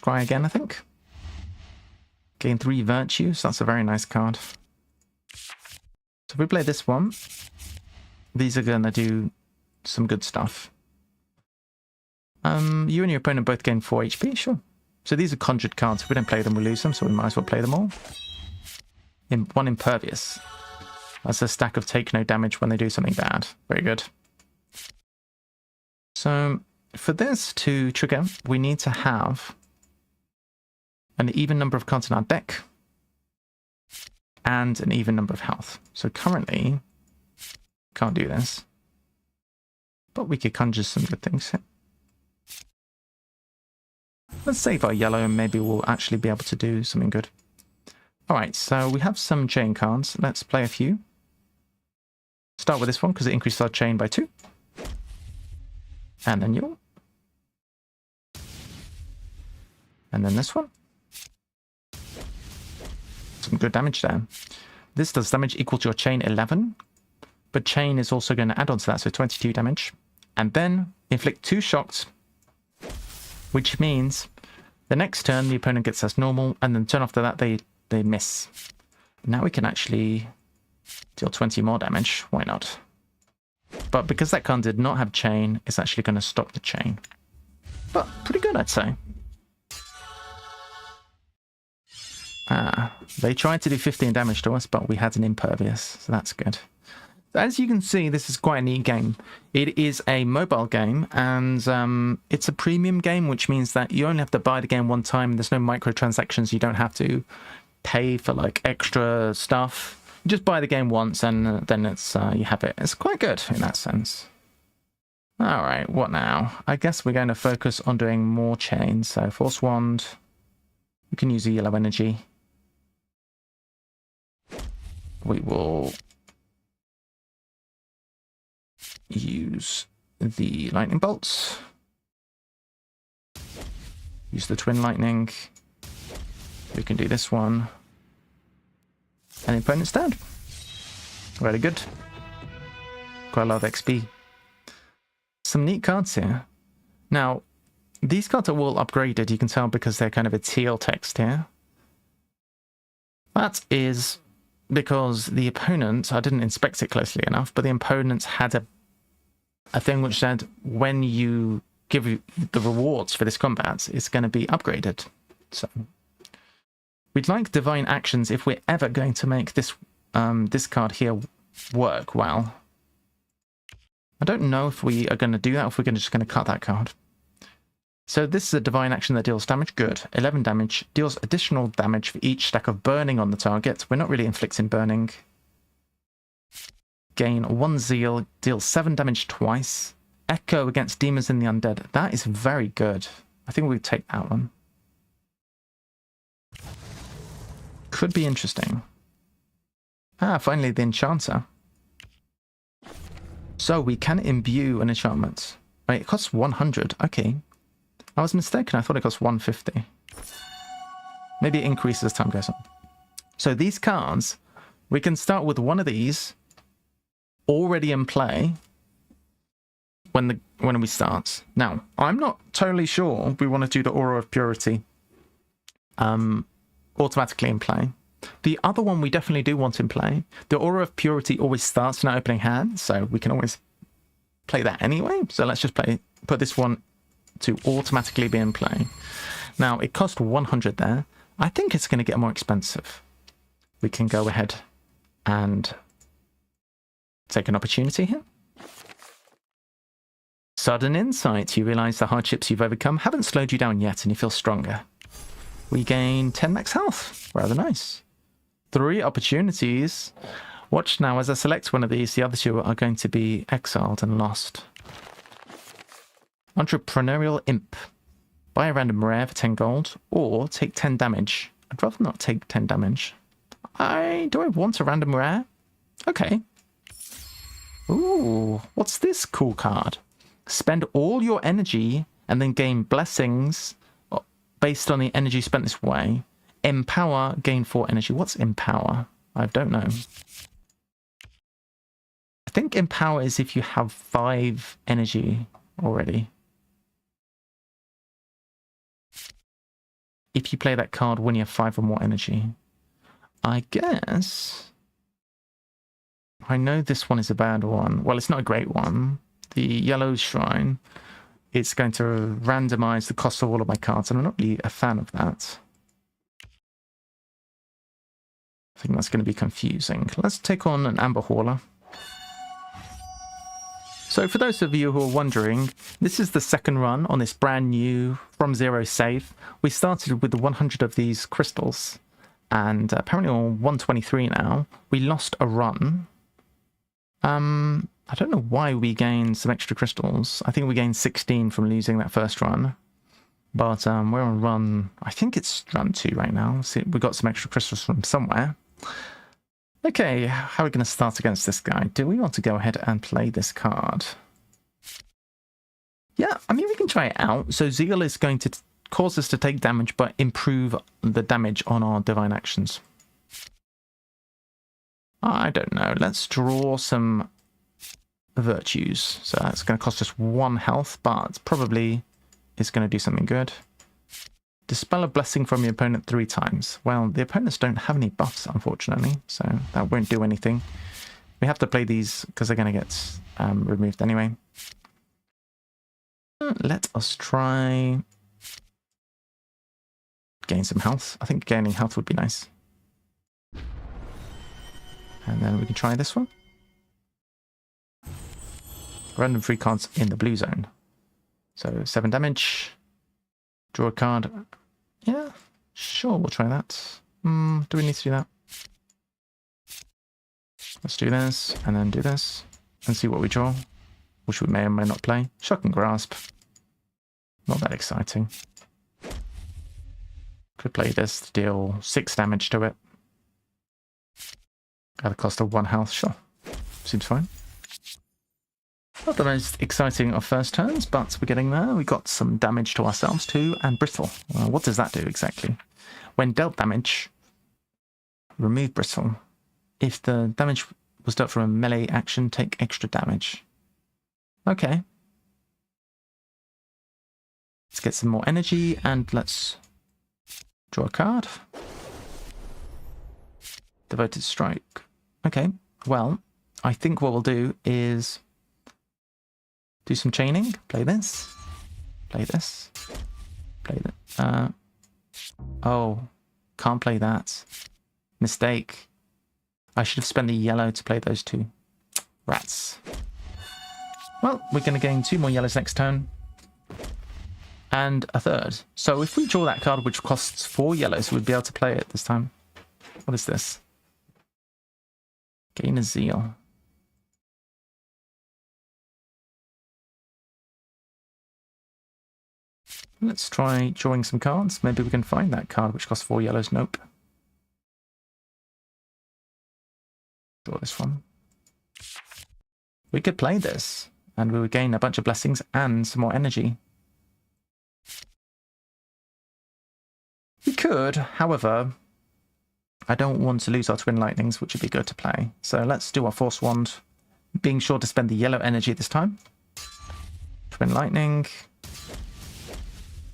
Scry again, I think. Gain 3 virtues. That's a very nice card. So if we play this one, these are going to do some good stuff. You and your opponent both gain 4 HP, sure. So these are conjured cards. If we don't play them, we lose them, so we might as well play them all. One Impervious. That's a stack of take no damage when they do something bad. Very good. So for this to trigger, we need to have an even number of cards in our deck and an even number of health. So currently, can't do this, but we could conjure some good things here. Let's save our yellow and maybe we'll actually be able to do something good. Alright, so we have some chain cards. Let's play a few. Start with this one because it increases our chain by 2. And then you. And then this one. Some good damage there. This does damage equal to your chain 11. But chain is also going to add on to that, so 22 damage. And then inflict 2 shocks. Which means the next turn the opponent gets as normal. And then turn after that they miss. Now we can actually deal 20 more damage. Why not? But because that card did not have chain, it's actually going to stop the chain. But pretty good, I'd say. They tried to do 15 damage to us, but we had an impervious, so that's good. As you can see, this is quite a neat game. It is a mobile game, and it's a premium game, which means that you only have to buy the game one time. There's no microtransactions. You don't have to pay for like extra stuff. You just buy the game once, and then it's you have it. It's quite good in that sense. All right, what now? I guess we're going to focus on doing more chains. So Force Wand. We can use a yellow energy. We will use the lightning bolts. Use the twin lightning. We can do this one. And the opponent's dead. Very good. Quite a lot of XP. Some neat cards here. Now, these cards are all upgraded, you can tell, because they're kind of a teal text here. That is because the opponent, I didn't inspect it closely enough, but the opponent had a thing which said when you give the rewards for this combat, it's going to be upgraded. So we'd like divine actions if we're ever going to make this this card here work well. I don't know if we are going to do that, or if we're just going to cut that card. So this is a divine action that deals damage. Good. 11 damage. Deals additional damage for each stack of burning on the target. We're not really inflicting burning. Gain 1 zeal. Deals 7 damage twice. Echo against demons and the undead. That is very good. I think we'll take that one. Could be interesting. Finally the enchanter. So we can imbue an enchantment. Wait, it costs 100. Okay. I was mistaken. I thought it cost 150. Maybe it increases as time goes on. So these cards, we can start with one of these already in play when we start. Now, I'm not totally sure we want to do the Aura of Purity automatically in play. The other one we definitely do want in play. The Aura of Purity always starts in our opening hand, so we can always play that anyway. So let's just put this one to automatically be in play. Now, it cost 100 there. I think it's going to get more expensive. We can go ahead and take an opportunity here. Sudden insight. You realize the hardships you've overcome haven't slowed you down yet, and you feel stronger. We gain 10 max health. Rather nice. 3 opportunities. Watch now as I select one of these. The other 2 are going to be exiled and lost. Entrepreneurial Imp. Buy a random rare for 10 gold, or take 10 damage. I'd rather not take 10 damage. Do I want a random rare? Okay. Ooh, what's this cool card? Spend all your energy and then gain blessings based on the energy spent this way. Empower, gain 4 energy. What's Empower? I don't know. I think Empower is if you have 5 energy already. If you play that card when you have 5 or more energy. I guess I know this one is a bad one. Well, it's not a great one. The yellow shrine. It's going to randomize the cost of all of my cards, and I'm not really a fan of that. I think that's going to be confusing. Let's take on an Amber Hauler. So for those of you who are wondering, this is the second run on this brand new From Zero save. We started with 100 of these crystals, and apparently on 123 now. We lost a run. I don't know why we gained some extra crystals. I think we gained 16 from losing that first run. But we're on run, I think it's run 2 right now. See, we got some extra crystals from somewhere. Okay, how are we going to start against this guy? Do we want to go ahead and play this card? Yeah, I mean, we can try it out. So Zeal is going to cause us to take damage, but improve the damage on our divine actions. I don't know. Let's draw some virtues. So that's going to cost us 1 health, but probably is going to do something good. Dispel a blessing from your opponent 3 times. Well, the opponents don't have any buffs, unfortunately, so that won't do anything. We have to play these because they're going to get removed anyway. Let us try gain some health. I think gaining health would be nice. And then we can try this one. Random 3 cards in the blue zone. So 7 damage. Draw a card. Yeah, sure, we'll try that. Do we need to do that? Let's do this, and then do this, and see what we draw, which we may or may not play. Shock and Grasp. Not that exciting. Could play this to deal 6 damage to it. At the cost of 1 health, sure. Seems fine. Not the most exciting of first turns, but we're getting there. We got some damage to ourselves too, and Brittle. What does that do exactly? When dealt damage, remove Brittle. If the damage was dealt from a melee action, take extra damage. Okay. Let's get some more energy, and let's draw a card. Devoted Strike. Okay, well, I think what we'll do is do some chaining. Play this. Play this. Play that. Oh, can't play that. Mistake. I should have spent the yellow to play those 2. Rats. Well, we're going to gain 2 more yellows next turn. And a 3rd. So if we draw that card, which costs 4 yellows, we'd be able to play it this time. What is this? Gain a Zeal. Let's try drawing some cards. Maybe we can find that card which costs 4 yellows. Nope. Draw this one. We could play this, and we would gain a bunch of blessings and some more energy. We could, however, I don't want to lose our Twin Lightnings, which would be good to play. So let's do our Force Wand, being sure to spend the yellow energy this time. Twin Lightning.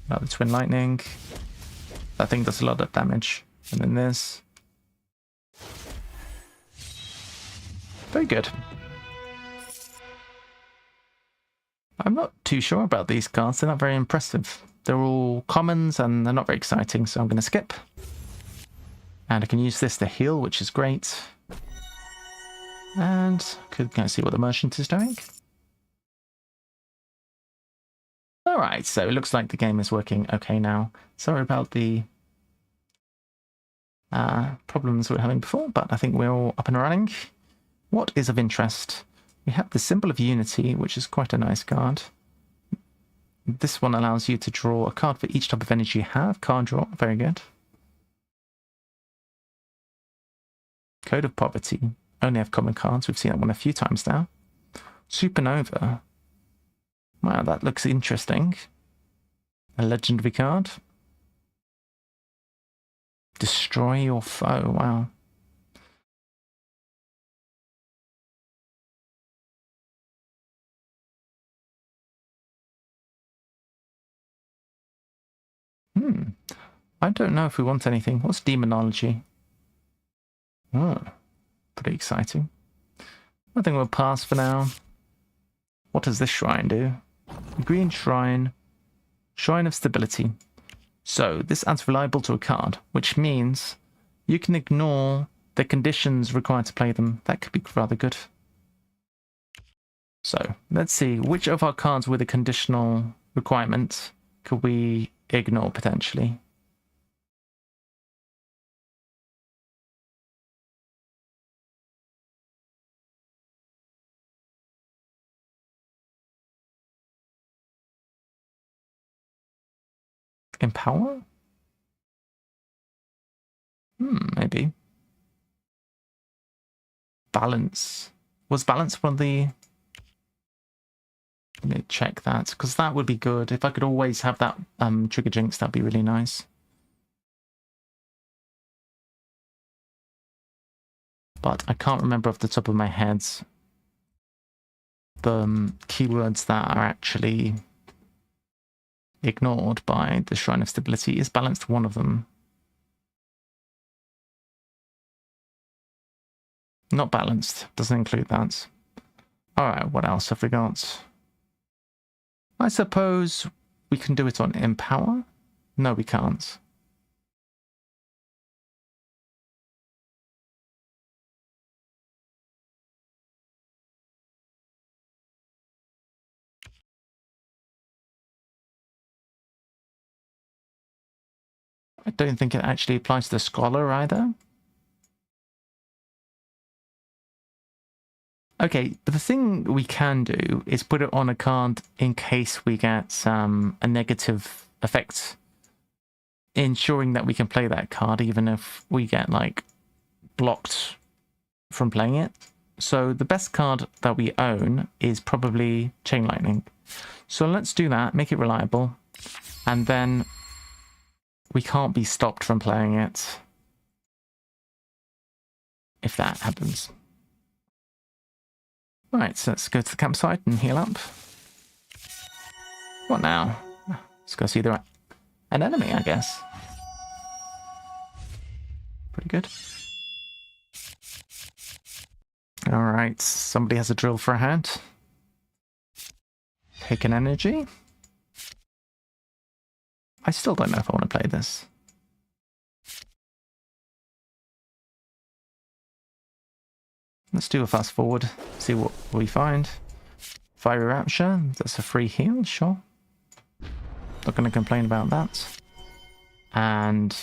Another Twin Lightning. That thing does a lot of damage. And then this. Very good. I'm not too sure about these cards. They're not very impressive. They're all commons and they're not very exciting, so I'm going to skip. And I can use this to heal, which is great. And could go see what the merchant is doing. Alright, so it looks like the game is working okay now. Sorry about the problems we were having before, but I think we're all up and running. What is of interest? We have the Symbol of Unity, which is quite a nice card. This one allows you to draw a card for each type of energy you have. Card draw, very good. Code of Poverty. Only have common cards. We've seen that one a few times now. Supernova. Wow, that looks interesting. A legendary card. Destroy your foe. Wow. I don't know if we want anything. What's Demonology? Oh, pretty exciting. I think we'll pass for now. What does this shrine do? Green Shrine. Shrine of Stability. So this adds reliable to a card, which means you can ignore the conditions required to play them. That could be rather good. So let's see, which of our cards with a conditional requirement could we ignore potentially? Empower? Maybe. Balance. Was balance one of the... Let me check that, because that would be good. If I could always have that trigger jinx, that'd be really nice. But I can't remember off the top of my head the keywords that are actually ignored by the Shrine of Stability. Is balanced one of them? Not balanced. Doesn't include that. Alright, what else have we got? I suppose we can do it on Empower? No, we can't. I don't think it actually applies to the Scholar either. Okay, but the thing we can do is put it on a card in case we get a negative effect, ensuring that we can play that card even if we get, like, blocked from playing it. So the best card that we own is probably Chain Lightning. So let's do that, make it reliable, and then we can't be stopped from playing it if that happens. Right, so let's go to the campsite and heal up. What now? Let's go see an enemy, I guess. Pretty good. Alright, somebody has a drill for a hand. Take an energy. I still don't know if I want to play this. Let's do a fast forward, see what we find. Fiery Rapture, that's a free heal, sure. Not going to complain about that. And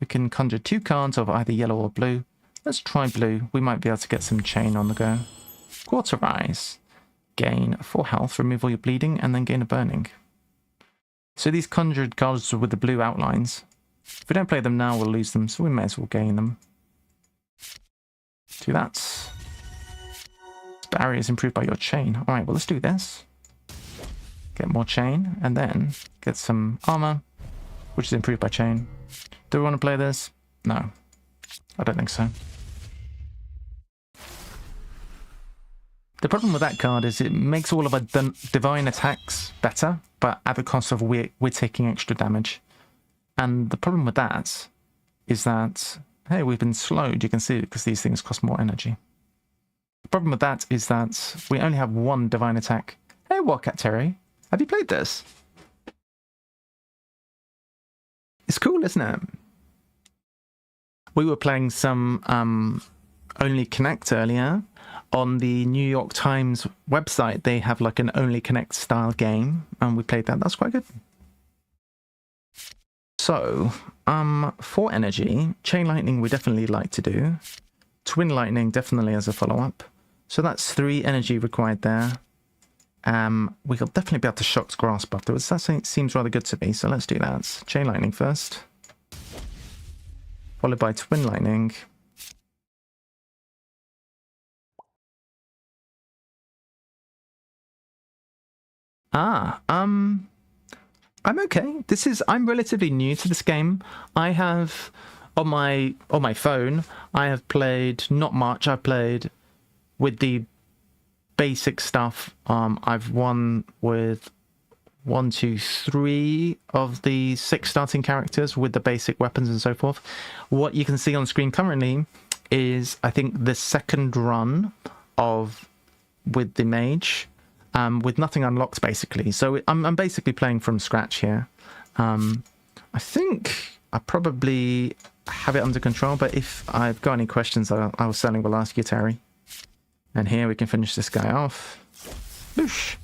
we can conjure 2 cards of either yellow or blue. Let's try blue. We might be able to get some chain on the go. Cauterize. Gain 4 health, remove all your bleeding, and then gain a burning. So these conjured cards are with the blue outlines. If we don't play them now, we'll lose them, so we may as well gain them. Do that. This barrier is improved by your chain. Alright, well, let's do this. Get more chain, and then get some armor, which is improved by chain. Do we want to play this? No. I don't think so. The problem with that card is it makes all of our divine attacks better, but at the cost of we're taking extra damage. And the problem with that is that, hey, we've been slowed, you can see it, because these things cost more energy. The problem with that is that we only have 1 divine attack. Hey, Wildcat Terry, have you played this? It's cool, isn't it? We were playing some Only Connect earlier. On the New York Times website, they have like an Only Connect style game, and we played that. That's quite good. So, for energy, Chain Lightning we definitely like to do. Twin Lightning definitely as a follow-up. So that's 3 energy required there. We'll definitely be able to Shock's Grasp afterwards. That seems rather good to me, so let's do that. Chain Lightning first. Followed by Twin Lightning. I'm okay. I'm relatively new to this game. I have on my phone, I have played not much. I've played with the basic stuff. I've won with 1, 2, 3 of the 6 starting characters with the basic weapons and so forth. What you can see on screen currently is, I think, the second run with the mage. With nothing unlocked, basically. So I'm basically playing from scratch here. I think I probably have it under control, but if I've got any questions, I certainly will ask you, Terry. And here we can finish this guy off. Boosh!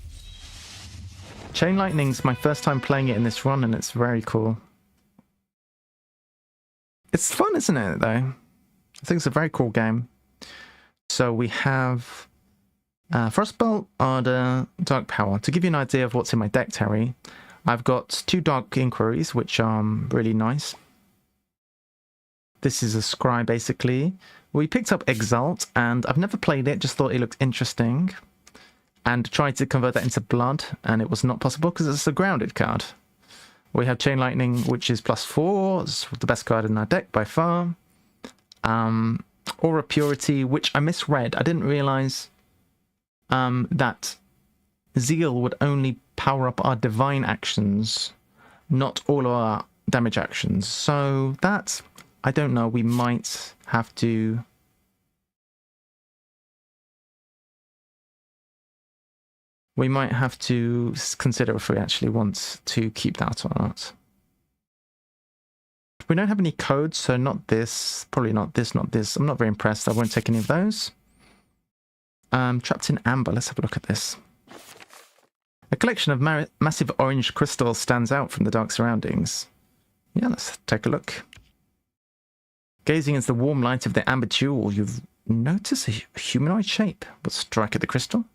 Chain Lightning's my first time playing it in this run, and it's very cool. It's fun, isn't it, though? I think it's a very cool game. So we have Frostbolt or Dark Power. To give you an idea of what's in my deck, Terry, I've got 2 Dark Inquiries, which are really nice. This is a Scry, basically. We picked up Exalt, and I've never played it, just thought it looked interesting. And tried to convert that into Blood, and it was not possible because it's a grounded card. We have Chain Lightning, which is +4. It's the best card in our deck by far. Aura Purity, which I misread. I didn't realize that Zeal would only power up our divine actions, not all of our damage actions. So that, I don't know, we might have to... We might have to consider if we actually want to keep that or not. We don't have any codes, so not this, probably not this, not this. I'm not very impressed. I won't take any of those. Trapped in Amber. Let's have a look at this. A collection of massive orange crystals stands out from the dark surroundings. Yeah, let's take a look. Gazing into the warm light of the amber jewel, you've noticed a humanoid shape. But strike at the crystal.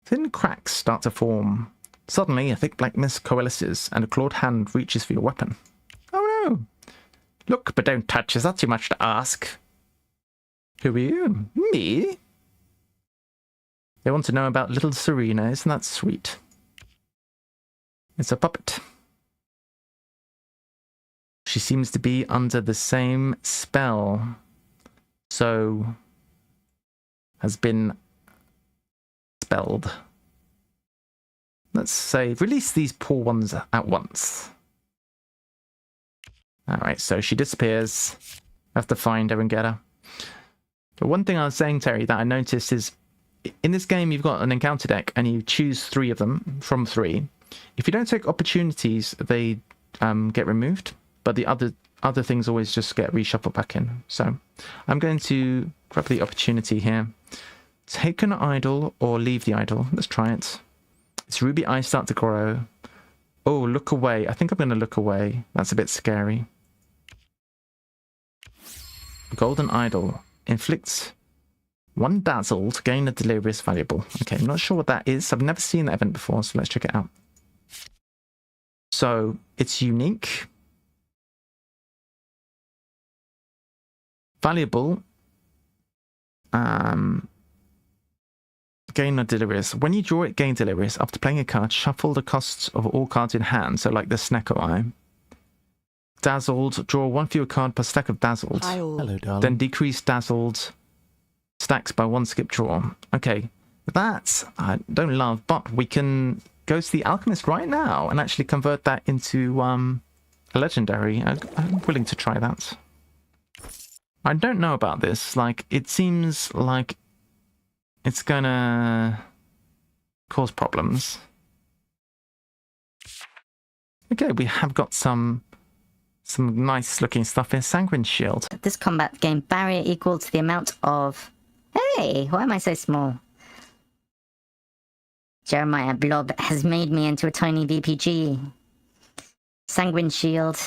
Thin cracks start to form. Suddenly, a thick black mist coalesces, and a clawed hand reaches for your weapon. Oh no! Look, but don't touch. Is that too much to ask? Who are you? Me? They want to know about little Serena. Isn't that sweet? It's a puppet. She seems to be under the same spell. So... has been... spelled. Let's say, release these poor ones at once. Alright, so she disappears. I have to find her and get her. But one thing I was saying, Terry, that I noticed is, in this game you've got an encounter deck, and you choose 3 of them from 3. If you don't take opportunities, they get removed, but the other things always just get reshuffled back in. So I'm going to grab the opportunity here. Take an idol or leave the idol. Let's try it. Its ruby eyes start to grow. Oh, look away. I think I'm going to look away. That's a bit scary. Golden idol. Inflicts 1 dazzle to gain a delirious valuable. Okay, I'm not sure what that is. I've never seen that event before, so let's check it out. So, it's unique. Valuable. Gain a delirious. When you draw it, gain delirious. After playing a card, shuffle the costs of all cards in hand. So like the Snecko Eye. Dazzled. Draw 1 fewer card per stack of dazzled. Hello, darling. Then decrease dazzled stacks by 1 skip draw. Okay, that I don't love, but we can go to the Alchemist right now and actually convert that into a legendary. I'm willing to try that. I don't know about this. Like, it seems like it's gonna cause problems. Okay, we have got some nice looking stuff here. Sanguine Shield. This combat gain barrier equal to the amount of... Hey, why am I so small? Jeremiah Blob has made me into a tiny VPG. Sanguine Shield.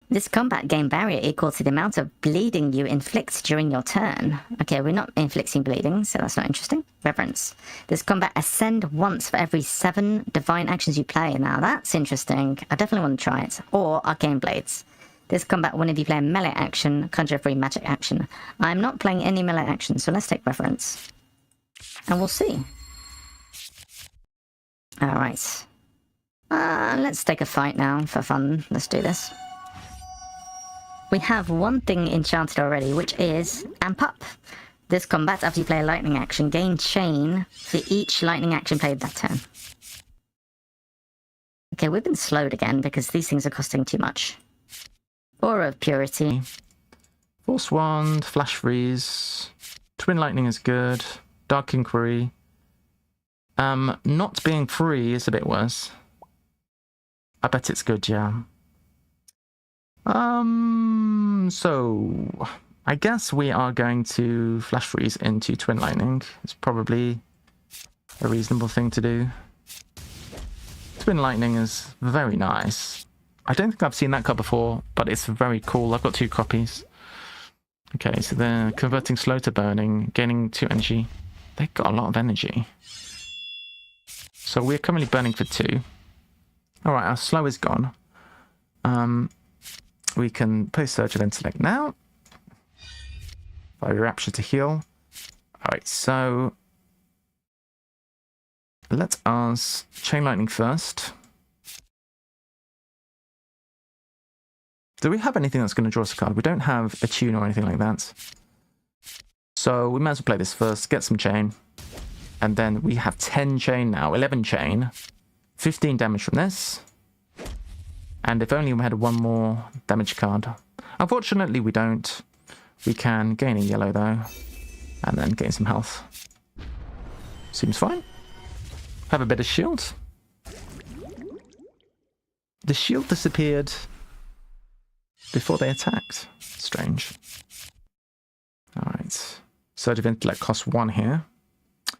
This combat gain barrier equal to the amount of bleeding you inflict during your turn. Okay, we're not inflicting bleeding, so that's not interesting. Reverence. This combat ascend once for every 7 divine actions you play. Now that's interesting. I definitely want to try it. Or Arcane Blades. This combat whenever you play a melee action, conjure a free magic action. I'm not playing any melee action, so let's take reference. And we'll see. Alright. Let's take a fight now for fun. Let's do this. We have one thing enchanted already, which is Amp Up. This combat, after you play a lightning action, gain chain for each lightning action played that turn. Okay, we've been slowed again because these things are costing too much. Aura of Purity. Force Wand, Flash Freeze. Twin Lightning is good. Dark Inquiry. Not being free is a bit worse. I bet it's good, yeah. So I guess we are going to Flash Freeze into Twin Lightning. It's probably a reasonable thing to do. Twin Lightning is very nice. I don't think I've seen that card before, but it's very cool. I've got 2 copies. Okay, so they're converting slow to burning, gaining 2 energy. They've got a lot of energy. So we're currently burning for 2. Alright, our slow is gone. We can play Surge of Intellect now. Fire Rapture to heal. Alright, so let us Chain Lightning first. Do we have anything that's going to draw us a card? We don't have a tune or anything like that. So we might as well play this first, get some chain. And then we have 10 chain now, 11 chain. 15 damage from this. And if only we had one more damage card. Unfortunately, we don't. We can gain a yellow, though. And then gain some health. Seems fine. Have a bit of shield. The shield disappeared before they attacked. Strange. Alright. Surge of Intellect costs 1 here.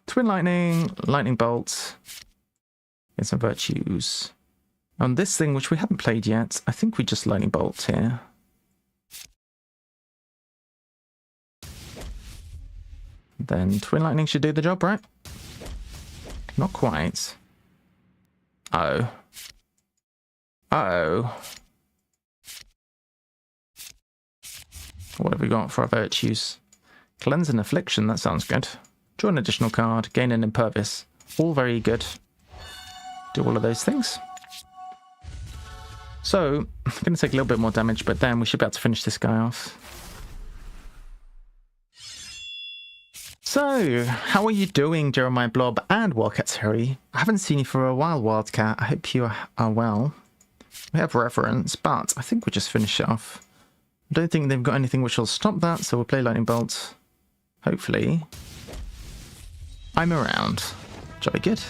Twin Lightning, Lightning Bolt. Get some virtues. On this thing, which we haven't played yet, I think we just Lightning Bolt here. Then Twin Lightning should do the job, right? Not quite. Uh-oh. Uh-oh. What have we got for our virtues? Cleanse and Affliction, that sounds good. Draw an additional card, gain an Impervious. All very good. Do all of those things. So, I'm going to take a little bit more damage, but then we should be able to finish this guy off. So, how are you doing, Jeremiah Blob and Wildcat Terry? I haven't seen you for a while, Wildcat. I hope you are well. We have reference, but I think we'll just finish it off. I don't think they've got anything which will stop that, so we'll play Lightning Bolt. Hopefully. I'm around. Jolly good.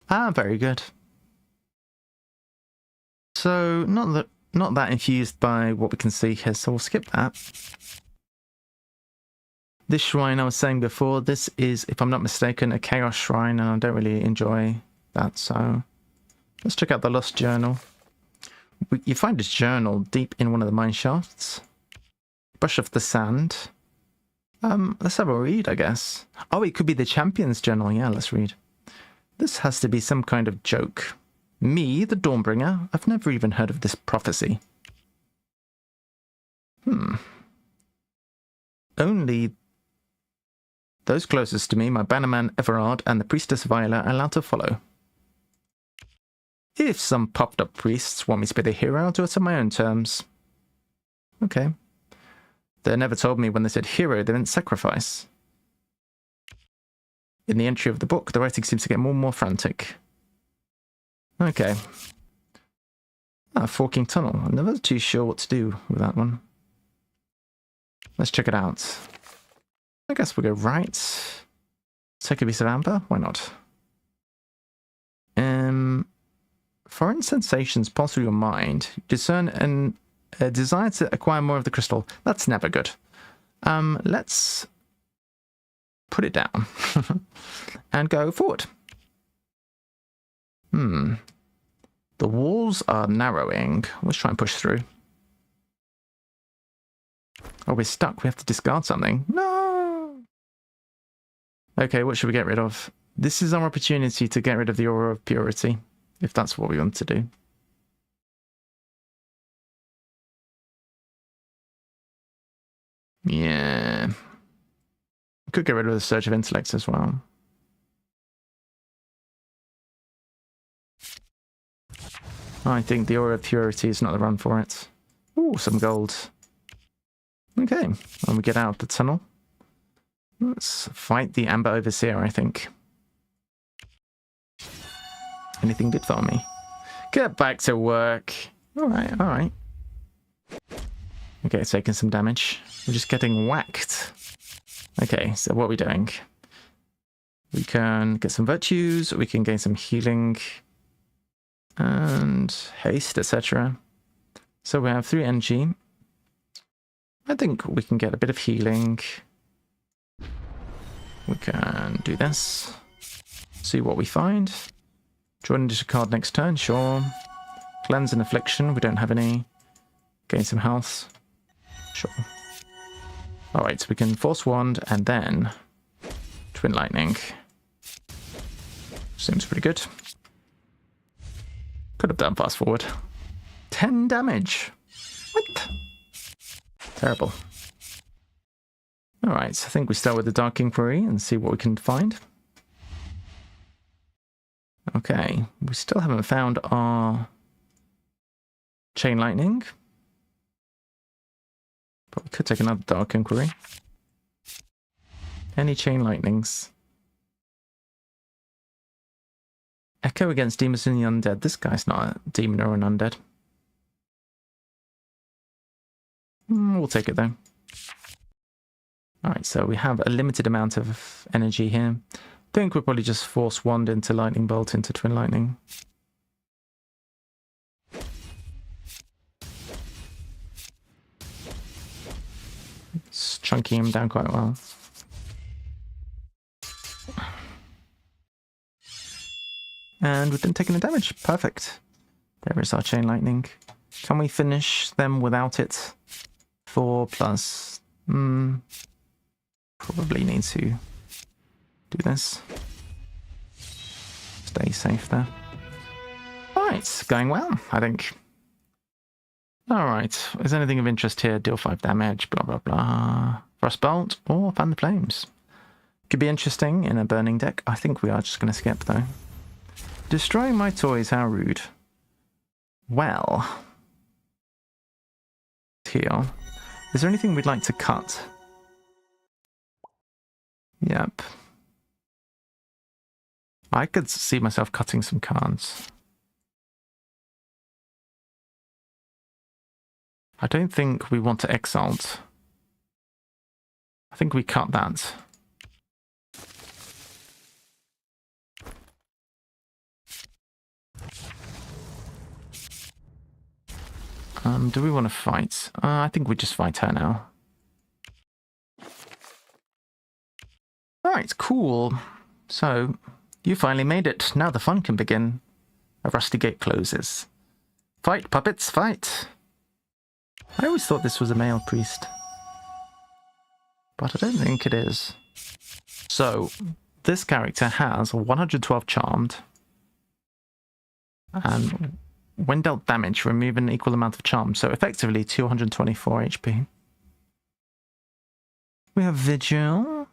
Ah, very good. So, not that infused by what we can see here, so we'll skip that. This shrine I was saying before, this is, if I'm not mistaken, a Chaos Shrine, and I don't really enjoy that, so let's check out the Lost Journal. You find this journal deep in one of the mine shafts. Brush off the sand. Let's have a read, I guess. Oh, it could be the Champion's Journal. Yeah, let's read. This has to be some kind of joke. Me, the Dawnbringer? I've never even heard of this prophecy. Only those closest to me, my bannerman Everard and the priestess Viola, are allowed to follow. If some popped-up priests want me to be the hero, I'll do it on my own terms. Okay. They never told me when they said hero, they meant sacrifice. In the entry of the book, the writing seems to get more and more frantic. Okay. Forking Tunnel. I'm never too sure what to do with that one. Let's check it out. I guess we'll go right. Take a piece of amber. Why not? Foreign sensations pass through your mind. Discern a desire to acquire more of the crystal. That's never good. Let's put it down and go forward. The walls are narrowing. Let's try and push through. Oh, we're stuck. We have to discard something. No! Okay, what should we get rid of? This is our opportunity to get rid of the Aura of Purity, if that's what we want to do. Yeah. We could get rid of the Surge of Intellect as well. I think the Aura of Purity is not the run for it. Ooh, some gold. Okay, when we get out of the tunnel, let's fight the Amber Overseer, I think. Anything good for me? Get back to work. Alright, alright. Okay, taking some damage. We're just getting whacked. Okay, so what are we doing? We can get some virtues, we can gain some healing, and haste, etc. So we have 3 energy. I think we can get a bit of healing. We can do this. See what we find. Draw an additional card next turn, sure. Cleanse and Affliction. We don't have any. Gain some health. Sure. Alright, so we can Force Wand and then Twin Lightning. Seems pretty good. Could have done Fast Forward. 10 damage. What? Terrible. Alright, so I think we start with the Dark Inquiry and see what we can find. Okay, we still haven't found our Chain Lightning. But we could take another Dark Inquiry. Any Chain Lightnings? Echo against demons and the undead. This guy's not a demon or an undead. We'll take it though. Alright, so we have a limited amount of energy here. I think we'll probably just Force Wand into Lightning Bolt into Twin Lightning. It's chunking him down quite well. And we didn't take any damage. Perfect. There is our Chain Lightning. Can we finish them without it? 4+. Probably need to do this. Stay safe there. Alright, going well, I think. Alright, is anything of interest here? Deal 5 damage, blah blah blah. Frostbolt or Fan the Flames. Could be interesting in a burning deck. I think we are just going to skip though. Destroying my toys, how rude. Well. Here. Is there anything we'd like to cut? Yep. I could see myself cutting some cards. I don't think we want to Exalt. I think we cut that. Do we want to fight? I think we just fight her now. Alright, cool. So, you finally made it. Now the fun can begin. A rusty gate closes. Fight, puppets, fight! I always thought this was a male priest. But I don't think it is. So, this character has 112 Charmed. And when dealt damage, remove an equal amount of Charm. So, effectively, 224 HP. We have Vigil.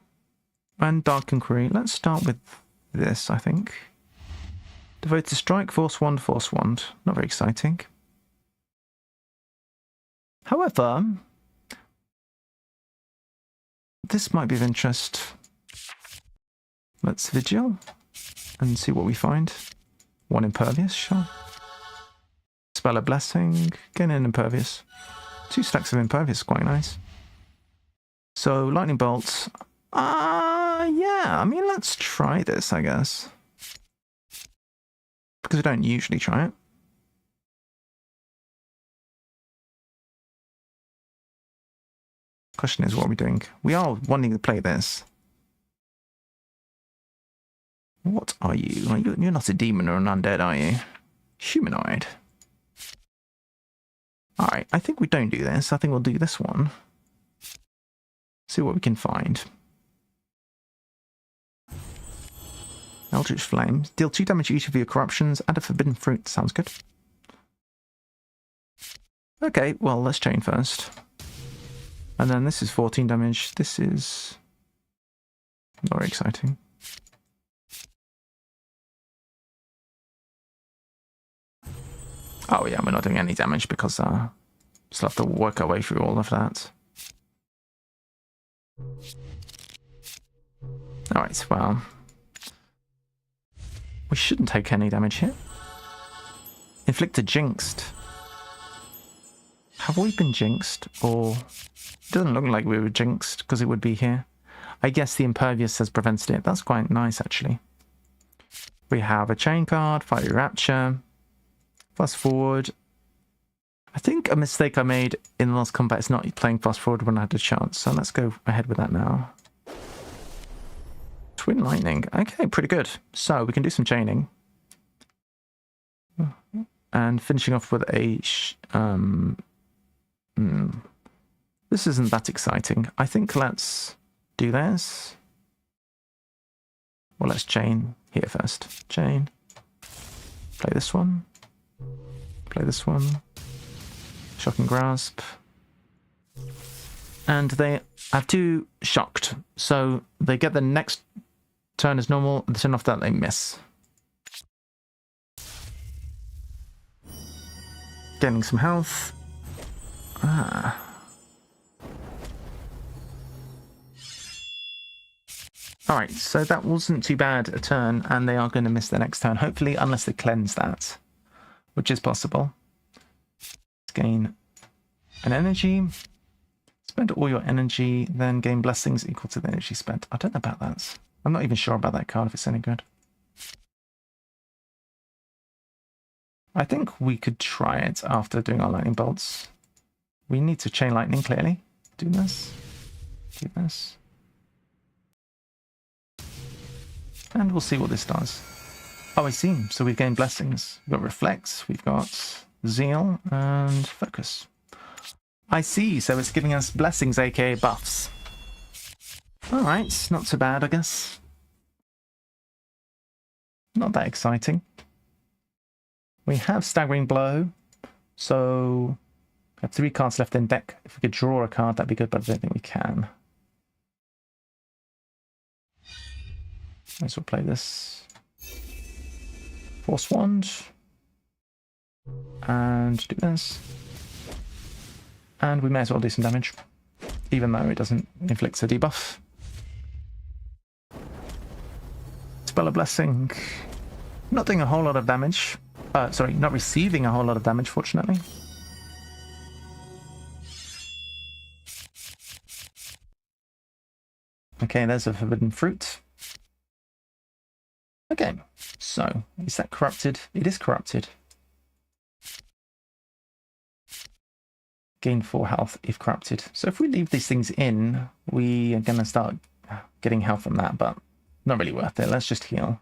And Dark Inquiry. Let's start with this, I think. Devote to Strike, Force Wand, Force Wand. Not very exciting. However, this might be of interest. Let's Vigil and see what we find. 1 Impervious, sure. Spell a Blessing, gain an Impervious. 2 stacks of Impervious, quite nice. So, Lightning Bolts. Yeah, I mean, let's try this, I guess. Because we don't usually try it. Question is, what are we doing? We are wanting to play this. What are you? You're not a demon or an undead, are you? Humanoid. Alright, I think we don't do this. I think we'll do this one. See what we can find. Eldritch Flame. Deal 2 damage to each of your corruptions. Add a Forbidden Fruit. Sounds good. Okay, well, let's chain first. And then this is 14 damage. This is not very exciting. Oh yeah, we're not doing any damage because still have to work our way through all of that. Alright, well, we shouldn't take any damage here. Inflicted Jinxed. Have we been jinxed? Or it doesn't look like we were jinxed because it would be here. I guess the Impervious has prevented it. That's quite nice, actually. We have a Chain card, Fiery Rapture, Fast Forward. I think a mistake I made in the last combat is not playing Fast Forward when I had a chance. So let's go ahead with that now. Twin Lightning. Okay, pretty good. So we can do some chaining. and finishing off with a... This isn't that exciting. I think let's do this. Well, let's chain here first. Chain. Play this one. Play this one. Shock and grasp. And they have 2 shocked. So they get the next turn as normal. The turn off that they miss. Gaining some health. Alright, so that wasn't too bad a turn, and they are going to miss the next turn, hopefully, unless they cleanse that, which is possible. Let's gain an energy. Spend all your energy, then gain blessings equal to the energy spent. I don't know about that. I'm not even sure about that card, if it's any good. I think we could try it after doing our lightning bolts. We need to chain lightning, clearly. Do this. Do this. And we'll see what this does. Oh, I see. So we've gained blessings. We've got reflect, we've got zeal, and focus. I see. So it's giving us blessings, aka buffs. Alright, not so bad, I guess. Not that exciting. We have staggering blow. So we have 3 cards left in deck. If we could draw a card, that'd be good, but I don't think we can. Might as well play this. Force Wand. And do this. And we may as well do some damage. Even though it doesn't inflict a debuff. Spell a Blessing. Not doing a whole lot of damage. Sorry, not receiving a whole lot of damage, fortunately. Okay, there's a Forbidden Fruit. Okay, so, is that corrupted? It is corrupted. Gain 4 health if corrupted. So if we leave these things in, we are going to start getting health from that, but not really worth it. Let's just heal.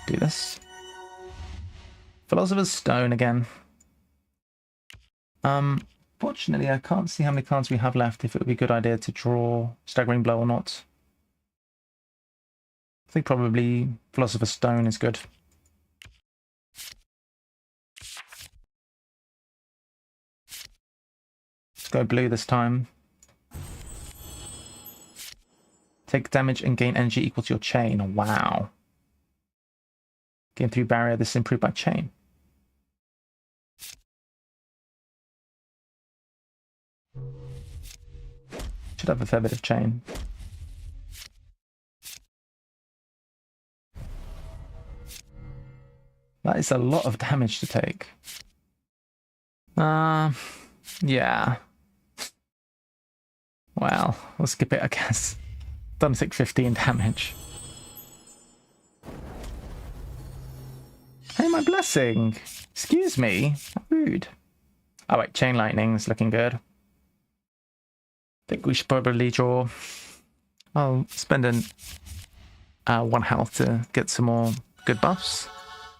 Do this. Philosopher's Stone again. Fortunately, I can't see how many cards we have left, if it would be a good idea to draw Staggering Blow or not. I think probably Philosopher's Stone is good. Let's go blue this time. Take damage and gain energy equal to your chain. Wow. Gain 3 barrier. This is improved by chain. Should have a fair bit of chain. That is a lot of damage to take. Yeah. Well, we'll skip it, I guess. Done take 15 damage. Hey, my blessing! Excuse me. How rude. Oh wait, Chain Lightning is looking good. Think we should probably draw. I'll spend 1 health to get some more good buffs.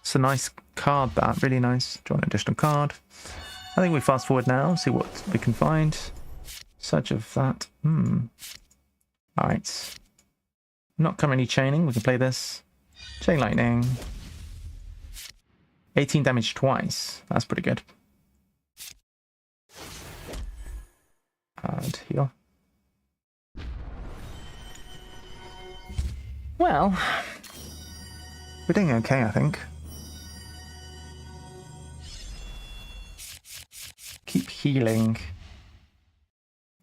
It's a nice card, that. Really nice. Draw an additional card. I think we fast forward now, see what we can find. Search of that. Alright. Not currently chaining. We can play this. Chain Lightning. 18 damage twice. That's pretty good. And heal. Well, we're doing okay, I think. Keep healing.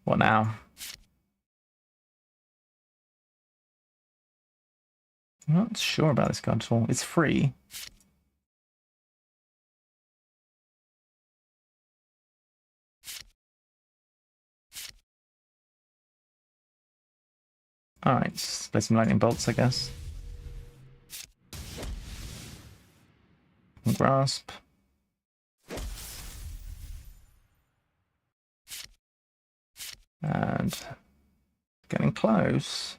What now? I'm not sure about this card at all. It's free. Alright, let's play some lightning bolts, I guess. Grasp. And getting close.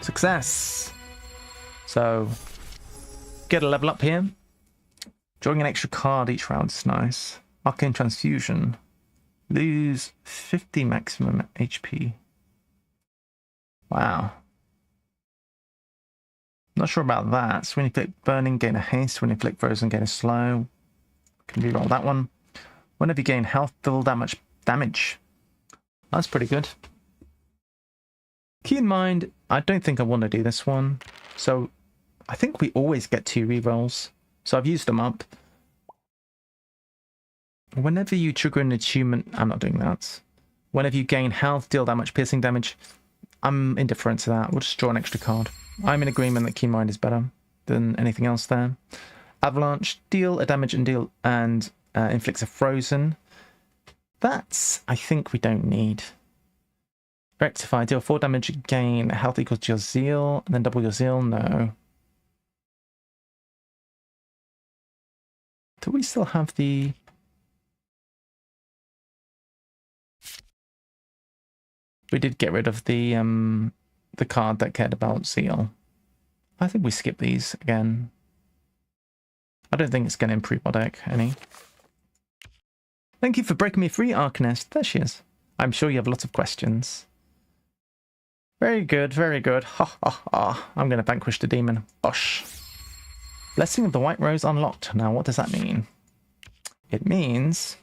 Success. So, get a level up here. Drawing an extra card each round is nice. Arcane Transfusion. Lose 50 maximum HP. Wow. Not sure about that. So when you click Burning, gain a haste. When you click Frozen, gain a slow. Can reroll that one. Whenever you gain health, deal that much damage. That's pretty good. Keep in mind, I don't think I want to do this one. So I think we always get 2 rerolls. So I've used them up. Whenever you trigger an attunement, I'm not doing that. Whenever you gain health, deal that much piercing damage. I'm indifferent to that. We'll just draw an extra card. I'm in agreement that Keen Mind is better than anything else there. Avalanche, deal a damage and inflicts a frozen. That's, I think we don't need. Rectify, deal 4 damage, gain health equals to your zeal, and then double your zeal. No. Do we still have the... We did get rid of the card that cared about zeal. I think we skip these again. I don't think it's going to improve our deck any. Thank you for breaking me free, Arcanist. There she is. I'm sure you have lots of questions. Very good, very good. Ha ha ha. I'm going to vanquish the demon. Bosh. Blessing of the White Rose unlocked. Now, what does that mean? It means...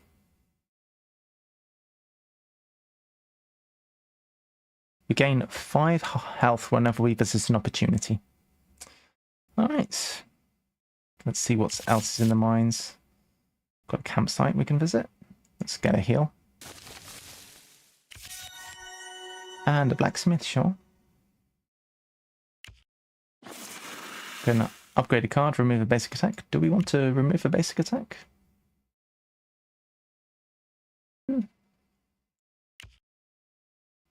we gain 5 health whenever we visit an opportunity. Alright. Let's see what else is in the mines. Got a campsite we can visit. Let's get a heal. And a blacksmith, sure. Gonna upgrade a card, remove a basic attack. Do we want to remove a basic attack?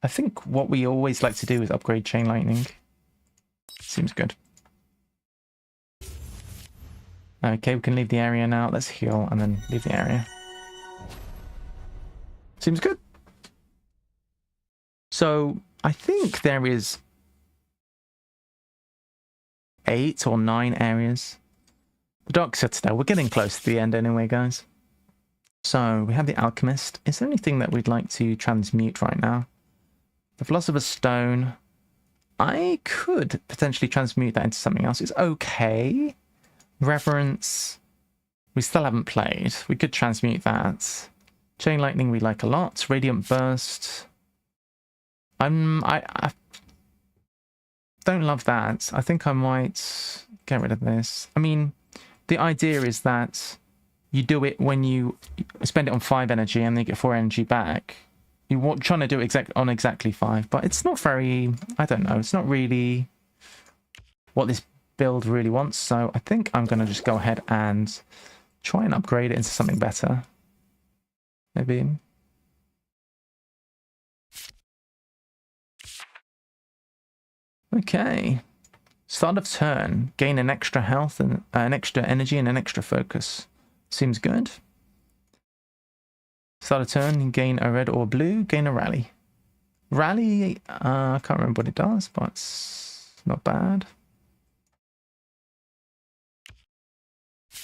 I think what we always like to do is upgrade Chain Lightning. Seems good. Okay, we can leave the area now. Let's heal and then leave the area. Seems good. So, I think there is 8 or 9 areas. The Dark Citadel. We're getting close to the end anyway, guys. So, we have the Alchemist. Is there anything that we'd like to transmute right now? The Philosopher's Stone. I could potentially transmute that into something else. It's okay. Reverence. We still haven't played. We could transmute that. Chain Lightning we like a lot. Radiant Burst. I don't love that. I think I might get rid of this. I mean, the idea is that you do it when you spend it on 5 energy and then you get 4 energy back. You're trying to do it on exactly 5, but it's not very, I don't know, it's not really what this build really wants. So I think I'm going to just go ahead and try and upgrade it into something better. Maybe. Okay. Start of turn. Gain an extra health and an extra energy and an extra focus. Seems good. Start of turn, gain a red or blue, gain a rally. Rally, I can't remember what it does, but it's not bad.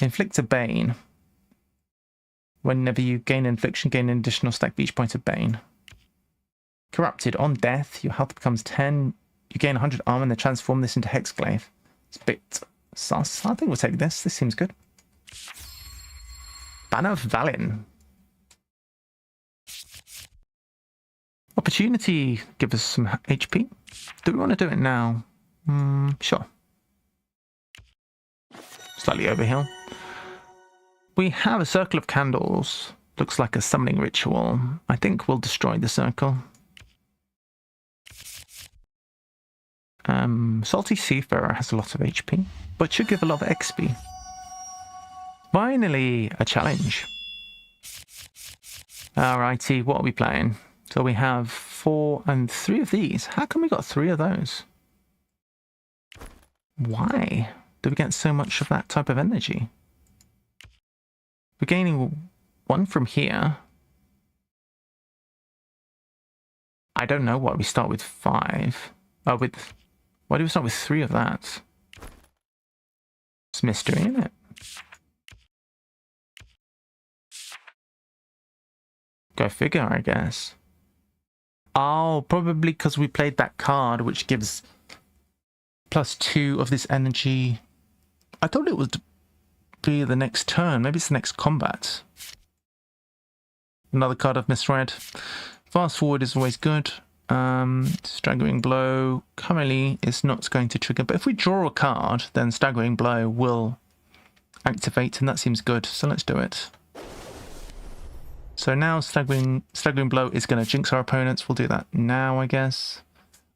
Inflict a Bane. Whenever you gain infliction, gain an additional stack for each point of Bane. Corrupted. On death, your health becomes 10. You gain 100 armor and then transform this into Hexglaive. It's a bit sus. I think we'll take this. This seems good. Banner of Valin. Opportunity, give us some HP. Do we want to do it now? Sure. Slightly overheal. We have a circle of candles. Looks like a summoning ritual. I think we'll destroy the circle. Salty Seafarer has a lot of HP, but should give a lot of XP. Finally, a challenge. Alrighty, what are we playing? So we have 4 and 3 of these. How come we got 3 of those? Why do we get so much of that type of energy? We're gaining 1 from here. I don't know why we start with 5. With Why do we start with 3 of that? It's mystery, isn't it? Go figure, I guess. Oh, probably because we played that card, which gives +2 of this energy. I thought it would be the next turn. Maybe it's the next combat. Another card I've misread. Fast forward is always good. Staggering blow currently is not going to trigger, but if we draw a card, then staggering blow will activate, and that seems good. So let's do it. So now staggering blow is going to jinx our opponents. We'll do that now, I guess.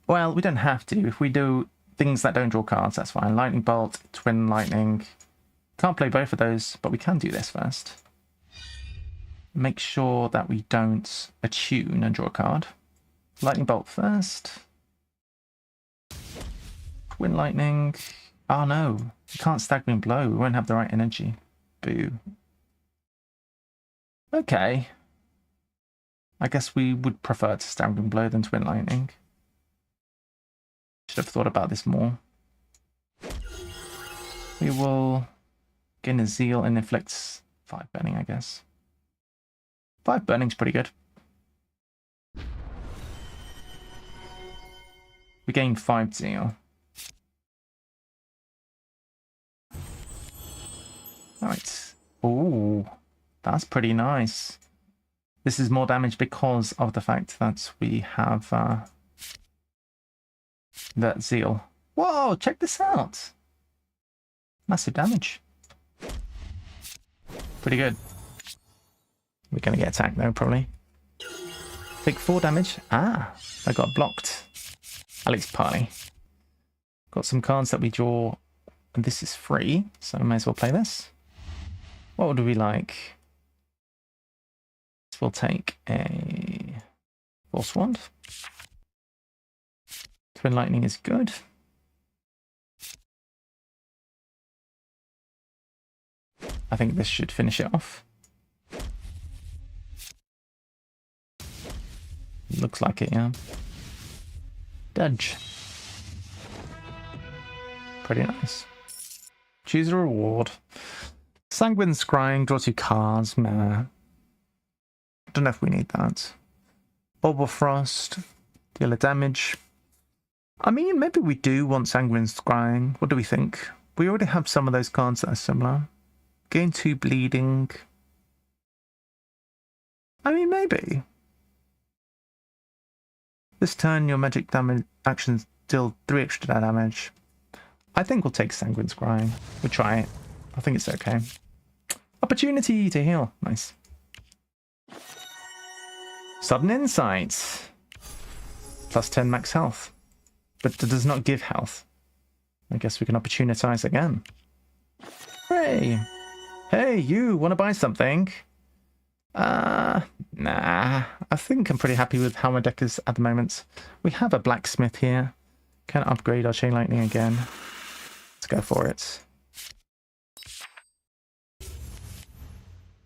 Well, we don't have to. If we do things that don't draw cards, that's fine. Lightning bolt, twin lightning. Can't play both of those, but we can do this first. Make sure that we don't attune and draw a card. Lightning bolt first. Twin lightning. Oh no, we can't staggering blow. We won't have the right energy. Boo. Okay. I guess we would prefer to staggering blow than twin lightning. Should have thought about this more. We will gain a zeal and inflicts 5 burning, I guess. 5 burning's pretty good. We gain 5 zeal. Alright. Ooh, that's pretty nice. This is more damage because of the fact that we have that zeal. Whoa, check this out. Massive damage. Pretty good. We're going to get attacked though, probably. Take 4 damage. Ah, I got blocked. At least partly. Got some cards that we draw. And this is free, so I may as well play this. What would we like? We'll take a Force Wand. Twin Lightning is good. I think this should finish it off. Looks like it, yeah. Dodge. Pretty nice. Choose a reward. Sanguine Scrying, draw 2 cards. Meh. Don't know if we need that. Bulb of Frost. Deal a damage. I mean, maybe we do want Sanguine Scrying. What do we think? We already have some of those cards that are similar. Gain 2 bleeding. I mean, maybe. This turn, your magic damage actions deal 3 extra damage. I think we'll take Sanguine Scrying. We'll try it. I think it's okay. Opportunity to heal. Nice. Sudden Insight. +10 max health. But it does not give health. I guess we can opportunize again. Hooray! Hey, you want to buy something? Nah. I think I'm pretty happy with how my deck is at the moment. We have a blacksmith here. Can upgrade our chain lightning again. Let's go for it.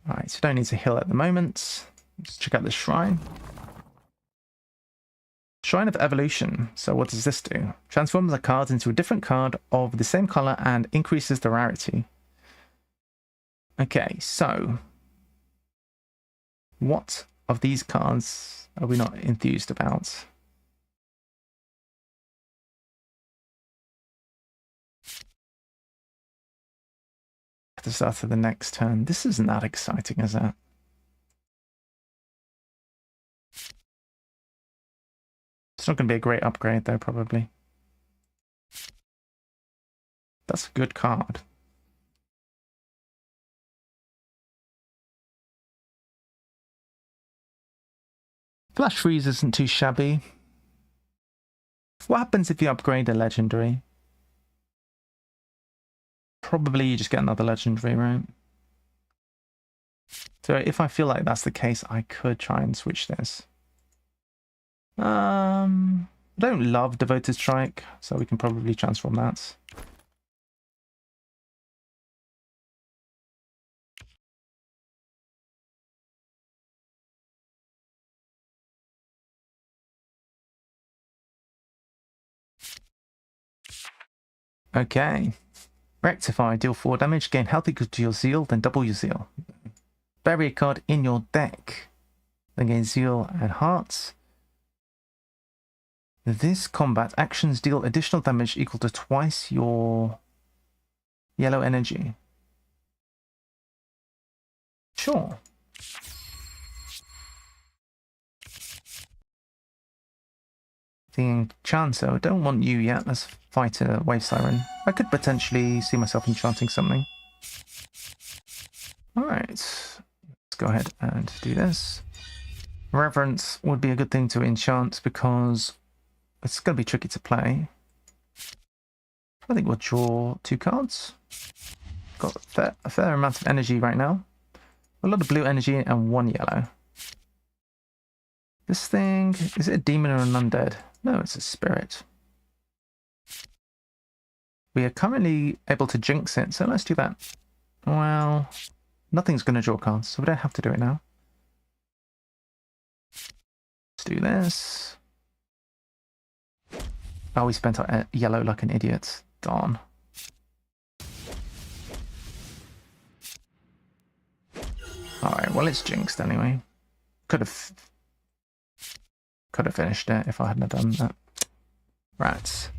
Alright, so don't need to heal at the moment. Let's check out the shrine. Shrine of Evolution. So what does this do? Transforms a card into a different card of the same color and increases the rarity. Okay, so what of these cards are we not enthused about? At the start of the next turn. This isn't that exciting, is it? It's not going to be a great upgrade, though, probably. That's a good card. Flash Freeze isn't too shabby. What happens if you upgrade a legendary? Probably you just get another legendary, right? So if I feel like that's the case, I could try and switch this. I don't love Devoted Strike, so we can probably transform that. Okay. Rectify, deal 4 damage, gain health equal to your zeal, then double your zeal. Bury a card in your deck, then gain zeal and hearts. This combat actions deal additional damage equal to twice your yellow energy. Sure. The Enchanter. I don't want you yet. Let's fight a Wave Siren. I could potentially see myself enchanting something. Alright. Let's go ahead and do this. Reverence would be a good thing to enchant because it's going to be tricky to play. I think we'll draw 2 cards. Got a fair amount of energy right now. A lot of blue energy and 1 yellow. This thing, is it a demon or an undead? No, it's a spirit. We are currently able to jinx it, so let's do that. Well, nothing's going to draw cards, so we don't have to do it now. Let's do this. Oh, we spent our yellow like an idiot. Darn. Alright, well it's jinxed anyway. Could have finished it if I hadn't done that. Rats.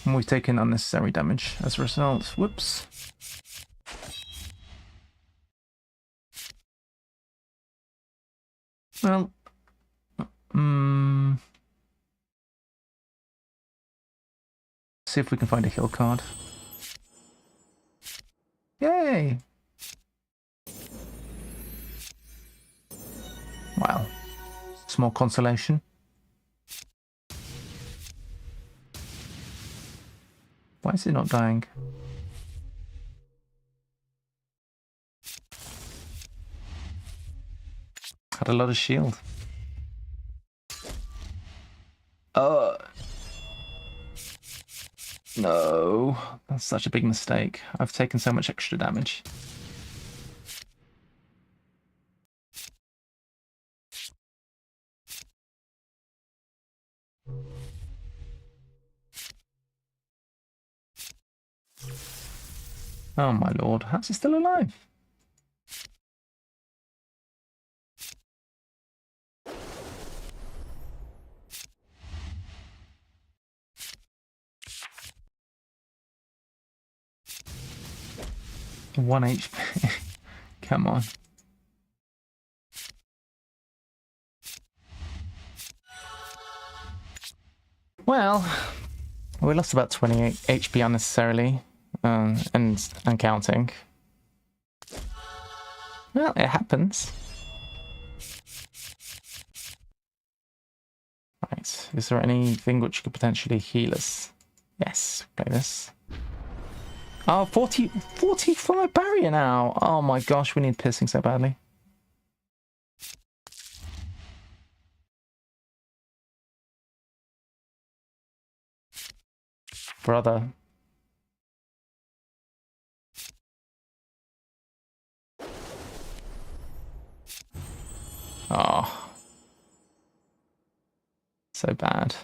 And we've taken unnecessary damage as a result. Whoops. Well, see if we can find a heal card. Yay! Wow. Small consolation. Why is it not dying? Had a lot of shield. No. That's such a big mistake. I've taken so much extra damage. Oh my lord, how's he still alive? One HP. Come on. Well, we lost about 28 HP unnecessarily, and counting. Well, it happens. Right, is there anything which could potentially heal us? Yes, play this. Oh, 45 barrier now. Oh my gosh, we need piercing so badly. Brother. Oh. So bad.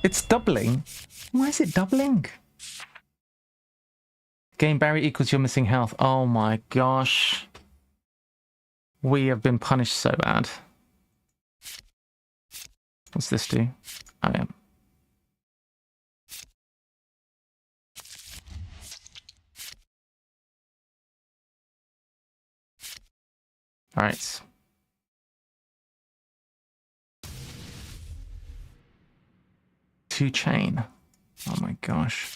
It's doubling. Why is it doubling? Gain barrier equals your missing health. Oh my gosh. We have been punished so bad. What's this do? Oh yeah. Alright. Two chain. Oh my gosh.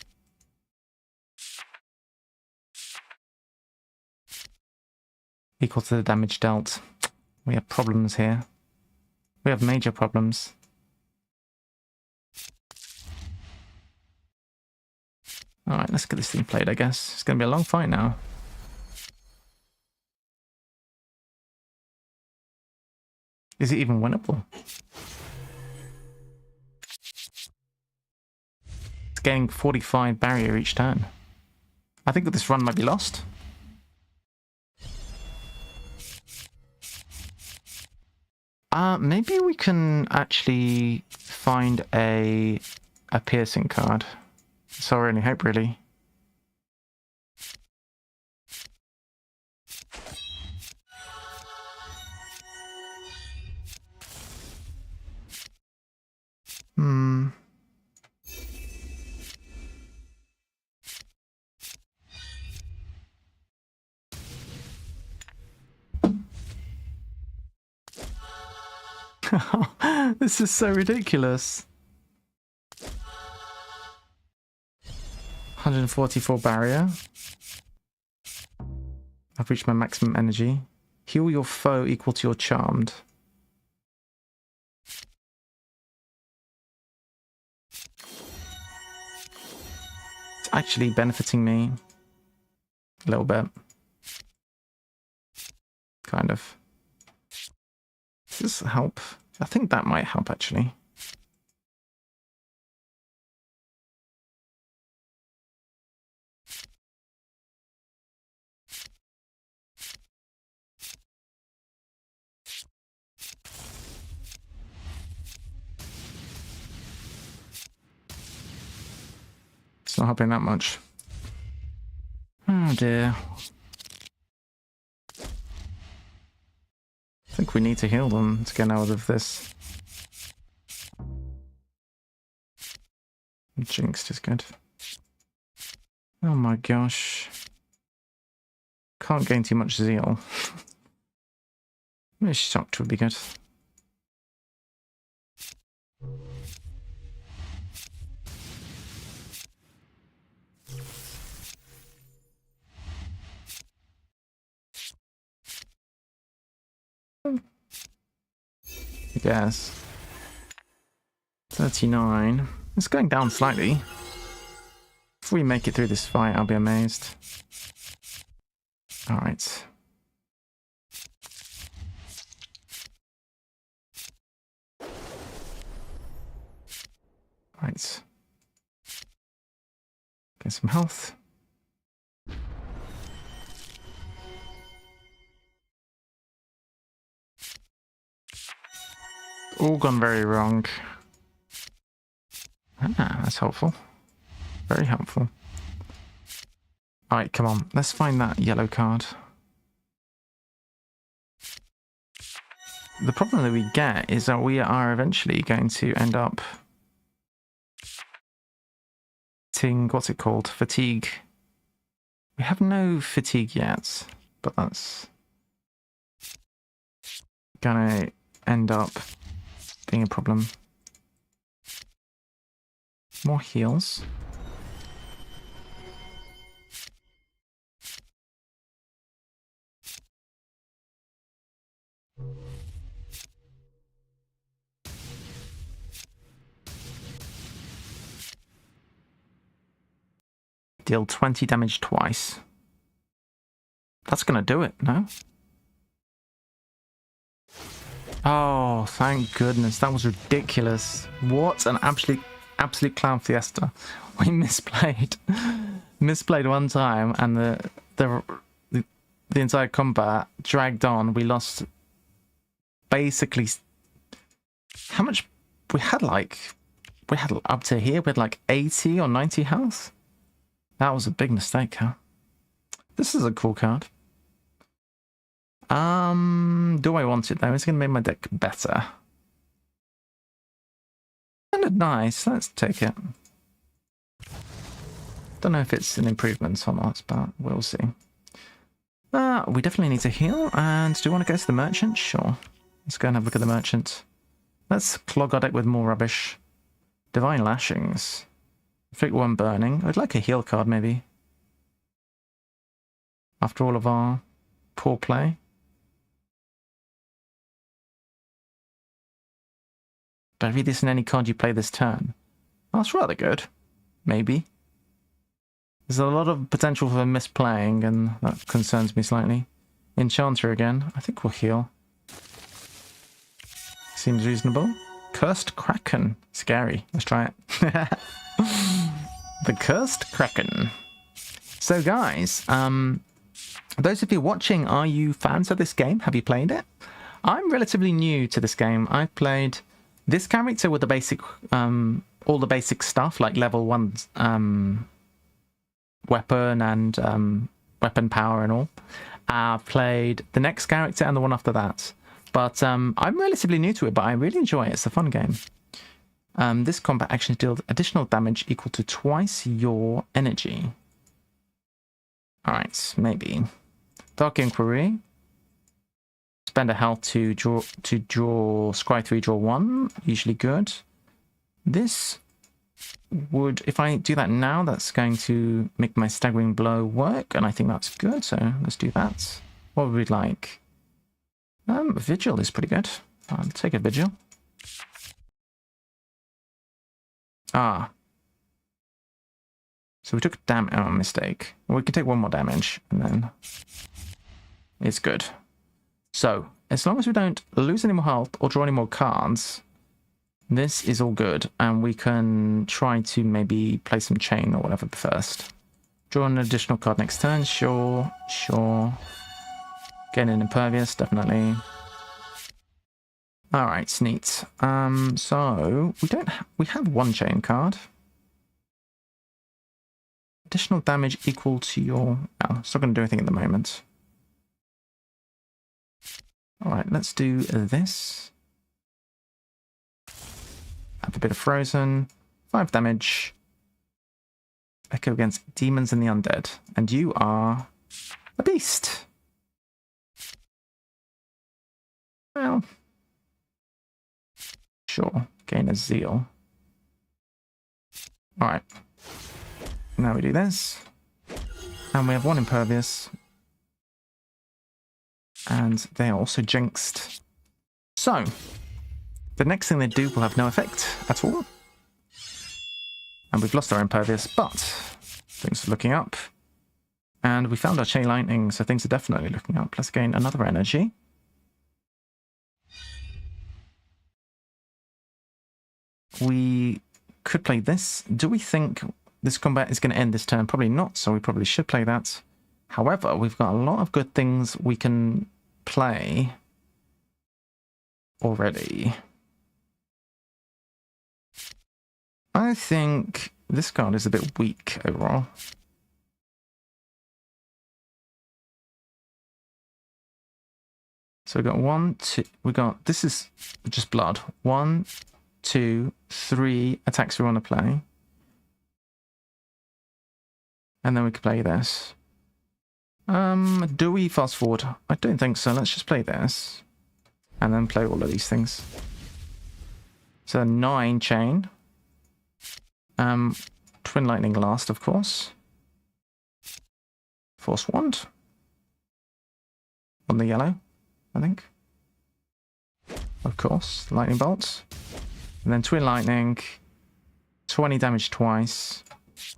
Equal to the damage dealt. We have problems here. We have major problems. Alright, let's get this thing played, I guess. It's going to be a long fight now. Is it even winnable? It's getting 45 barrier each turn. I think that this run might be lost. Maybe we can actually find a piercing card. That's our only hope, really. Hmm. This is so ridiculous. 144 barrier. I've reached my maximum energy. Heal your foe equal to your charmed. It's actually benefiting me a little bit. Kind of. Does this help? I think that might help, actually. It's not helping that much. Oh dear. I think we need to heal them to get out of this. Jinxed is good. Oh my gosh. Can't gain too much zeal. Maybe shocked would be good. I guess. 39. It's going down slightly. If we make it through this fight, I'll be amazed. Alright. Right. Get some health. All gone very wrong. Ah, that's helpful. Very helpful. Alright, come on. Let's find that yellow card. The problem that we get is that we are eventually going to end up... what's it called? Fatigue. We have no fatigue yet, but that's gonna end up being a problem. More heals. Deal 20 damage twice. That's gonna do it, no? Oh, thank goodness. That was ridiculous. What an absolute clown fiesta. We misplayed. Misplayed one time and the entire combat dragged on. We lost basically how much we had up to here, we had like 80 or 90 health. That was a big mistake, huh? This is a cool card. Do I want it though? It's gonna make my deck better. Sounded nice. Let's take it. Don't know if it's an improvement or not, but we'll see. We definitely need to heal. And do you want to go to the merchant? Sure. Let's go and have a look at the merchant. Let's clog our deck with more rubbish. Divine Lashings. Inflict 1 burning. I'd like a heal card, maybe. After all of our poor play. Bury this in any card you play this turn. Oh, that's rather good. Maybe. There's a lot of potential for misplaying, and that concerns me slightly. Enchanter again. I think we'll heal. Seems reasonable. Cursed Kraken. Scary. Let's try it. The Cursed Kraken. So guys, those of you watching, are you fans of this game? Have you played it? I'm relatively new to this game. I've played this character with the basic, all the basic stuff, like level 1 weapon and weapon power and all. I've played the next character and the one after that. But I'm relatively new to it, but I really enjoy it. It's a fun game. This combat action deals additional damage equal to twice your energy. Alright, maybe. Dark Inquiry. Spend a health to draw scry 3, draw 1. Usually good. This would, if I do that now, that's going to make my staggering blow work, and I think that's good, so let's do that. What would we like? Vigil is pretty good. I'll take a Vigil. Ah. So we took a mistake. We can take 1 more damage, and then it's good. So, as long as we don't lose any more health or draw any more cards, this is all good. And we can try to maybe play some chain or whatever first. Draw an additional card next turn. Sure. Gain an impervious, definitely. Alright, neat. So we have 1 chain card. Additional damage equal to your... Oh, it's not going to do anything at the moment. Alright, let's do this. Have a bit of frozen. 5 damage. Echo against demons and the undead. And you are a beast. Well, sure. Gain a zeal. Alright. Now we do this. And we have 1 impervious. And they are also jinxed. So, the next thing they do will have no effect at all. And we've lost our impervious, but things are looking up. And we found our chain lightning, so things are definitely looking up. Let's gain another energy. We could play this. Do we think this combat is going to end this turn? Probably not, so we probably should play that. However, we've got a lot of good things we can play already. I think this card is a bit weak overall. So we got 1, 2, this is just blood. 1, 2, 3 attacks we want to play. And then we can play this. Do we fast forward? I don't think so. Let's just play this. And then play all of these things. So 9 chain. Twin lightning last, of course. Force wand. On the yellow, I think. Of course. Lightning bolts. And then twin lightning. 20 damage twice.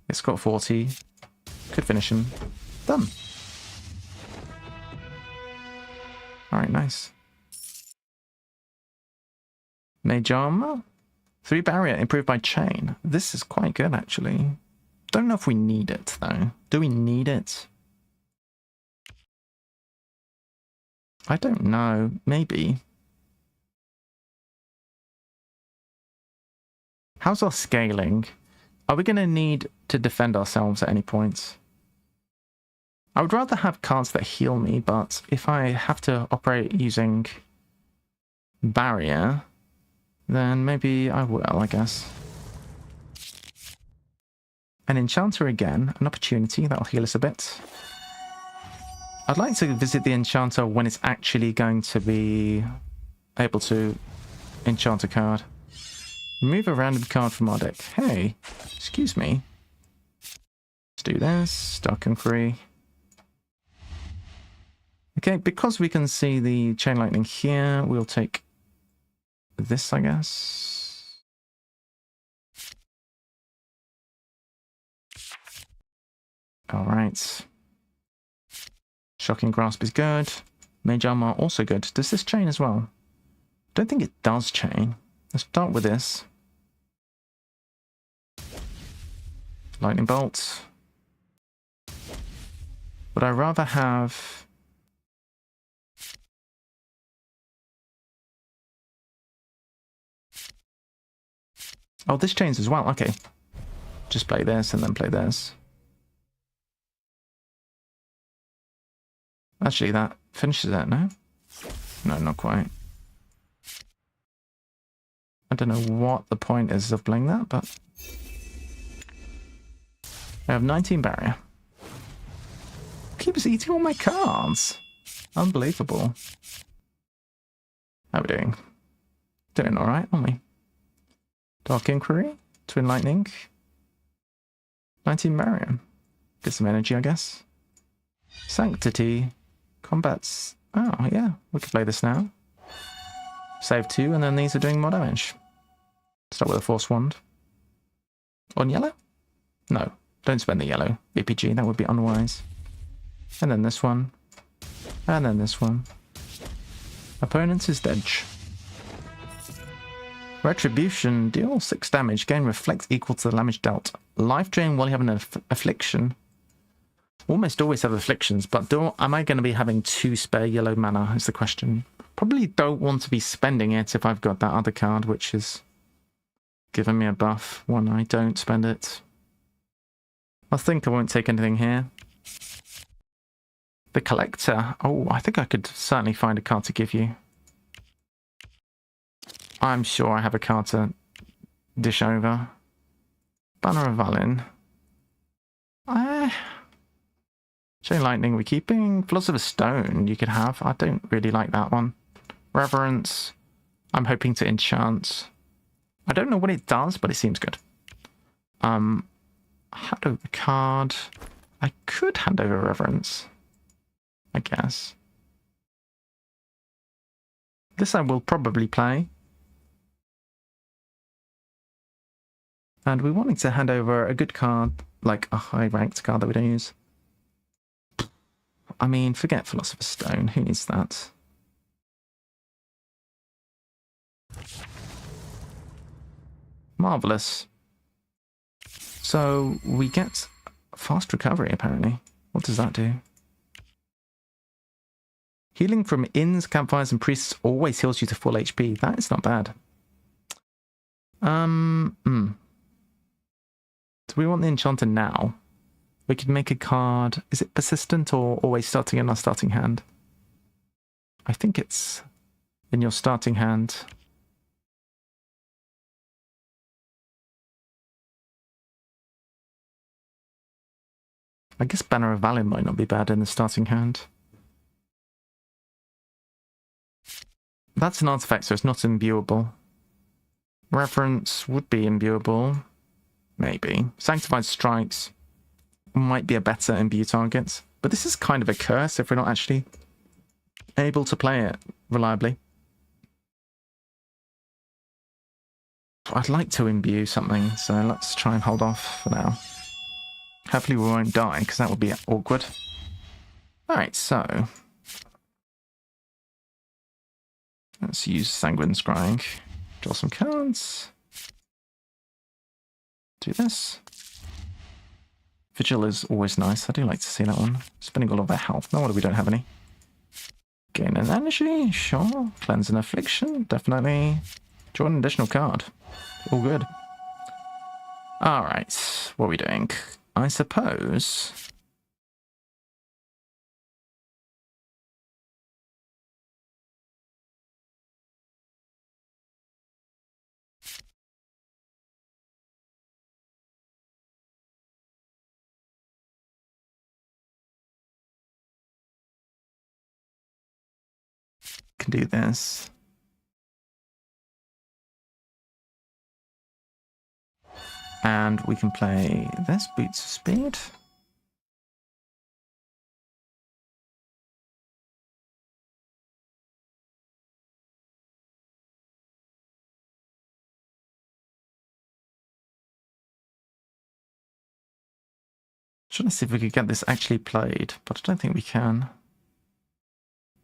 It's got 40. Could finish him. Done. Alright, nice. Mage armor. 3 barrier, improved by chain. This is quite good, actually. Don't know if we need it, though. Do we need it? I don't know. Maybe. How's our scaling? Are we going to need to defend ourselves at any point? I would rather have cards that heal me, but if I have to operate using barrier, then maybe I will, I guess. An enchanter again, an opportunity, that'll heal us a bit. I'd like to visit the enchanter when it's actually going to be able to enchant a card. Remove a random card from our deck. Hey, excuse me. Let's do this, Dark Inquiry. Okay, because we can see the chain lightning here, we'll take this, I guess. Alright. Shocking Grasp is good. Mage Armor also good. Does this chain as well? Don't think it does chain. Let's start with this. Lightning Bolt. Would I rather have Oh, this changes as well. Okay. Just play this and then play this. Actually, that finishes it, no? No, not quite. I don't know what the point is of playing that, but... I have 19 barrier. Keeps eating all my cards. Unbelievable. How are we doing? Doing alright, aren't we? Dark Inquiry, Twin Lightning, 19 barrier. Get some energy, I guess. Sanctity, Combats. Oh, yeah, we could play this now. Save 2, and then these are doing more damage. Start with a Force Wand. On yellow? No, don't spend the yellow. BPG, that would be unwise. And then this one. And then this one. Opponents is dead. Retribution, deal 6 damage. Gain reflect equal to the damage dealt. Life drain while you have an affliction. Almost always have afflictions, but am I going to be having 2 spare yellow mana is the question. Probably don't want to be spending it if I've got that other card, which is giving me a buff when I don't spend it. I think I won't take anything here. The Collector. Oh, I think I could certainly find a card to give you. I'm sure I have a card to dish over. Banner of Valin. Chain Lightning we're keeping. Philosopher's Stone you could have. I don't really like that one. Reverence. I'm hoping to enchant. I don't know what it does, but it seems good. Hand over the card. I could hand over Reverence, I guess. This I will probably play. And we wanted to hand over a good card, like a high-ranked card that we don't use. I mean, forget Philosopher's Stone. Who needs that? Marvelous. So we get fast recovery, apparently. What does that do? Healing from inns, campfires, and priests always heals you to full HP. That is not bad. Do we want the enchanter now? We could make a card. Is it persistent or always starting in our starting hand? I think it's in your starting hand. I guess Banner of Valin might not be bad in the starting hand. That's an artifact, so it's not imbuable. Reverence would be imbuable. Maybe. Sanctified Strikes might be a better imbue target. But this is kind of a curse if we're not actually able to play it reliably. I'd like to imbue something, so let's try and hold off for now. Hopefully we won't die, because that would be awkward. Alright, so let's use Sanguine Scrying. Draw some cards. Do this. Vigil is always nice. I do like to see that one. Spending all of their health. No wonder we don't have any. Gain an energy, sure. Cleanse an affliction, definitely. Draw an additional card. All good. Alright, what are we doing? I suppose can do this. And we can play this, Boots of Speed. Trying to see if we could get this actually played, but I don't think we can.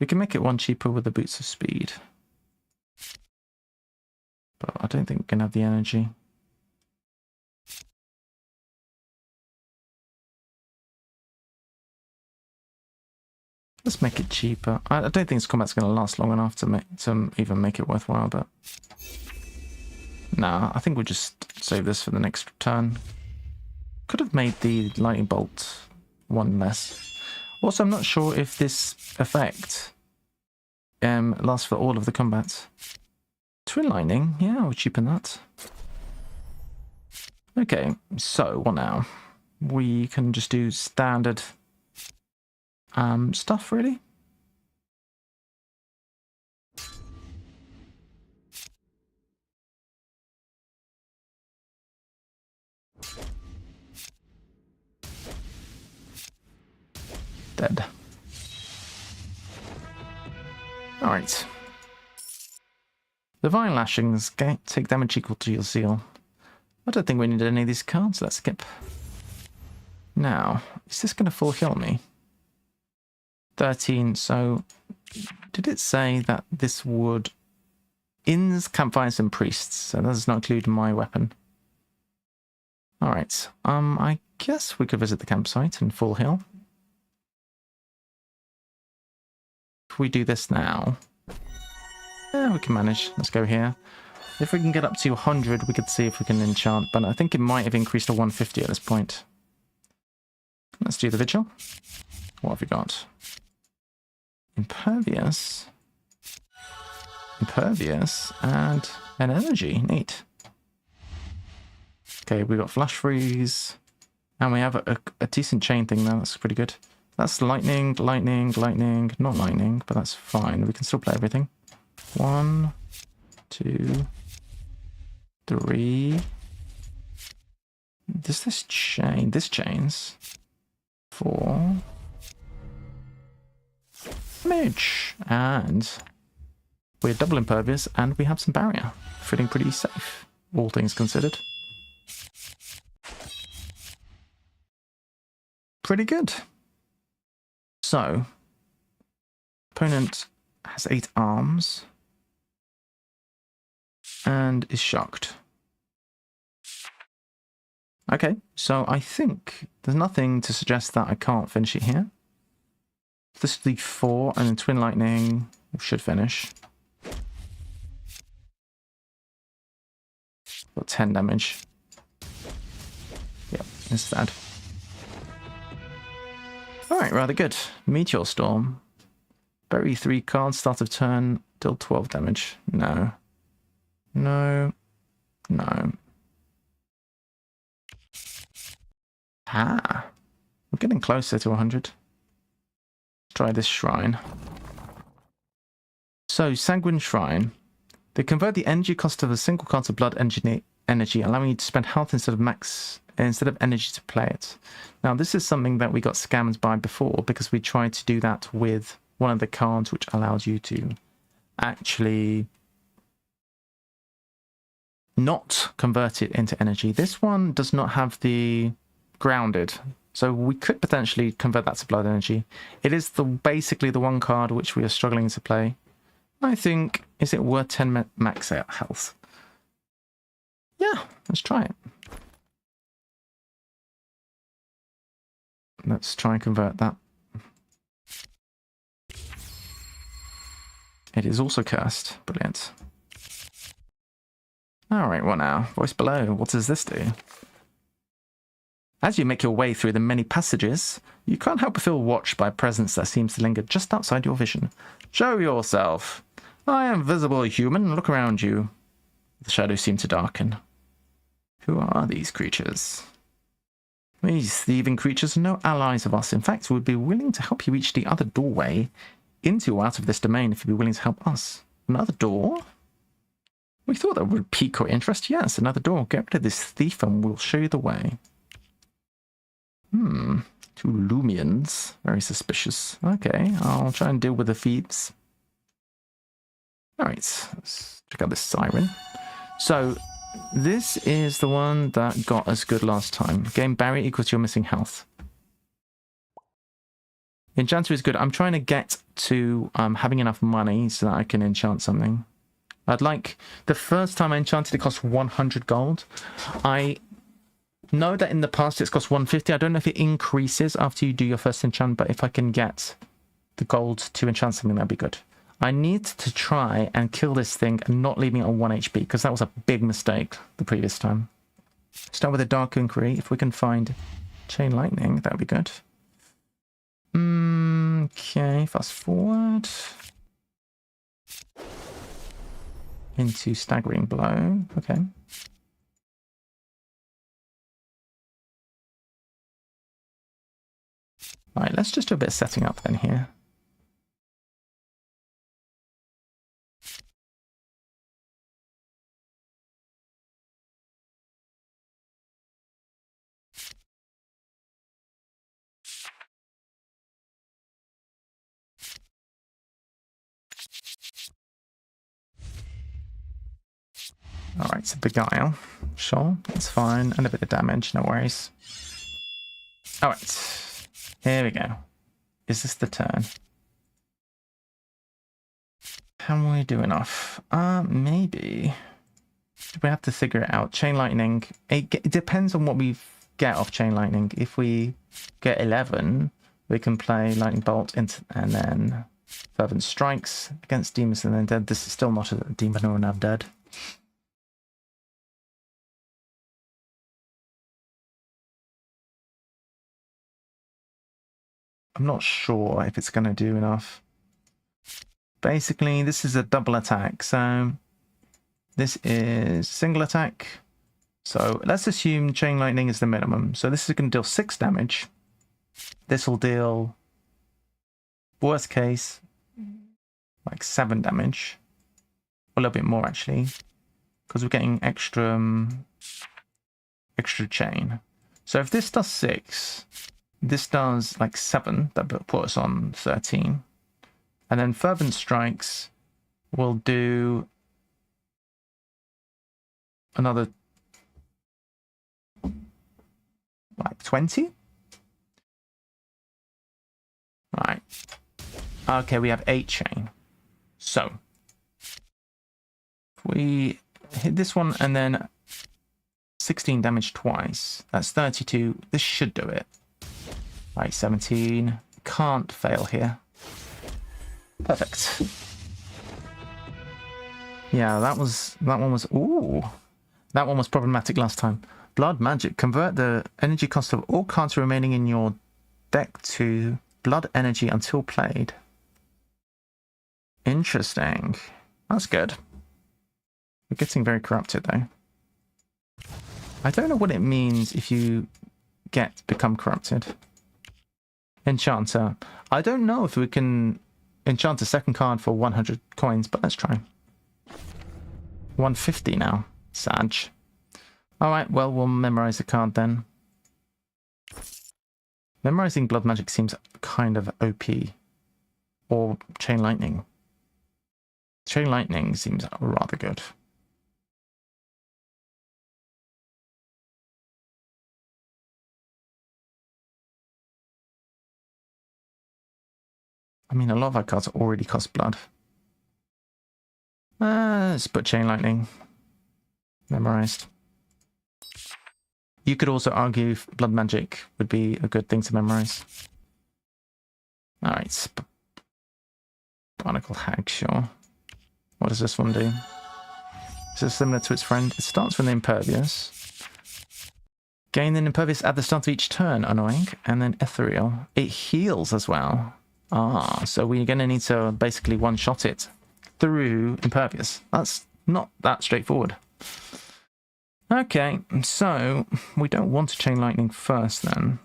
We can make it one cheaper with the Boots of Speed. But I don't think we can have the energy. Let's make it cheaper. I don't think this combat's going to last long enough to even make it worthwhile, but Nah, I think we'll just save this for the next turn. Could have made the lightning bolt one less. Also, I'm not sure if this effect lasts for all of the combat. Twin lightning, yeah, we'll cheapen that. Okay, so what now? We can just do standard stuff, really. Dead. Alright. Divine Lashings take damage equal to your seal. I don't think we need any of these cards. Let's skip. Now, is this going to full heal me? 13, so did it say that this would... Inns, campfires, and priests, so that does not include my weapon. Alright, I guess we could visit the campsite and full heal. If we do this now... Yeah, we can manage. Let's go here. If we can get up to 100, we could see if we can enchant, but I think it might have increased to 150 at this point. Let's do the vigil. What have we got? Impervious. Impervious and an energy. Neat. Okay, we got flash freeze. And we have a decent chain thing now. That's pretty good. That's lightning, lightning, lightning. Not lightning, but that's fine. We can still play everything. 1, 2, 3. Does this chain? This chains. 4. Damage. And we're double impervious and we have some barrier. Feeling pretty safe, all things considered. Pretty good. So, opponent has 8 arms and is shocked. Okay, so I think there's nothing to suggest that I can't finish it here. This will be 4, and then Twin Lightning should finish. Got 10 damage. Yep, it's dead. Alright, rather good. Meteor Storm. Bury 3 cards, start of turn, deal 12 damage. No. No. No. Ah. We're getting closer to 100. Try this shrine. So, Sanguine Shrine. They convert the energy cost of a single card to blood energy, allowing you to spend health instead of energy to play it. Now, this is something that we got scammed by before because we tried to do that with one of the cards which allows you to actually not convert it into energy. This one does not have the grounded, so we could potentially convert that to blood energy. It is basically the one card which we are struggling to play. I think, is it worth 10 max health? Yeah, let's try it. Let's try and convert that. It is also cursed. Brilliant. Alright, what now? Voice below. What does this do? As you make your way through the many passages, you can't help but feel watched by a presence that seems to linger just outside your vision. Show yourself. I am visible, human. Look around you. The shadows seem to darken. Who are these creatures? These thieving creatures are no allies of us. In fact, we'd be willing to help you reach the other doorway into or out of this domain if you'd be willing to help us. Another door? We thought that would pique your interest. Yes, another door. Get rid of this thief and we'll show you the way. 2 Lumians. Very suspicious. Okay, I'll try and deal with the thieves. Alright, let's check out this siren. So, this is the one that got us good last time. Gain barrier equals to your missing health. Enchanter is good. I'm trying to get to having enough money so that I can enchant something. I'd like... The first time I enchanted, it cost 100 gold. I know that in the past it's cost 150. I don't know if it increases after you do your first enchant, but if I can get the gold to enchant something, that'd be good. I need to try and kill this thing and not leaving it on 1 HP, because that was a big mistake the previous time. Start with a Dark Inquiry. If we can find Chain Lightning, that would be good. Okay, fast forward. Into Staggering Blow. Okay. Right, let's just do a bit of setting up then here. Alright, so Beguile. Sure, that's fine. And a bit of damage, no worries. Alright, here we go. Is this the turn? Can we do enough? Maybe. We have to figure it out. Chain Lightning. It depends on what we get off Chain Lightning. If we get 11, we can play Lightning Bolt and then Fervent Strikes against Demons and then Dead. This is still not a Demon or an Undead. I'm not sure if it's going to do enough. Basically, this is a double attack. So this is single attack. So let's assume Chain Lightning is the minimum. So this is going to deal 6 damage. This will deal, worst case, like 7 damage. A little bit more, actually. Because we're getting extra chain. So if this does 6... this does like 7, that will put us on 13. And then Fervent Strikes will do another like 20. Right. Okay, we have 8 chain. So if we hit this one and then 16 damage twice, that's 32. This should do it. Right, 17. Can't fail here. Perfect. Yeah, that one was ooh. That one was problematic last time. Blood Magic. Convert the energy cost of all cards remaining in your deck to blood energy until played. Interesting. That's good. We're getting very corrupted though. I don't know what it means if you become corrupted. Enchanter. I don't know if we can enchant a second card for 100 coins, but let's try. 150 now. Sag. Alright, well, we'll memorize the card then. Memorizing Blood Magic seems kind of OP. Or Chain Lightning. Chain Lightning seems rather good. I mean, a lot of our cards already cost blood. Let's put Chain Lightning. Memorized. You could also argue Blood Magic would be a good thing to memorize. Alright. Barnacle Hag, sure. What does this one do? Is this similar to its friend? It starts with an Impervious. Gain an Impervious at the start of each turn, annoying. And then Ethereal. It heals as well. Ah, so we're going to need to basically one-shot it through Impervious. That's not that straightforward. Okay, so we don't want to Chain Lightning first then.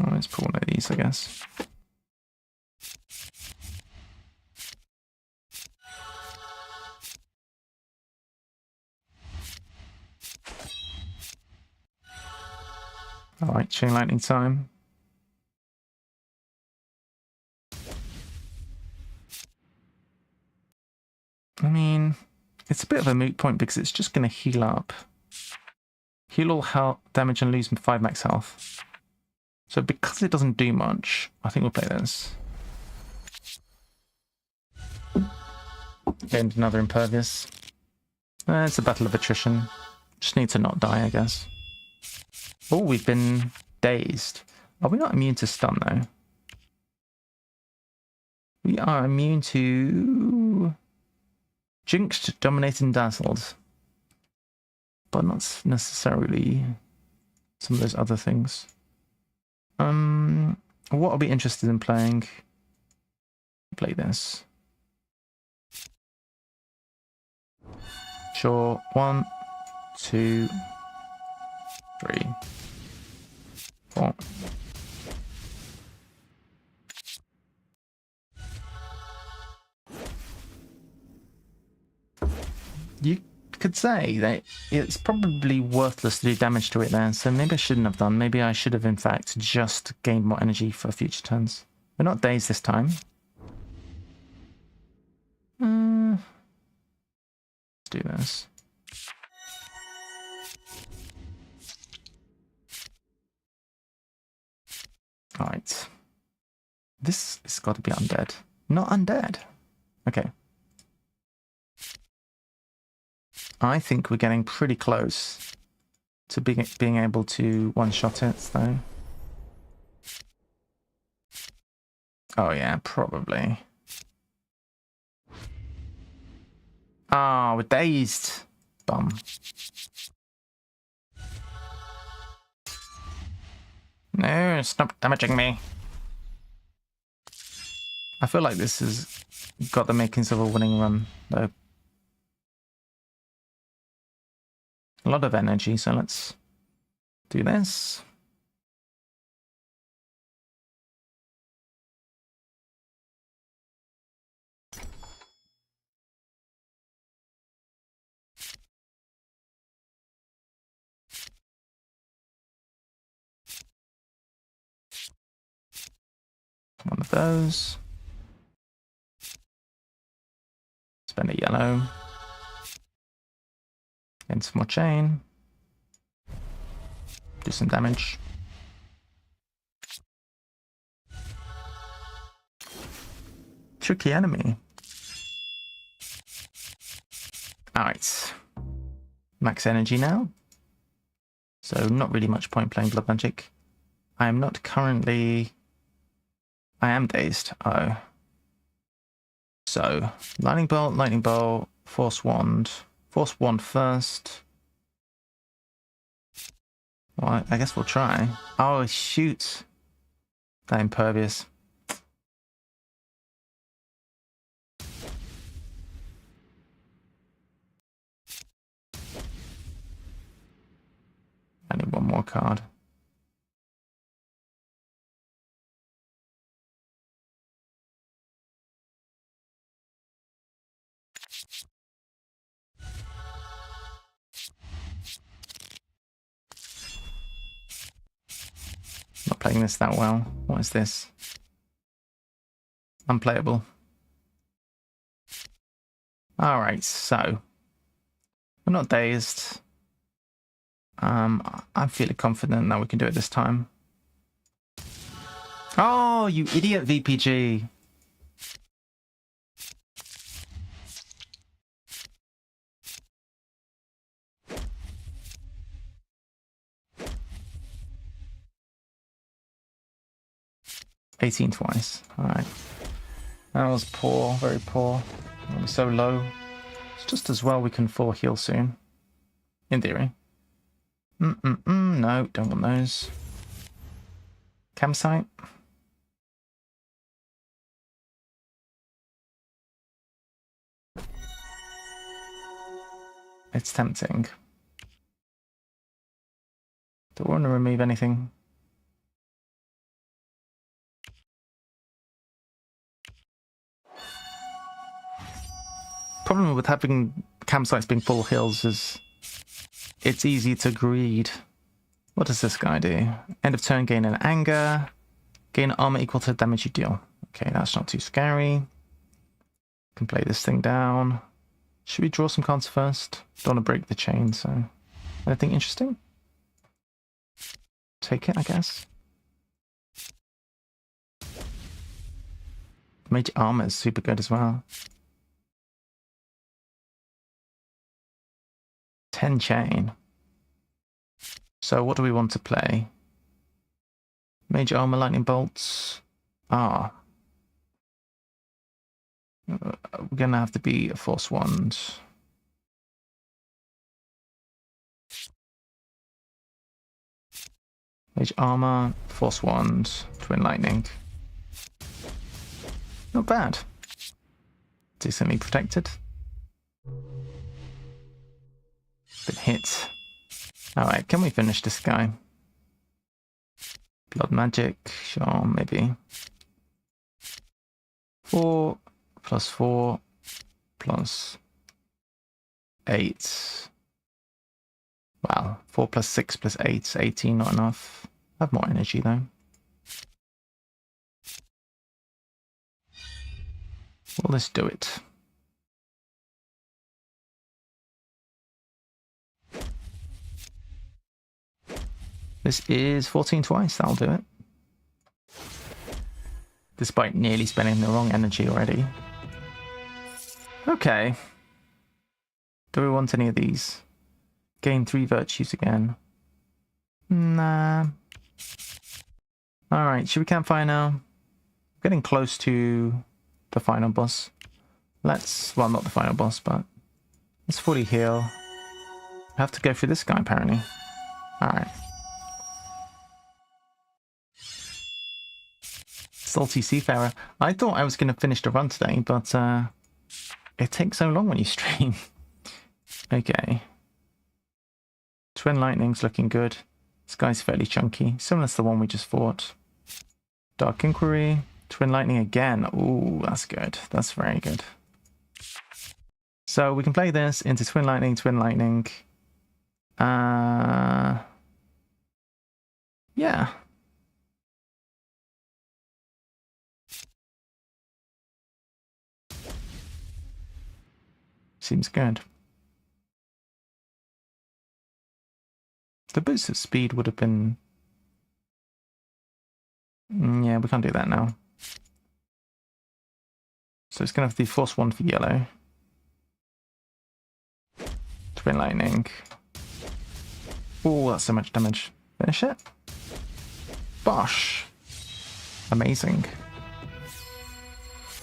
Oh, let's pull one of these, I guess. All right, Chain Lightning time. I mean, it's a bit of a moot point because it's just going to heal up. Heal all health, damage and lose 5 max health. So because it doesn't do much, I think we'll play this. Gained another Impervious. It's a battle of attrition. Just need to not die, I guess. Oh, we've been dazed. Are we not immune to stun, though? We are immune to jinxed, dominated, and dazzled. But not necessarily some of those other things. What are we interested in playing? Play this. Sure. 1, 2, 3, 4. You could say that it's probably worthless to do damage to it there, so maybe I shouldn't have done. Maybe I should have, in fact, just gained more energy for future turns. We're not dazed this time. Let's do this. Alright. This has got to be undead. Not undead. Okay. I think we're getting pretty close to being able to one-shot it, though. Oh yeah, probably. Ah, we're dazed. Bum. No, stop damaging me. I feel like this has got the makings of a winning run, though. A lot of energy, so let's do this. One of those. Spend a yellow. Get some more chain. Do some damage. Tricky enemy. Alright. Max energy now. So not really much point playing Blood Magic. I am not currently... I am dazed. Oh. So, Lightning Bolt, Force Wand. Force Wand first. Well, I guess we'll try. Oh, shoot. That impervious. I need one more card. Not playing this that well. What is this? Unplayable. Alright, so. We're not dazed. I'm feeling confident that we can do it this time. Oh, you idiot VPG. $18 twice. Alright. That was poor, very poor. We're so low. It's just as well we can full heal soon. In theory. No, don't want those. Campsite. It's tempting. Do I want to remove anything? Problem with having campsites being full hills is it's easy to greed. What does this guy do? End of turn, gain an anger. Gain armor equal to the damage you deal. Okay, that's not too scary. Can play this thing down. Should we draw some cards first? Don't want to break the chain, so... Anything interesting? Take it, I guess. Mage armor is super good as well. 10 chain. So what do we want to play? Major armor, lightning bolts. Ah. We're going to have to be a force wand. Mage armor, force wand, twin lightning. Not bad. Decently protected. Been hit. Alright, can we finish this guy? Blood magic, sure, maybe. 4 plus 4 plus 8. Wow, 4 plus 6 plus 8, 18, not enough. I have more energy though. Well, let's do it. This is 14 twice, that'll do it. Despite nearly spending the wrong energy already. Okay. Do we want any of these? Gain 3 virtues again. Nah. Alright, should we campfire now? Getting close to the final boss. Let's, well, not the final boss, but let's fully heal. I have to go through this guy, apparently. Alright. Salty Seafarer. I thought I was going to finish the run today, but it takes so long when you stream. Okay. Twin Lightning's looking good. This guy's fairly chunky, similar to the one we just fought. Dark Inquiry. Twin Lightning again. Ooh, that's good. That's very good. So we can play this into Twin Lightning, Twin Lightning. Yeah. Seems good. The boost of speed would have been... yeah, we can't do that now. So it's going to have to be force 1 for yellow. Twin Lightning. Oh, that's so much damage. Finish it. Bosh. Amazing.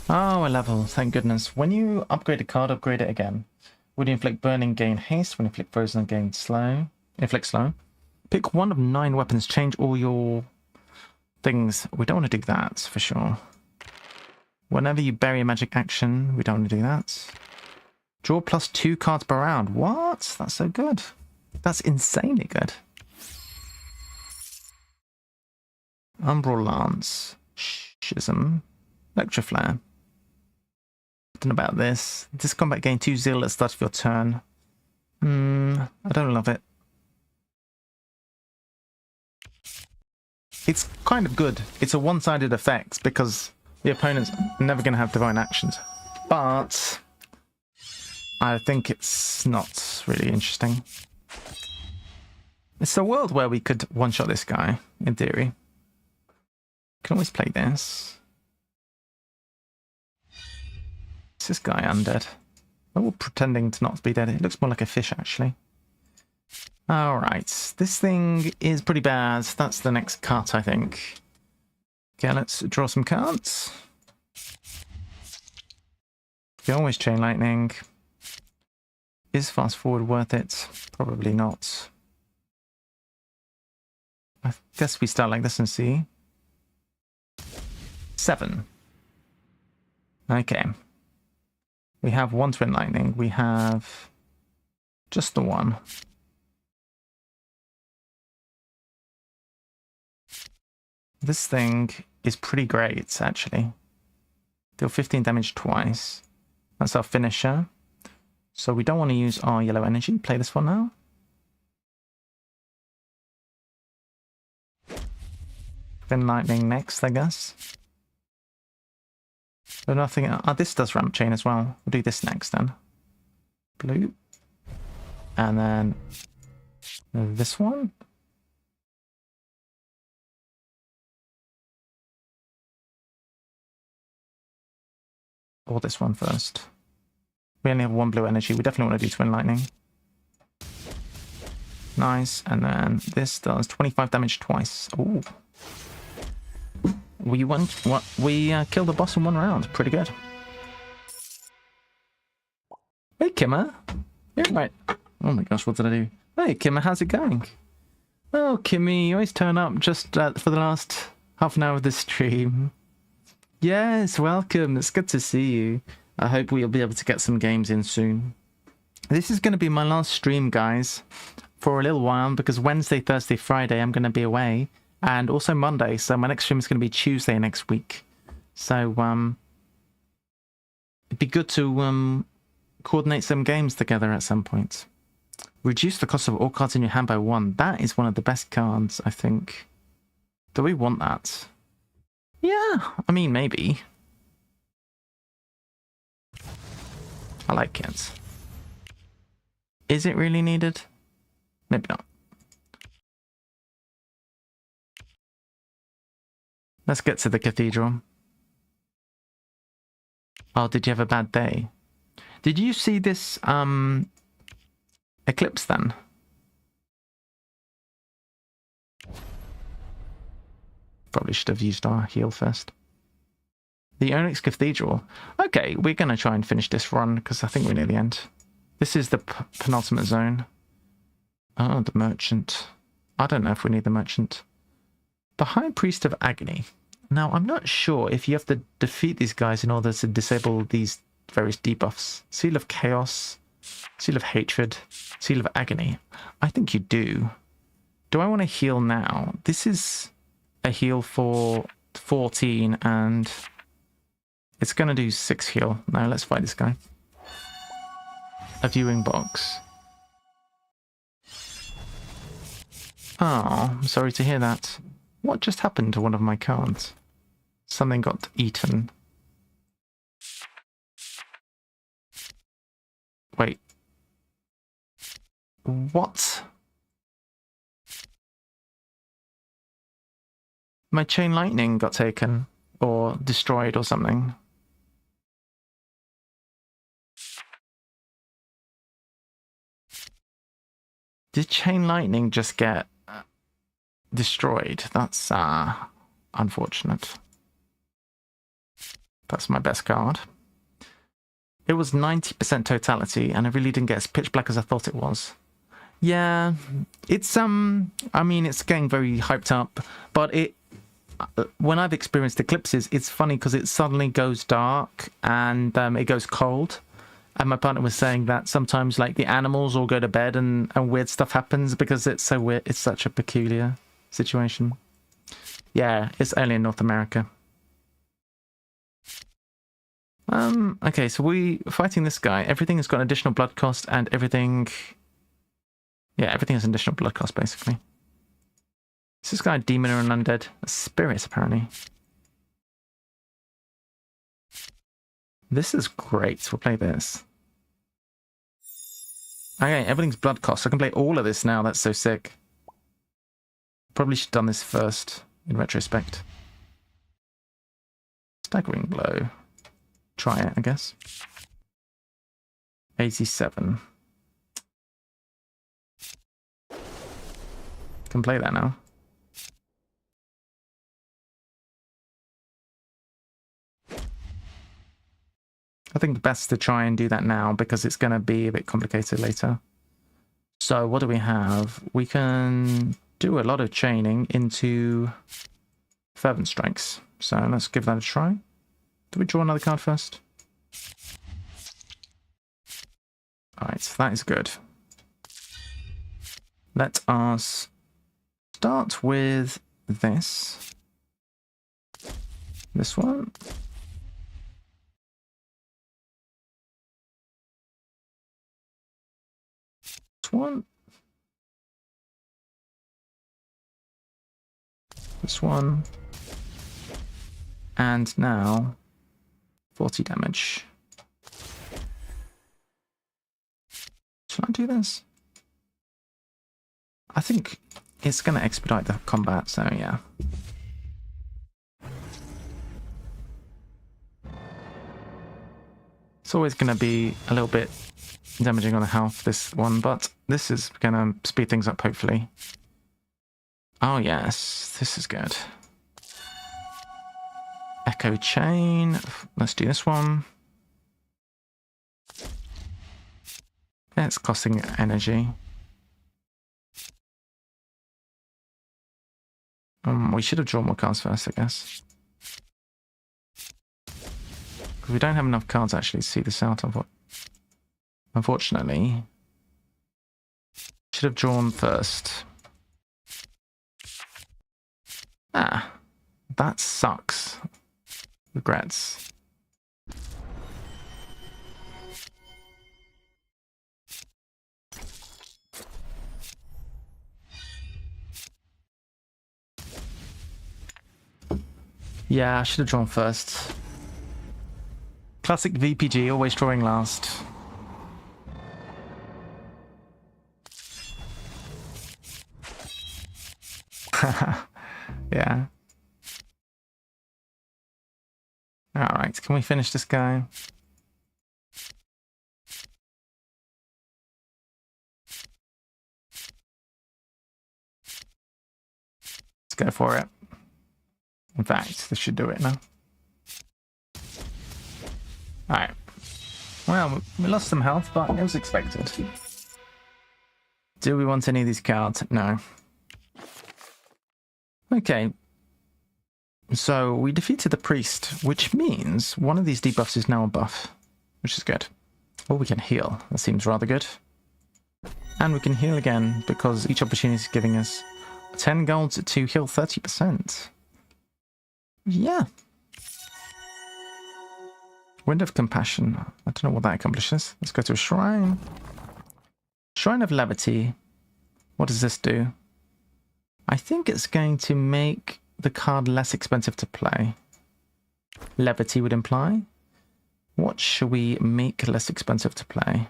Oh, a level, thank goodness. When you upgrade a card, upgrade it again. Would you inflict burning, gain haste? When you inflict frozen, gain slow. Inflict slow. Pick one of 9 weapons, change all your things. We don't want to do that, for sure. Whenever you bury a magic action, we don't want to do that. Draw plus 2 cards per round. What? That's so good. That's insanely good. Umbral Lance. Schism. Electroflare. Don't know about this. This combat gain 2 zeal at the start of your turn. I don't love it. It's kind of good. It's a one-sided effect because the opponent's never going to have divine actions. But I think it's not really interesting. It's a world where we could one-shot this guy, in theory. Can always play this. Is this guy undead? Oh, pretending to not be dead. It looks more like a fish, actually. Alright, this thing is pretty bad. That's the next cut, I think. Okay, let's draw some cards. You can always chain lightning. Is fast forward worth it? Probably not. I guess we start like this and see. 7. Okay. We have 1 twin lightning. We have just the 1. This thing is pretty great, actually. Deal 15 damage twice. That's our finisher. So we don't want to use our yellow energy. Play this one now. Twin lightning next, I guess. But nothing. This does ramp chain as well. We'll do this next then. Blue. And then this one. Or this one first. We only have 1 blue energy. We definitely want to do twin lightning. Nice. And then this does 25 damage twice. Ooh. We killed the boss in 1 round. Pretty good. Hey, Kimmer. You're right. Oh my gosh, what did I do? Hey, Kimmer, how's it going? Oh, Kimmy, you always turn up just for the last half an hour of the stream. Yes, welcome. It's good to see you. I hope we'll be able to get some games in soon. This is going to be my last stream, guys, for a little while, because Wednesday, Thursday, Friday, I'm going to be away. And also Monday, so my next stream is going to be Tuesday next week. So, it'd be good to coordinate some games together at some point. Reduce the cost of all cards in your hand by 1. That is one of the best cards, I think. Do we want that? Yeah, I mean, maybe. I like it. Is it really needed? Maybe not. Let's get to the cathedral. Oh, did you have a bad day? Did you see this eclipse then? Probably should have used our heal first. The Onyx Cathedral. Okay, we're going to try and finish this run because I think we're near the end. This is the penultimate zone. Oh, the merchant. I don't know if we need the merchant. The High Priest of Agony. Now, I'm not sure if you have to defeat these guys in order to disable these various debuffs. Seal of Chaos, Seal of Hatred, Seal of Agony. I think you do. Do I want to heal now? This is a heal for 14 and it's going to do 6 heal. Now, let's fight this guy. A viewing box. Oh, I'm sorry to hear that. What just happened to one of my cards? Something got eaten. Wait. What? My Chain Lightning got taken or destroyed or something. Did Chain Lightning just get destroyed? That's unfortunate. That's my best card. It was 90% totality, and I really didn't get as pitch black as I thought it was. Yeah, it's I mean, it's getting very hyped up, but when I've experienced eclipses, it's funny because it suddenly goes dark and it goes cold. And my partner was saying that sometimes, like, the animals all go to bed and weird stuff happens because it's so weird. It's such a peculiar situation. Yeah, it's only in North America. Okay, so we're fighting this guy. Everything has got an additional blood cost and everything... Yeah, everything has an additional blood cost, basically. Is this guy a demon or an undead? A spirit, apparently. This is great. We'll play this. Okay, everything's blood cost. I can play all of this now. That's so sick. Probably should have done this first, in retrospect. Staggering blow. Try it, I guess. 87. Can play that now. I think the best to try and do that now because it's going to be a bit complicated later. So what do we have? We can do a lot of chaining into Fervent Strikes. So let's give that a try. Do we draw another card first? Alright, so that is good. Let us start with this. This one. This one. This one. And now 40 damage. Should I do this? I think it's going to expedite the combat, so yeah. It's always going to be a little bit damaging on the health, this one, but this is going to speed things up, hopefully. Oh, yes. This is good. Echo chain. Let's do this one. It's costing energy. We should have drawn more cards first, I guess. Because we don't have enough cards actually to see this out of what. Unfortunately. Should have drawn first. Ah. That sucks. Regrets. Yeah, I should have drawn first. Classic VPG, always drawing last. Yeah. Alright, can we finish this guy? Let's go for it. In fact, this should do it now. Alright. Well, we lost some health, but it was expected. Do we want any of these cards? No. Okay. So, we defeated the priest, which means one of these debuffs is now a buff, which is good. Or we can heal. That seems rather good. And we can heal again, because each opportunity is giving us 10 gold to heal 30%. Yeah. Wind of Compassion. I don't know what that accomplishes. Let's go to a shrine. Shrine of Levity. What does this do? I think it's going to make the card less expensive to play. Levity would imply. What should we make less expensive to play?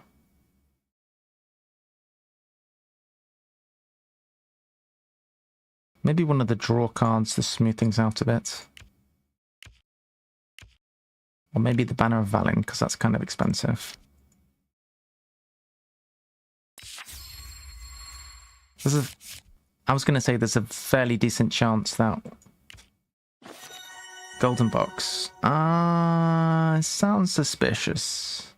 Maybe one of the draw cards to smooth things out a bit. Or maybe the Banner of Valin, because that's kind of expensive. I was going to say there's a fairly decent chance that Golden Box. Sounds suspicious.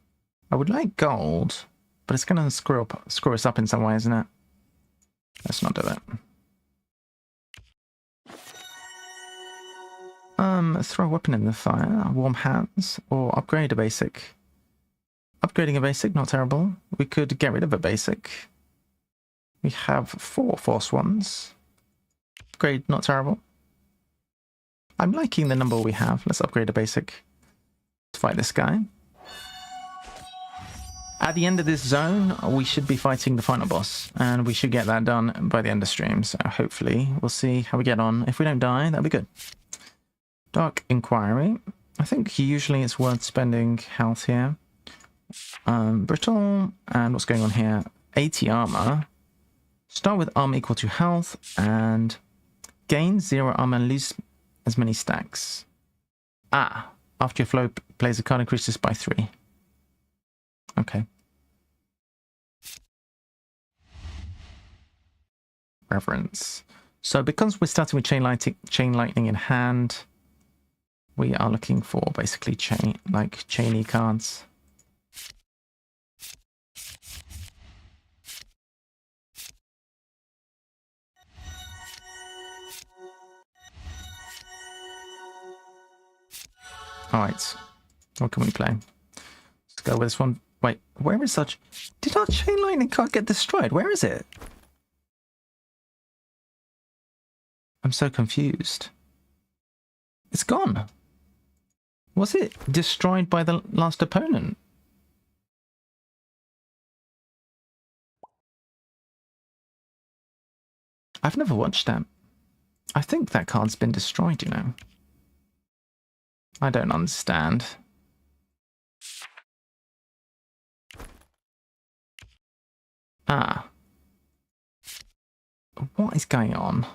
I would like gold, but it's going to screw us up in some way, isn't it? Let's not do it. Throw a weapon in the fire, warm hands, or upgrade a basic. Upgrading a basic, not terrible. We could get rid of a basic. We have 4 force ones. Upgrade, not terrible. I'm liking the number we have. Let's upgrade a basic to fight this guy. At the end of this zone, we should be fighting the final boss, and we should get that done by the end of stream. So hopefully, we'll see how we get on. If we don't die, that'll be good. Dark Inquiry. I think usually it's worth spending health here. Brittle, and what's going on here? 80 armor. Start with armor equal to health, and gain 0 armor and lose as many stacks. After your flow plays a card, increases by 3. Okay. Reverence. So because we're starting with chain lightning in hand, we are looking for basically chainy cards. Alright. What can we play? Let's go with this one. Wait, where is such? Did our chain lightning card get destroyed? Where is it? I'm so confused. It's gone. Was it destroyed by the last opponent? I've never watched that. I think that card's been destroyed, you know. I don't understand. What is going on?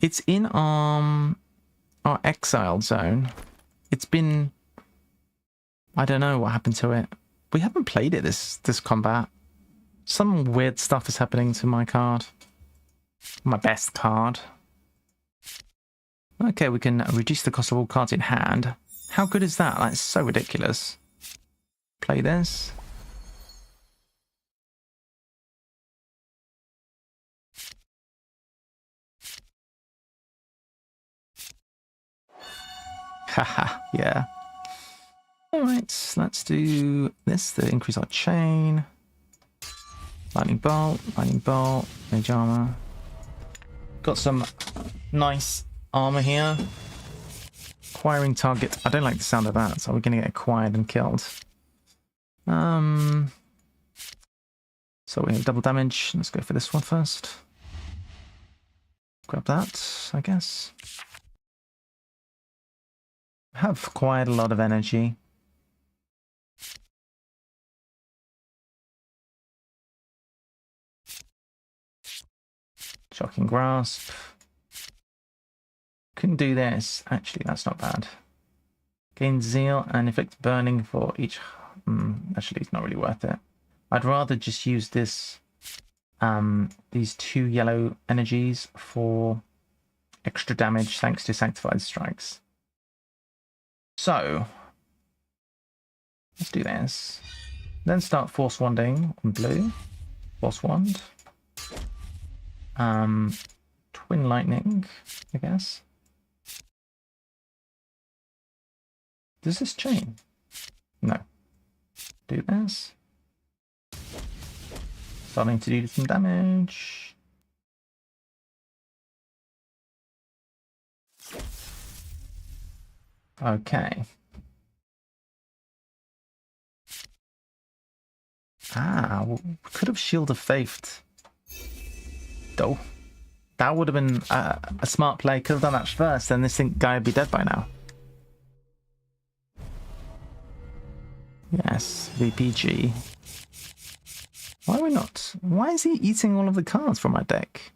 It's in our exiled zone. It's been... I don't know what happened to it. we haven't played it this combat. Some weird stuff is happening to my card. My best card. Okay, we can reduce the cost of all cards in hand. How good is that? That's so ridiculous. Play this. Haha, yeah. Alright, let's do this to increase our chain. Lightning bolt, mage armor. Got some nice armor here. Acquiring target. I don't like the sound of that, so we're going to get acquired and killed. So we have double damage. Let's go for this one first. Grab that, I guess. Have quite a lot of energy. Shocking grasp. Couldn't do this. Actually, that's not bad. Gain zeal and inflict burning for each. Actually, it's not really worth it. I'd rather just use this. These 2 yellow energies for extra damage thanks to sanctified strikes. So let's do this. Then start force wanding on blue. Force wand. Twin lightning, I guess. Does this chain? No. Do this. Starting to do some damage. Okay. We could have Shield of Faith. Though. That would have been a smart play. Could have done that first, then this guy would be dead by now. Yes, VPG. Why are we not? Why is he eating all of the cards from my deck?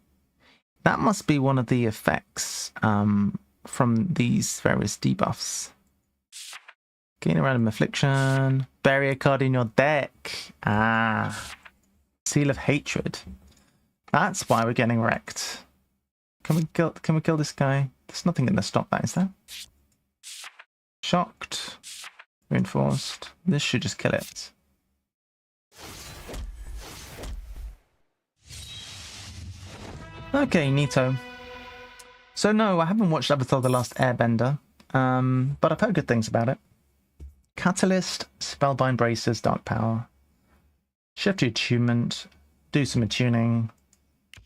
That must be one of the effects from these various debuffs. Gain a random affliction. Bury a card in your deck. Seal of Hatred. That's why we're getting wrecked. Can we kill this guy? There's nothing going to stop that, is there? Shocked. Reinforced. This should just kill it. Okay, neato. So no, I haven't watched Avatar: The Last Airbender, but I've heard good things about it. Catalyst, Spellbind Braces, Dark Power. Shift your attunement. Do some attuning.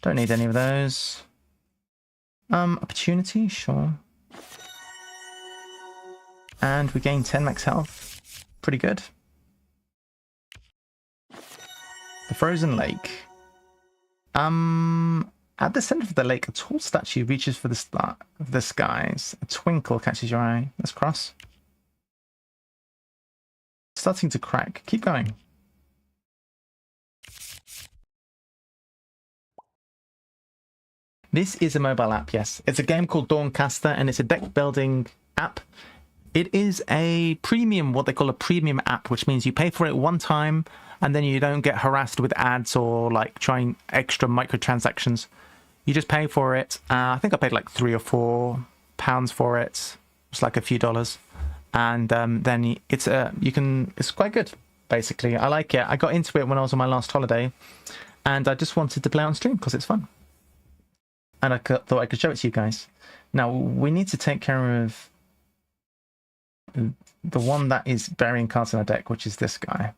Don't need any of those. Opportunity, sure. And we gain 10 max health. Pretty good. The Frozen Lake. At the center of the lake, a tall statue reaches for the skies. A twinkle catches your eye. Let's cross. Starting to crack. Keep going. This is a mobile app, yes. It's a game called Dawncaster, and it's a deck building app. It is a premium, what they call a premium app, which means you pay for it one time, and then you don't get harassed with ads or like trying extra microtransactions. You just pay for it. I think I paid like £3 or £4 for it. It's like a few dollars, and then it's quite good. Basically, I like it. I got into it when I was on my last holiday, and I just wanted to play on stream because it's fun. And I thought I could show it to you guys. Now, we need to take care of the one that is burying cards in our deck, which is this guy.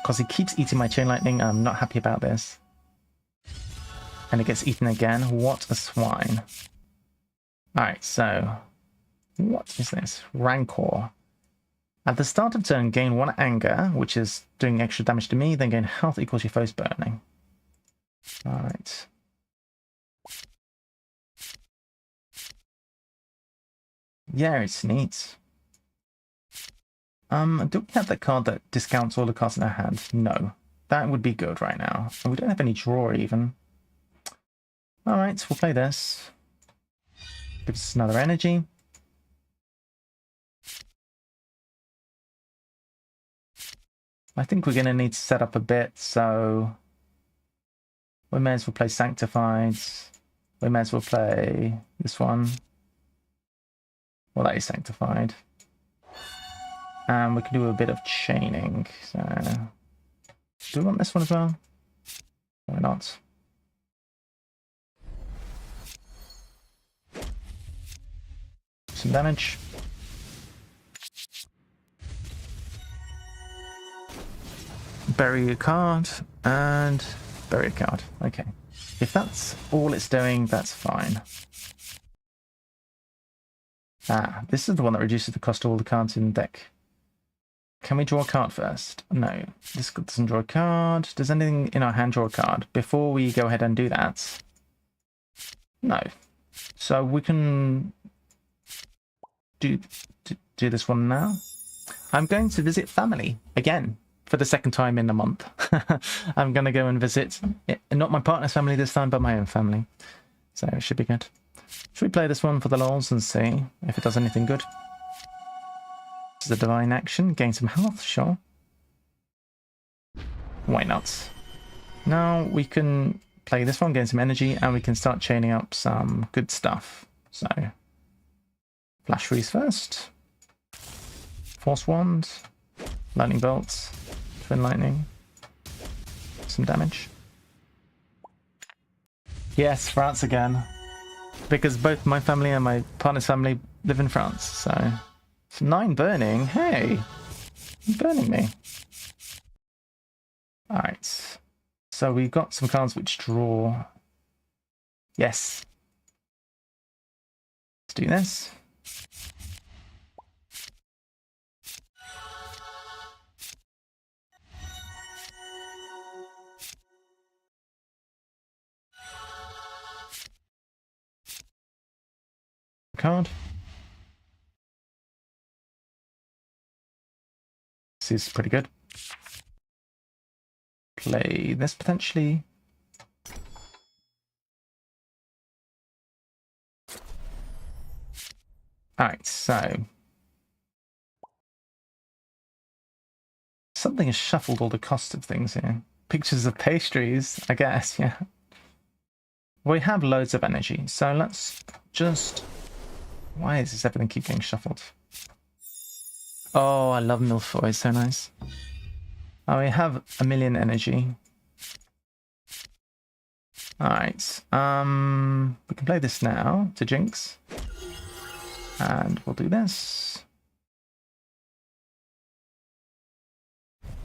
Because he keeps eating my Chain Lightning. I'm not happy about this. And it gets eaten again. What a swine. Alright, so what is this? Rancor. At the start of turn, gain 1 anger, which is doing extra damage to me, then gain health equals your foe's burning. Alright. Yeah, it's neat. Do we have that card that discounts all the cards in our hand? No. That would be good right now. And we don't have any draw even. Alright, we'll play this. Gives us another energy. I think we're going to need to set up a bit, so we may as well play Sanctified. We may as well play this one. Well, that is Sanctified. And we can do a bit of chaining. So, do we want this one as well? Why not? Some damage. Bury a card and bury a card. Okay. If that's all it's doing, that's fine. Ah, this is the one that reduces the cost of all the cards in the deck. Can we draw a card first? No. This doesn't draw a card. Does anything in our hand draw a card? Before we go ahead and do that? No. So we can do this one now. I'm going to visit family again for the second time in a month. I'm going to go and visit, not my partner's family this time, but my own family. So it should be good. Should we play this one for the lols and see if it does anything good? This is a divine action. Gain some health, sure. Why not? Now we can play this one, gain some energy, and we can start chaining up some good stuff. So, Flash Freeze first. Force Wand. Lightning Bolts. Twin Lightning. Some damage. Yes, France again. Because both my family and my partner's family live in France, so... 9 burning? Hey! You're burning me. Alright. So we've got some cards which draw... Yes. Let's do this. Card. This is pretty good. Play this potentially. Alright, so something has shuffled all the cost of things here. Pictures of pastries, I guess, yeah. We have loads of energy, so let's just... Why does everything keep getting shuffled? Oh, I love Milfoy, it's so nice. Oh, we have 1,000,000 energy. Alright, we can play this now to Jinx. And we'll do this.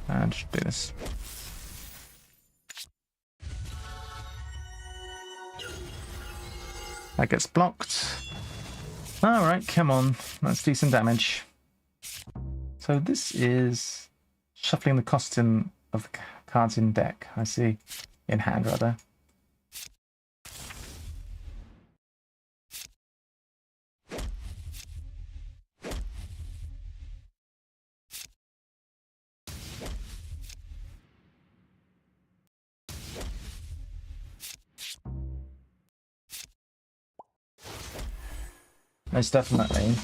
And do this. That gets blocked. Alright, come on. Let's do some damage. So this is shuffling the cost of the cards in deck, I see. In hand, rather. Most definitely.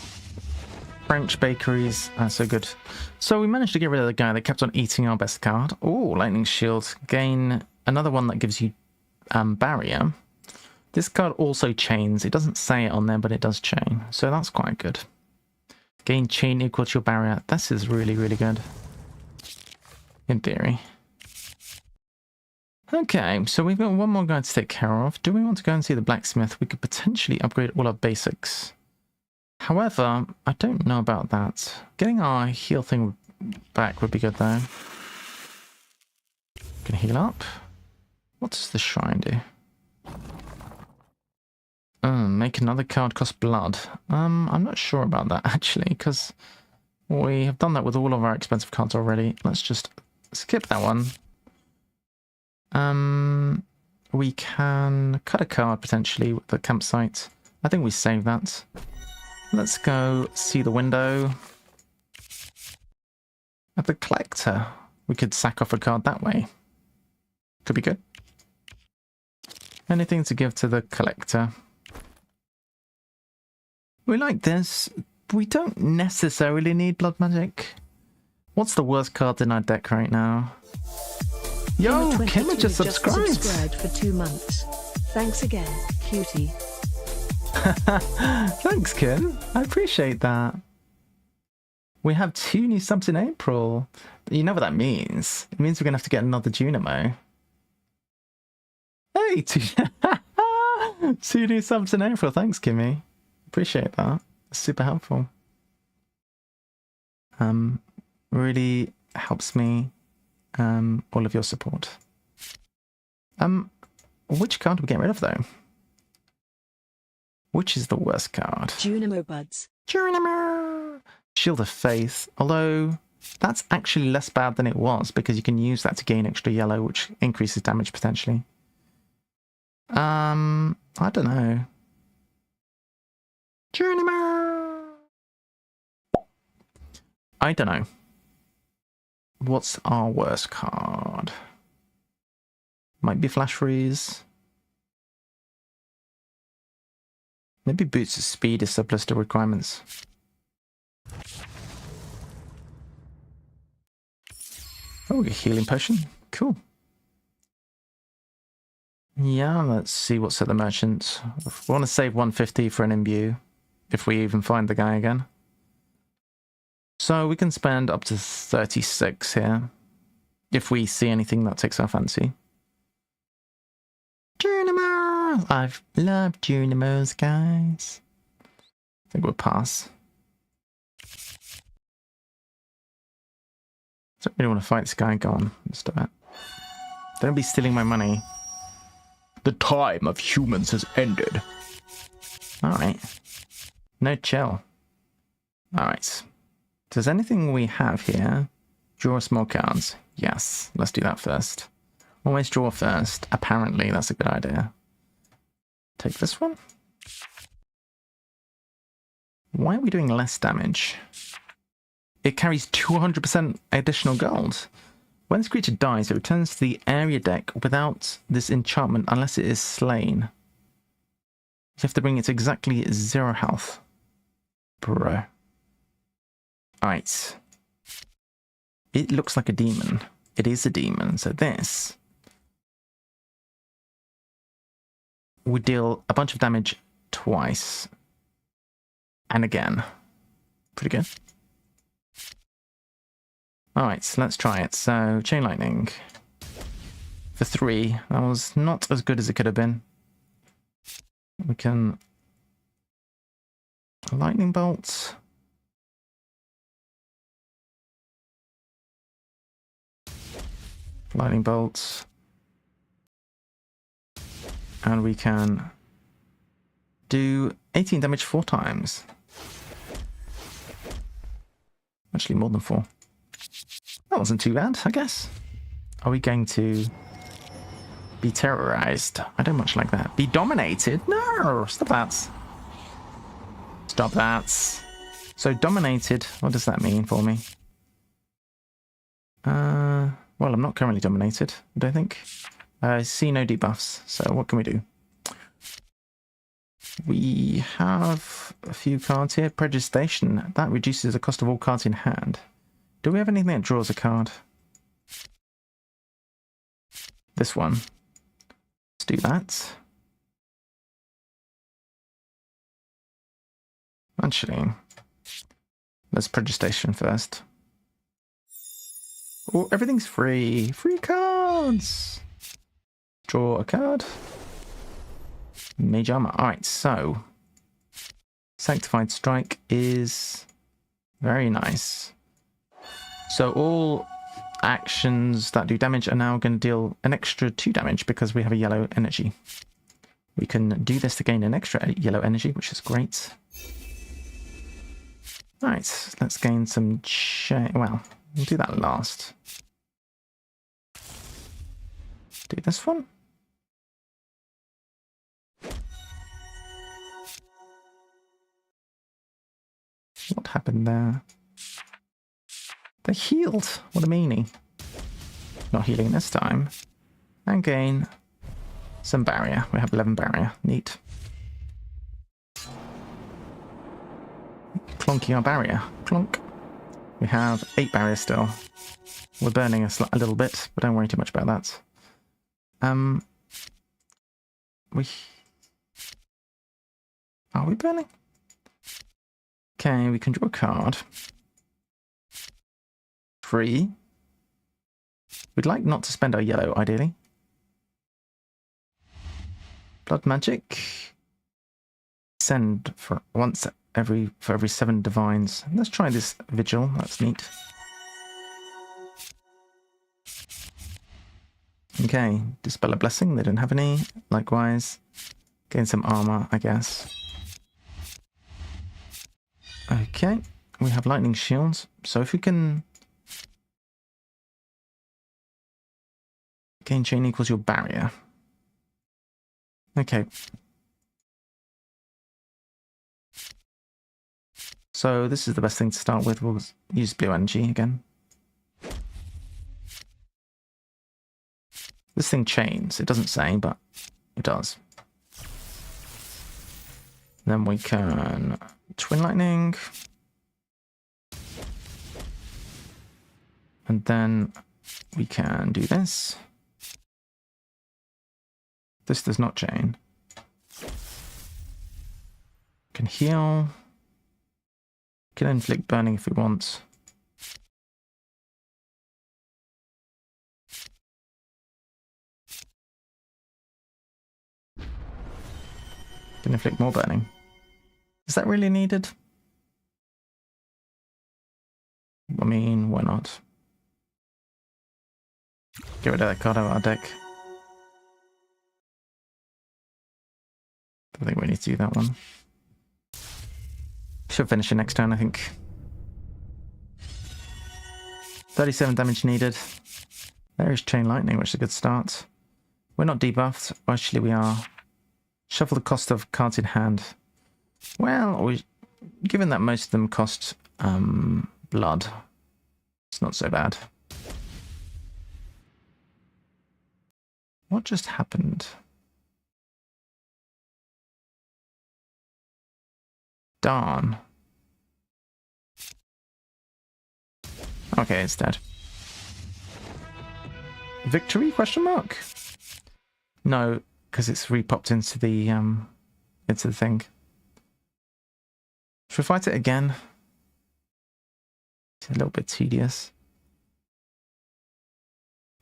French bakeries are so good. So we managed to get rid of the guy that kept on eating our best card. Oh, Lightning Shield. Gain another one that gives you barrier. This card also chains. It doesn't say it on there, but it does chain. So that's quite good. Gain chain equal to your barrier. This is really, really good. In theory. Okay, so we've got one more guy to take care of. Do we want to go and see the blacksmith? We could potentially upgrade all our basics. However, I don't know about that. Getting our heal thing back would be good though. Can heal up. What does the shrine do? Make another card cost blood. I'm not sure about that actually, because we have done that with all of our expensive cards already. Let's just skip that one. We can cut a card potentially with the campsite. I think we save that. Let's go see the window. At the collector, we could sack off a card that way. Could be good. Anything to give to the collector. We like this. We don't necessarily need blood magic. What's the worst card in our deck right now? Yo, Kimmer Kimmer 23 just subscribed. subscribed for 2 months. Thanks again, cutie. Thanks, Kim. I appreciate that. We have 2 new subs in April. You know what that means. It means we're going to have to get another Junimo. Hey, 2 new subs in April. Thanks, Kimmy. Appreciate that. It's super helpful. Really helps me. All of your support. Which card are we getting rid of, though? Which is the worst card? Junimo buds. Junimo! Shield of Faith. Although, that's actually less bad than it was, because you can use that to gain extra yellow, which increases damage potentially. I don't know. Junimo! I don't know. What's our worst card? Might be Flash Freeze. Maybe Boots of Speed is surplus to requirements. Oh, a healing potion. Cool. Yeah, let's see what's at the merchant. We want to save 150 for an imbue, if we even find the guy again. So we can spend up to 36 here, if we see anything that takes our fancy. Junimo! I've loved Junimos, guys. I think we'll pass. Don't really want to fight this guy. Go on, let's do it. Don't be stealing my money. The time of humans has ended. Alright. No chill. Alright. Does anything we have here draw small cards? Yes. Let's do that first. Always draw first. Apparently, that's a good idea. Take this one. Why are we doing less damage? It carries 200% additional gold. When this creature dies, it returns to the area deck without this enchantment unless it is slain. You have to bring it to exactly 0 health. Bro. Alright. It looks like a demon. It is a demon, so this would deal a bunch of damage twice. And again. Pretty good. Alright, so let's try it. So, Chain Lightning. For 3. That was not as good as it could have been. We can... Lightning Bolt. Lightning Bolt. And we can do 18 damage 4 times. Actually, more than 4. That wasn't too bad, I guess. Are we going to be terrorized? I don't much like that. Be dominated? No! Stop that. Stop that. So dominated, what does that mean for me? Well, I'm not currently dominated, I don't think. I see no debuffs, so what can we do? We have a few cards here. Prejudiciation. That reduces the cost of all cards in hand. Do we have anything that draws a card? This one. Let's do that. Actually, let's Prejudiciation first. Oh, everything's free. Free cards! Draw a card. Mage Armor. Alright, so Sanctified Strike is very nice. So all actions that do damage are now going to deal an extra 2 damage because we have a yellow energy. We can do this to gain an extra yellow energy, which is great. Alright, let's gain some well, we'll do that last. Do this one. What happened there? They healed. What a meanie. Not healing this time. And gain some barrier. We have 11 barrier. Neat. Clonking our barrier. Clonk. We have 8 barriers still. We're burning a little bit, but don't worry too much about that. Are we burning? Okay, we can draw a card. Free. We'd like not to spend our yellow, ideally. Blood magic. Send for every 7 divines. Let's try this vigil. That's neat. Okay, dispel a blessing. They don't have any. Likewise, gain some armor, I guess. Okay, we have lightning shields. So if we can gain chain equals your barrier. Okay. So this is the best thing to start with. We'll use blue energy again. This thing chains. It doesn't say, but it does. Then we can twin lightning. And then we can do this. This does not chain. Can heal. Can inflict burning if we want. Can inflict more burning. Is that really needed? I mean, why not? Get rid of that card out of our deck. I think we need to do that one. Should finish it next turn, I think. 37 damage needed. There is Chain Lightning, which is a good start. We're not debuffed. Actually, we are. Shuffle the cost of cards in hand. Well, given that most of them cost blood, it's not so bad. What just happened? Darn. Okay, it's dead. Victory? Question mark? No, because it's repopped into the thing. Should we fight it again? It's a little bit tedious.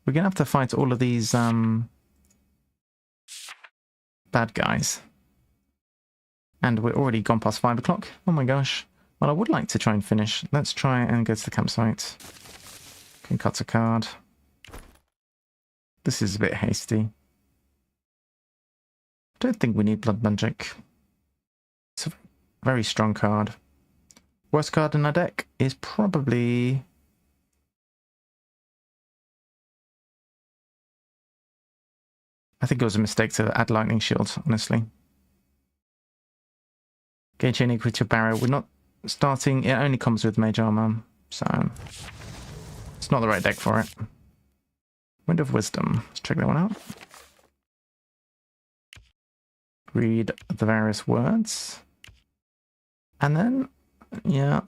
We're gonna have to fight all of these bad guys. And we're already gone past 5 o'clock. Oh my gosh. Well, I would like to try and finish. Let's try and go to the campsite. Can cut a card. This is a bit hasty. I don't think we need blood magic. It's a very strong card. Worst card in our deck is probably... I think it was a mistake to add lightning shields, honestly. Gain chain equal to barrier. We're not starting... It only comes with mage armor, so... It's not the right deck for it. Wind of Wisdom. Let's check that one out. Read the various words. And then... Yeah.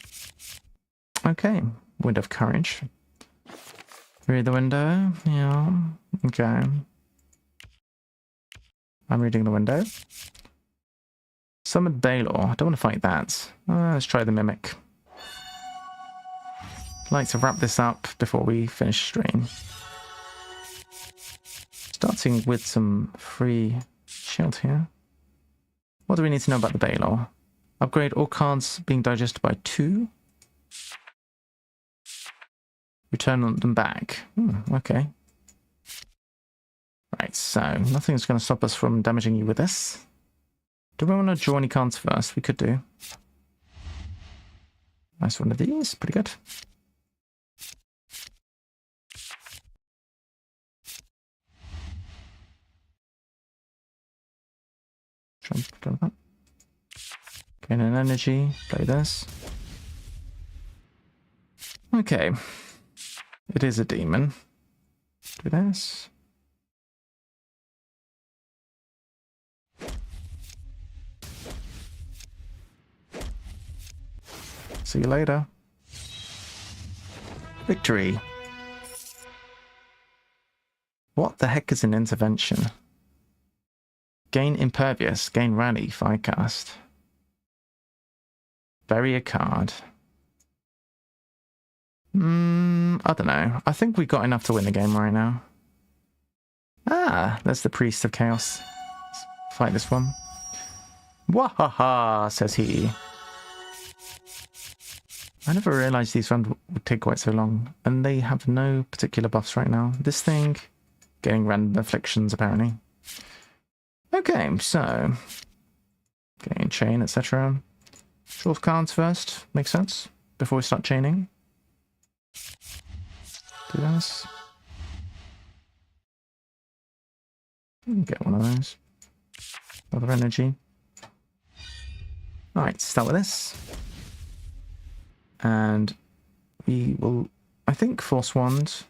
Okay. Wind of Courage. Read the window. Yeah. Okay. I'm reading the window. Summoned Baylor. I don't want to fight that. Let's try the Mimic. I'd like to wrap this up before we finish stream. Starting with some free shield here. What do we need to know about the Baylor? Upgrade all cards being digested by 2. Return them back. Okay. Right, so nothing's going to stop us from damaging you with this. Do we want to draw any cards first? We could do. Nice one of these. Pretty good. Jump that. Gain an energy. Play this. Okay. It is a demon. Do this. See you later. Victory. What the heck is an intervention? Gain impervious, gain rally, fire cast. Bury a card. I don't know. I think we got enough to win the game right now. Ah, there's the Priest of Chaos. Let's fight this one. Wahaha, says he. I never realized these runs would take quite so long. And they have no particular buffs right now. This thing, getting random afflictions apparently. Okay, so getting chain, etc. Draw cards first, makes sense. Before we start chaining. Do this. Get one of those. Other energy. Alright, start with this. And we will, I think, Force Wand.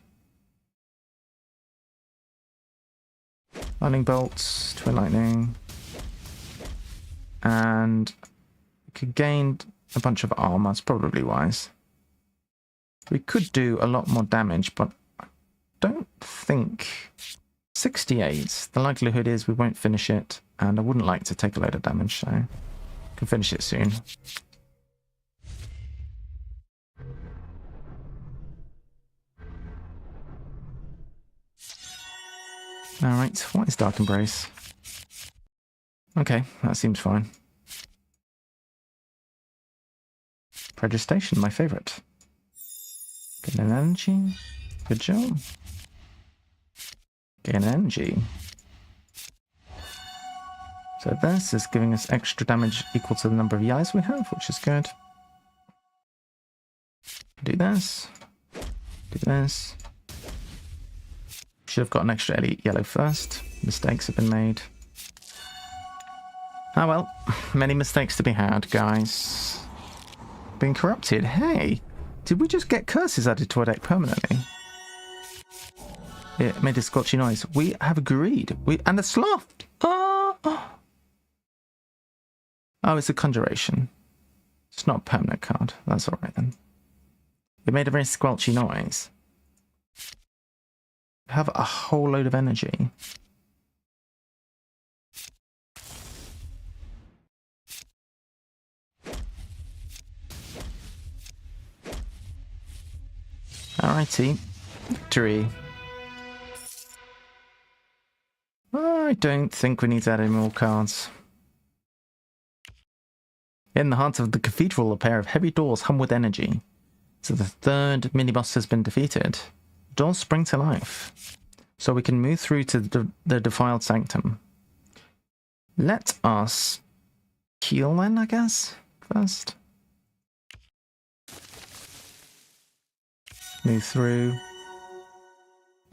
Lightning Bolts, Twin Lightning. And we could gain a bunch of armor, that's probably wise. We could do a lot more damage, but I don't think... 68, the likelihood is we won't finish it, and I wouldn't like to take a load of damage, so I can finish it soon. Alright, what is Dark Embrace? Okay, that seems fine. Predigestation, my favourite. Gain an energy. Good job. Gain energy. So this is giving us extra damage equal to the number of eyes we have, which is good. Do this. Do this. Should have got an extra elite yellow first. Mistakes have been made. Ah well, many mistakes to be had, guys. Being corrupted. Hey, did we just get curses added to our deck permanently? It made a squelchy noise. We have agreed. And a sloth. Oh, it's a conjuration. It's not a permanent card. That's all right then. It made a very squelchy noise. We have a whole load of energy. Alrighty. Victory. I don't think we need to add any more cards. In the heart of the cathedral, a pair of heavy doors hum with energy. So the third mini-boss has been defeated. Doors spring to life. So we can move through to the defiled sanctum. Let us heal then, I guess, first. Move through.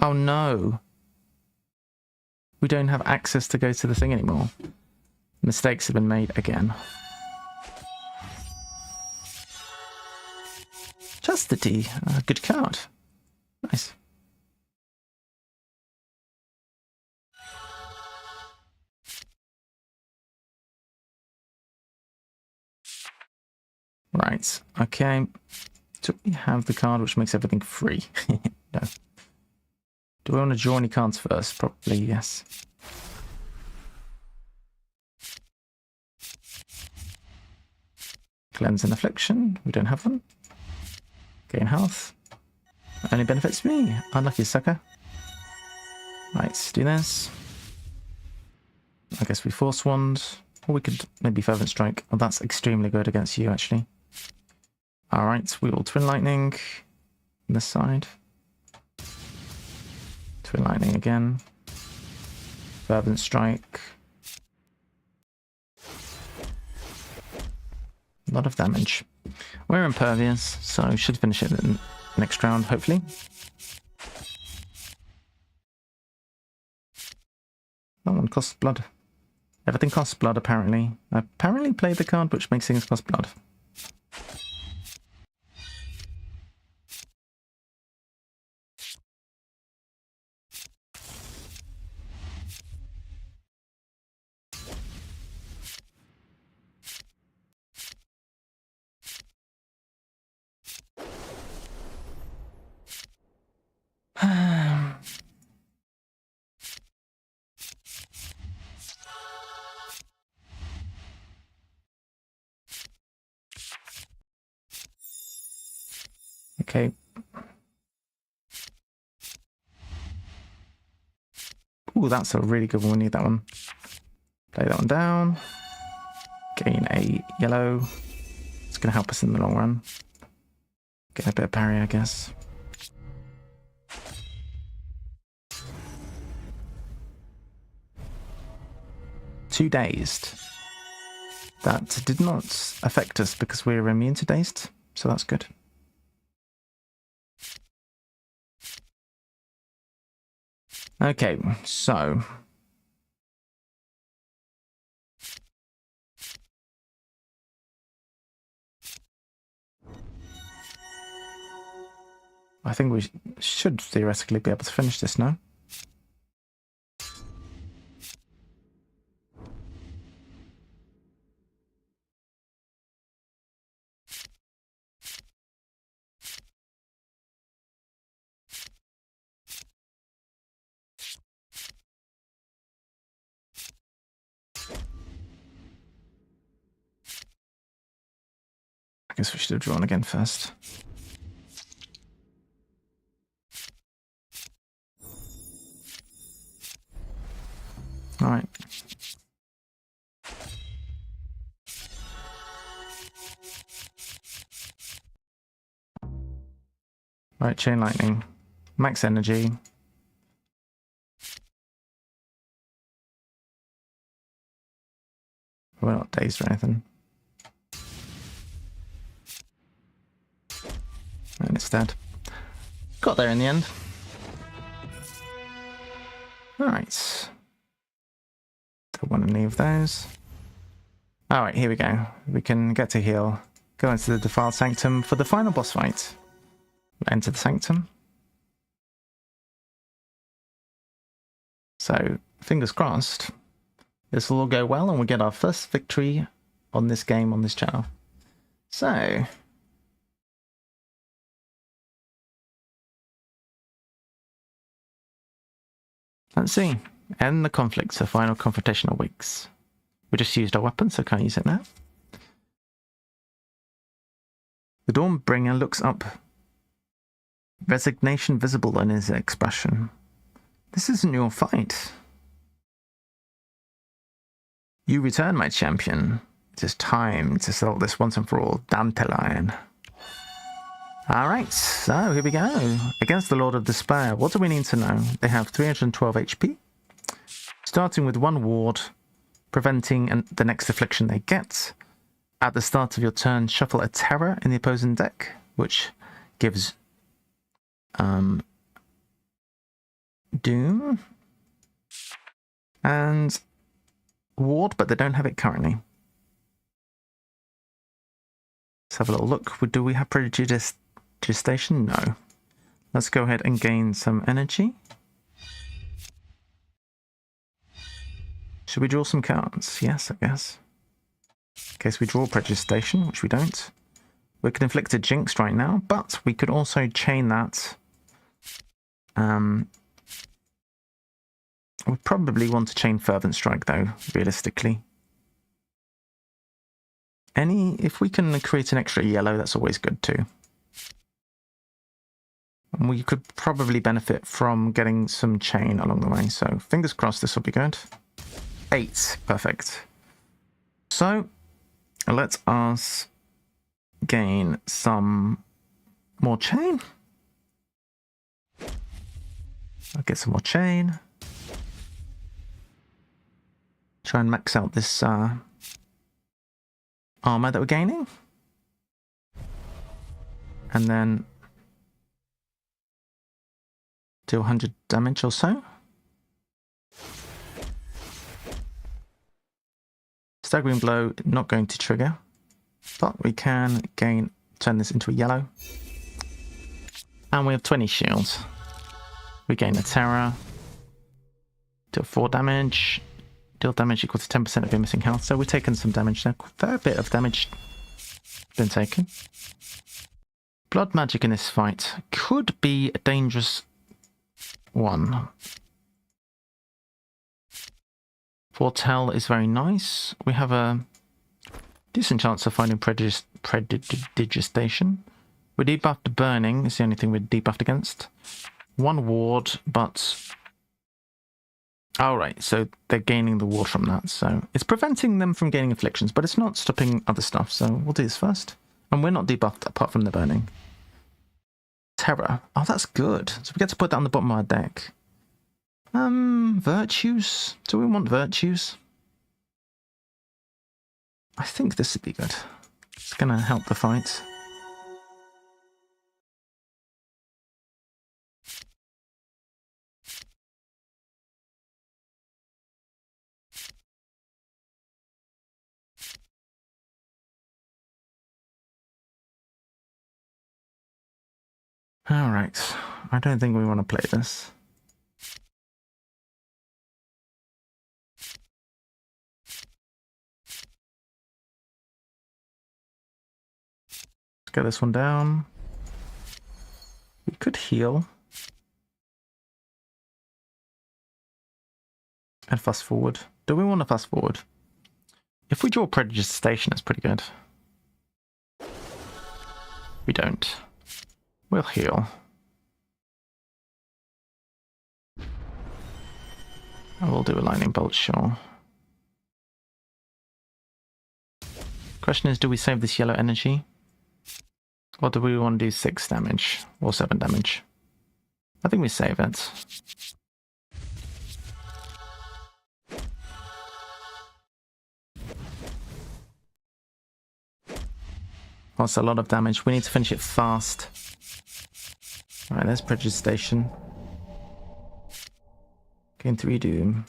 Oh no! We don't have access to go to the thing anymore. Mistakes have been made again. Chastity, a good card. Nice. Right, okay. Do we have the card which makes everything free? No. Do we want to draw any cards first? Probably yes. Cleanse and Affliction. We don't have them. Gain health. Only benefits me. Unlucky sucker. Right, do this. I guess we Force Wand. Or we could maybe Fervent Strike. Oh, that's extremely good against you, actually. Alright, we will Twin Lightning. This side. Twin Lightning again. Fervent Strike. A lot of damage. We're impervious, so should finish it in next round, hopefully. That one costs blood. Everything costs blood, apparently. I apparently played the card which makes things cost blood. Okay. Ooh, that's a really good one. We need that one. Play that one down. Gain a yellow. It's going to help us in the long run. Get a bit of parry, I guess. Too dazed. That did not affect us because we were immune to dazed, so that's good. Okay, so I think we should theoretically be able to finish this now. I guess we should have drawn again first. All right. Right, chain lightning. Max energy. We're not dazed or anything. And it's dead. Got there in the end. Alright. Don't want any of those. Alright, here we go. We can get to heal. Go into the Defiled Sanctum for the final boss fight. Enter the Sanctum. So, fingers crossed, this will all go well and we get our first victory on this game on this channel. So, let's see. End the conflict, so final confrontation awaits. We just used our weapon, so can't use it now. The Dawnbringer looks up. Resignation visible in his expression. This isn't your fight. You return, my champion. It is time to settle this once and for all. Dandelion. Alright, so here we go. Against the Lord of Despair. What do we need to know? They have 312 HP. Starting with one ward, preventing the next affliction they get. At the start of your turn, shuffle a terror in the opposing deck, which gives Doom and Ward, but they don't have it currently. Let's have a little look. Do we have Prestidigitation? No. Let's go ahead and gain some energy. Should we draw some cards? Yes, I guess. In case we draw Prestidigitation, which we don't. We could inflict a Jinx right now, but we could also chain that. We probably want to chain Fervent Strike, though, realistically. If we can create an extra yellow, that's always good, too. And we could probably benefit from getting some chain along the way, so fingers crossed this will be good. 8, perfect. So, let us gain some more chain. I'll get some more chain. Try and max out this armor that we're gaining. And then do 100 damage or so. Staggering Blow, not going to trigger. But we can turn this into a yellow. And we have 20 shields. We gain a terror. Deal 4 damage. Deal damage equal to 10% of your missing health. So we've taken some damage there. A fair bit of damage been taken. Blood magic in this fight could be a dangerous one. Foretell is very nice. We have a decent chance of finding Prestidigitation. We're debuffed to burning. It's the only thing we're debuffed against. 1 ward, but... Alright, so they're gaining the ward from that. So it's preventing them from gaining afflictions, but it's not stopping other stuff. So we'll do this first. And we're not debuffed apart from the burning. Terror. Oh, that's good. So we get to put that on the bottom of our deck. Virtues. Do we want virtues? I think this would be good. It's going to help the fight. Alright. I don't think we want to play this. Let's get this one down. We could heal. And fast forward. Do we want to fast forward? If we draw Prestidigitation, that's pretty good. We don't. We'll heal. I will do a lightning bolt, sure. Question is, do we save this yellow energy? Or do we want to do 6 damage? Or 7 damage? I think we save it. That's a lot of damage. We need to finish it fast. Alright, there's Prestidigitation. Gain 3 Doom.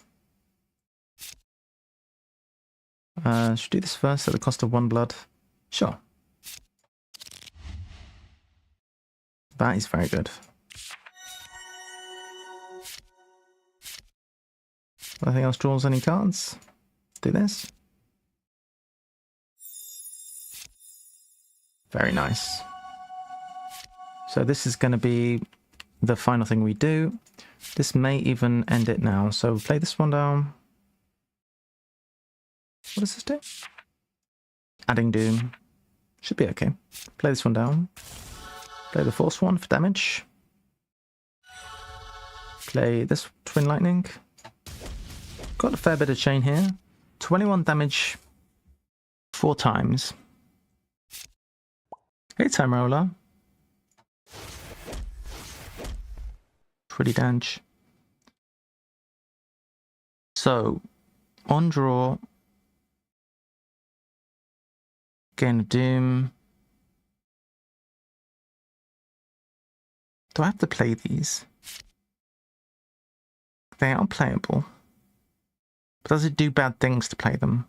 Should do this first at the cost of 1 blood. Sure. That is very good. Nothing else draws any cards. Do this. Very nice. So this is going to be the final thing we do. This may even end it now. So play this one down. What does this do? Adding Doom. Should be okay. Play this one down. Play the Force one for damage. Play this Twin Lightning. Got a fair bit of chain here. 21 damage 4 times. Hey, Time Roller. Pretty damage. So, on draw, gain of Doom. Do I have to play these? They are playable. But does it do bad things to play them?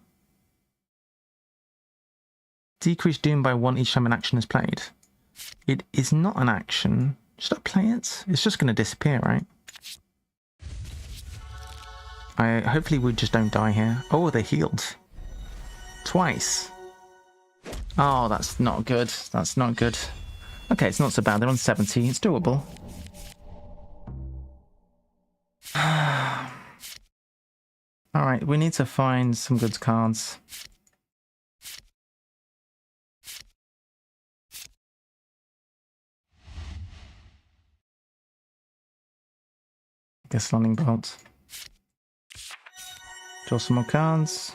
Decrease Doom by 1 each time an action is played. It is not an action. Should I play it? It's just going to disappear, right? Hopefully we just don't die here. Oh, they healed. Twice. Oh, that's not good. That's not good. Okay, it's not so bad. They're on 70. It's doable. Alright, we need to find some good cards. Guess Lightning Bolt. Draw some more cards.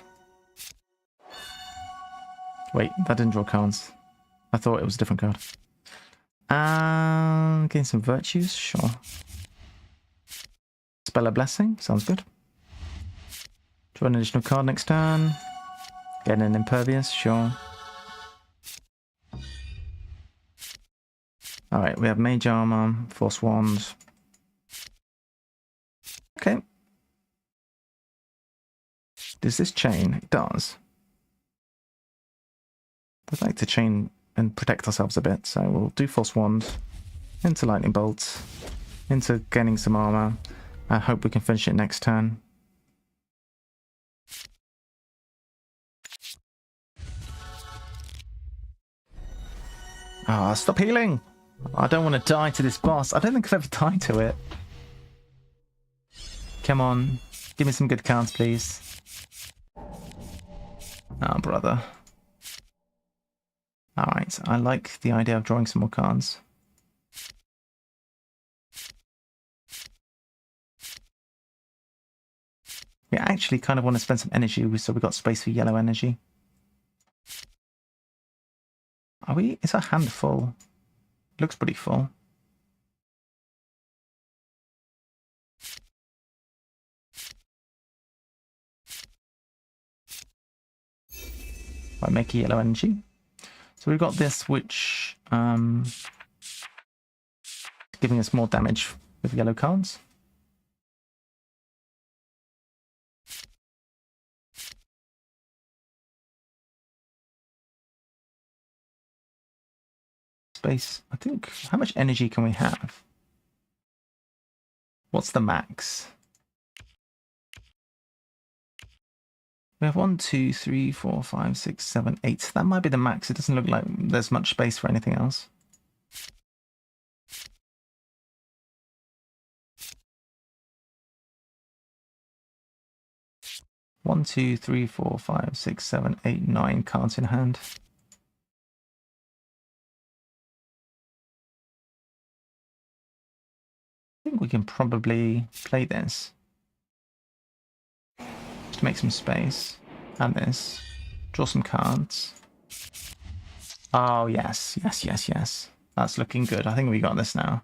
Wait, that didn't draw cards. I thought it was a different card. Gain some virtues, sure. Spell a Blessing, sounds good. Draw an additional card next turn. Get an Impervious, sure. Alright, we have Mage Armor, Force Wand. Okay. Does this chain? It does. I'd like to chain and protect ourselves a bit, so we'll do Force Wand, into Lightning Bolt, into gaining some armor. I hope we can finish it next turn. Ah, stop healing! I don't want to die to this boss. I don't think I've ever died to it. Come on, give me some good cards, please. Oh, brother. All right, I like the idea of drawing some more cards. We actually kind of want to spend some energy, so we've got space for yellow energy. Are we? Is our hand full? Looks pretty full. I make a yellow energy. So we've got this, which giving us more damage with yellow cards. Space. I think. How much energy can we have? What's the max? We have 1, 2, 3, 4, 5, 6, 7, 8. That might be the max. It doesn't look like there's much space for anything else. One, 2, 3, 4, 5, 6, 7, 8, 9 cards in hand. I think we can probably play this. Just make some space. And this. Draw some cards. Oh, yes. Yes, yes, yes. That's looking good. I think we got this now.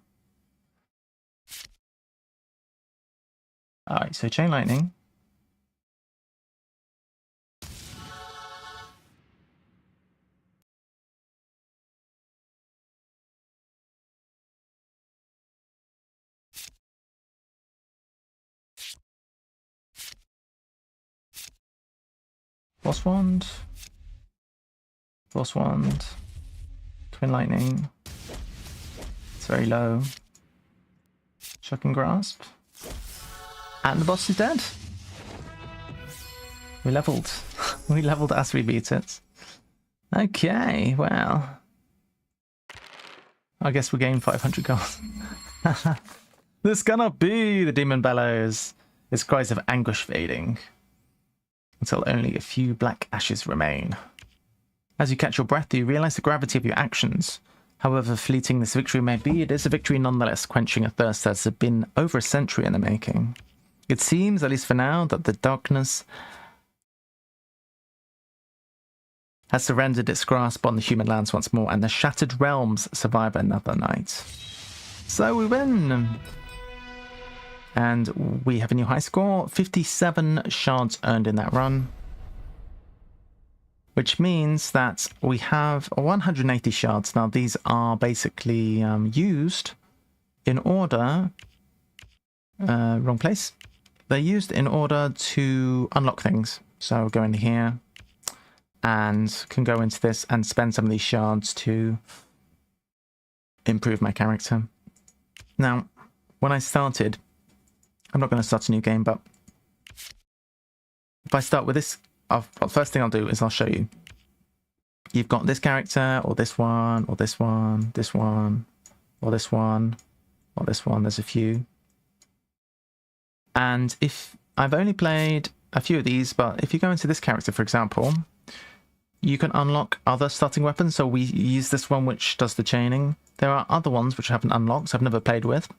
Alright, so Chain Lightning. Boss Wand. Boss Wand. Twin Lightning. It's very low. Shocking Grasp. And the boss is dead. We leveled. We leveled as we beat it. Okay, well. I guess we gained 500 gold. This cannot be, the demon bellows. Its cries of anguish fading, until only a few black ashes remain. As you catch your breath, you realize the gravity of your actions. However fleeting this victory may be, it is a victory nonetheless, quenching a thirst that has been over a century in the making. It seems, at least for now, that the darkness has surrendered its grasp on the human lands once more, and the shattered realms survive another night. So we win! And we have a new high score, 57 shards earned in that run. Which means that we have 180 shards. Now these are basically used in order... wrong place. They're used in order to unlock things. So go in here and can go into this and spend some of these shards to improve my character. Now, when I started... I'm not going to start a new game, but if I start with this, first thing I'll do is I'll show you. You've got this character, or this one, or this one, this one, or this one, or this one. There's a few. And if I've only played a few of these, but if you go into this character, for example, you can unlock other starting weapons. So we use this one, which does the chaining. There are other ones which I haven't unlocked, I've never played with.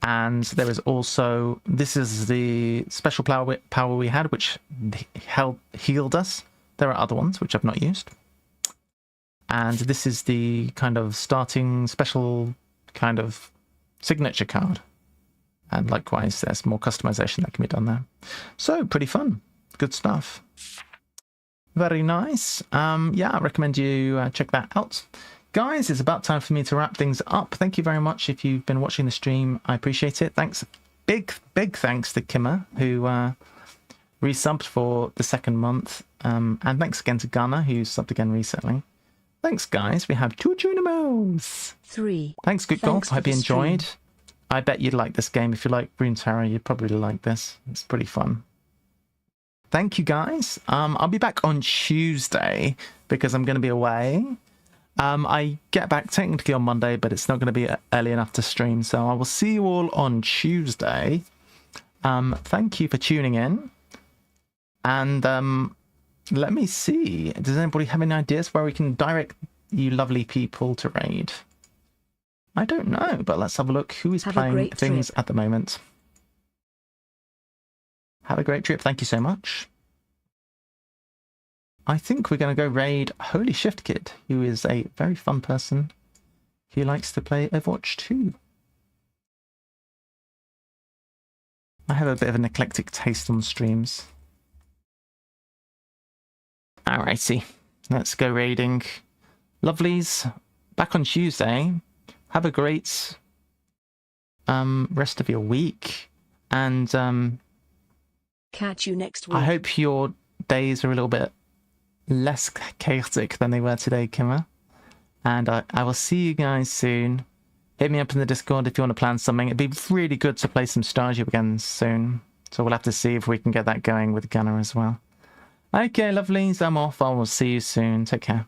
And there is also, this is the special power we had, which healed us. There are other ones which I've not used. And this is the kind of starting special kind of signature card. And likewise, there's more customization that can be done there. So, pretty fun. Good stuff. Very nice. Yeah, I recommend you check that out. Guys, it's about time for me to wrap things up. Thank you very much if you've been watching the stream. I appreciate it. Thanks. Big thanks to Kimmer, who resubbed for the second month. And thanks again to Gunnar, who subbed again recently. Thanks, guys. We have 2 Junimos. 3. Thanks, Good Golf. Hope you enjoyed. I bet you'd like this game. If you like Runeterra, you'd probably like this. It's pretty fun. Thank you, guys. I'll be back on Tuesday because I'm going to be away. I get back technically on Monday, but it's not going to be early enough to stream. So I will see you all on Tuesday. Thank you for tuning in. And let me see. Does anybody have any ideas where we can you lovely people to raid? I don't know, but let's have a look. Who is Have a playing great things trip. at the moment? Have a great trip. Thank you so much. I think we're going to go raid Holy Shift Kid, who is a very fun person who likes to play Overwatch 2. I have a bit of an eclectic taste on streams. Alrighty, let's go raiding. Lovelies, back on Tuesday. Have a great rest of your week, and Catch you next week. I hope your days are a little bit less chaotic than they were today, Kimmer. And I will see you guys soon. Hit me up in the Discord if you want to plan something. It'd be really good to play some Stardew again soon. So we'll have to see if we can get that going with Gunner as well. Okay, lovelies, I'm off. I will see you soon. Take care.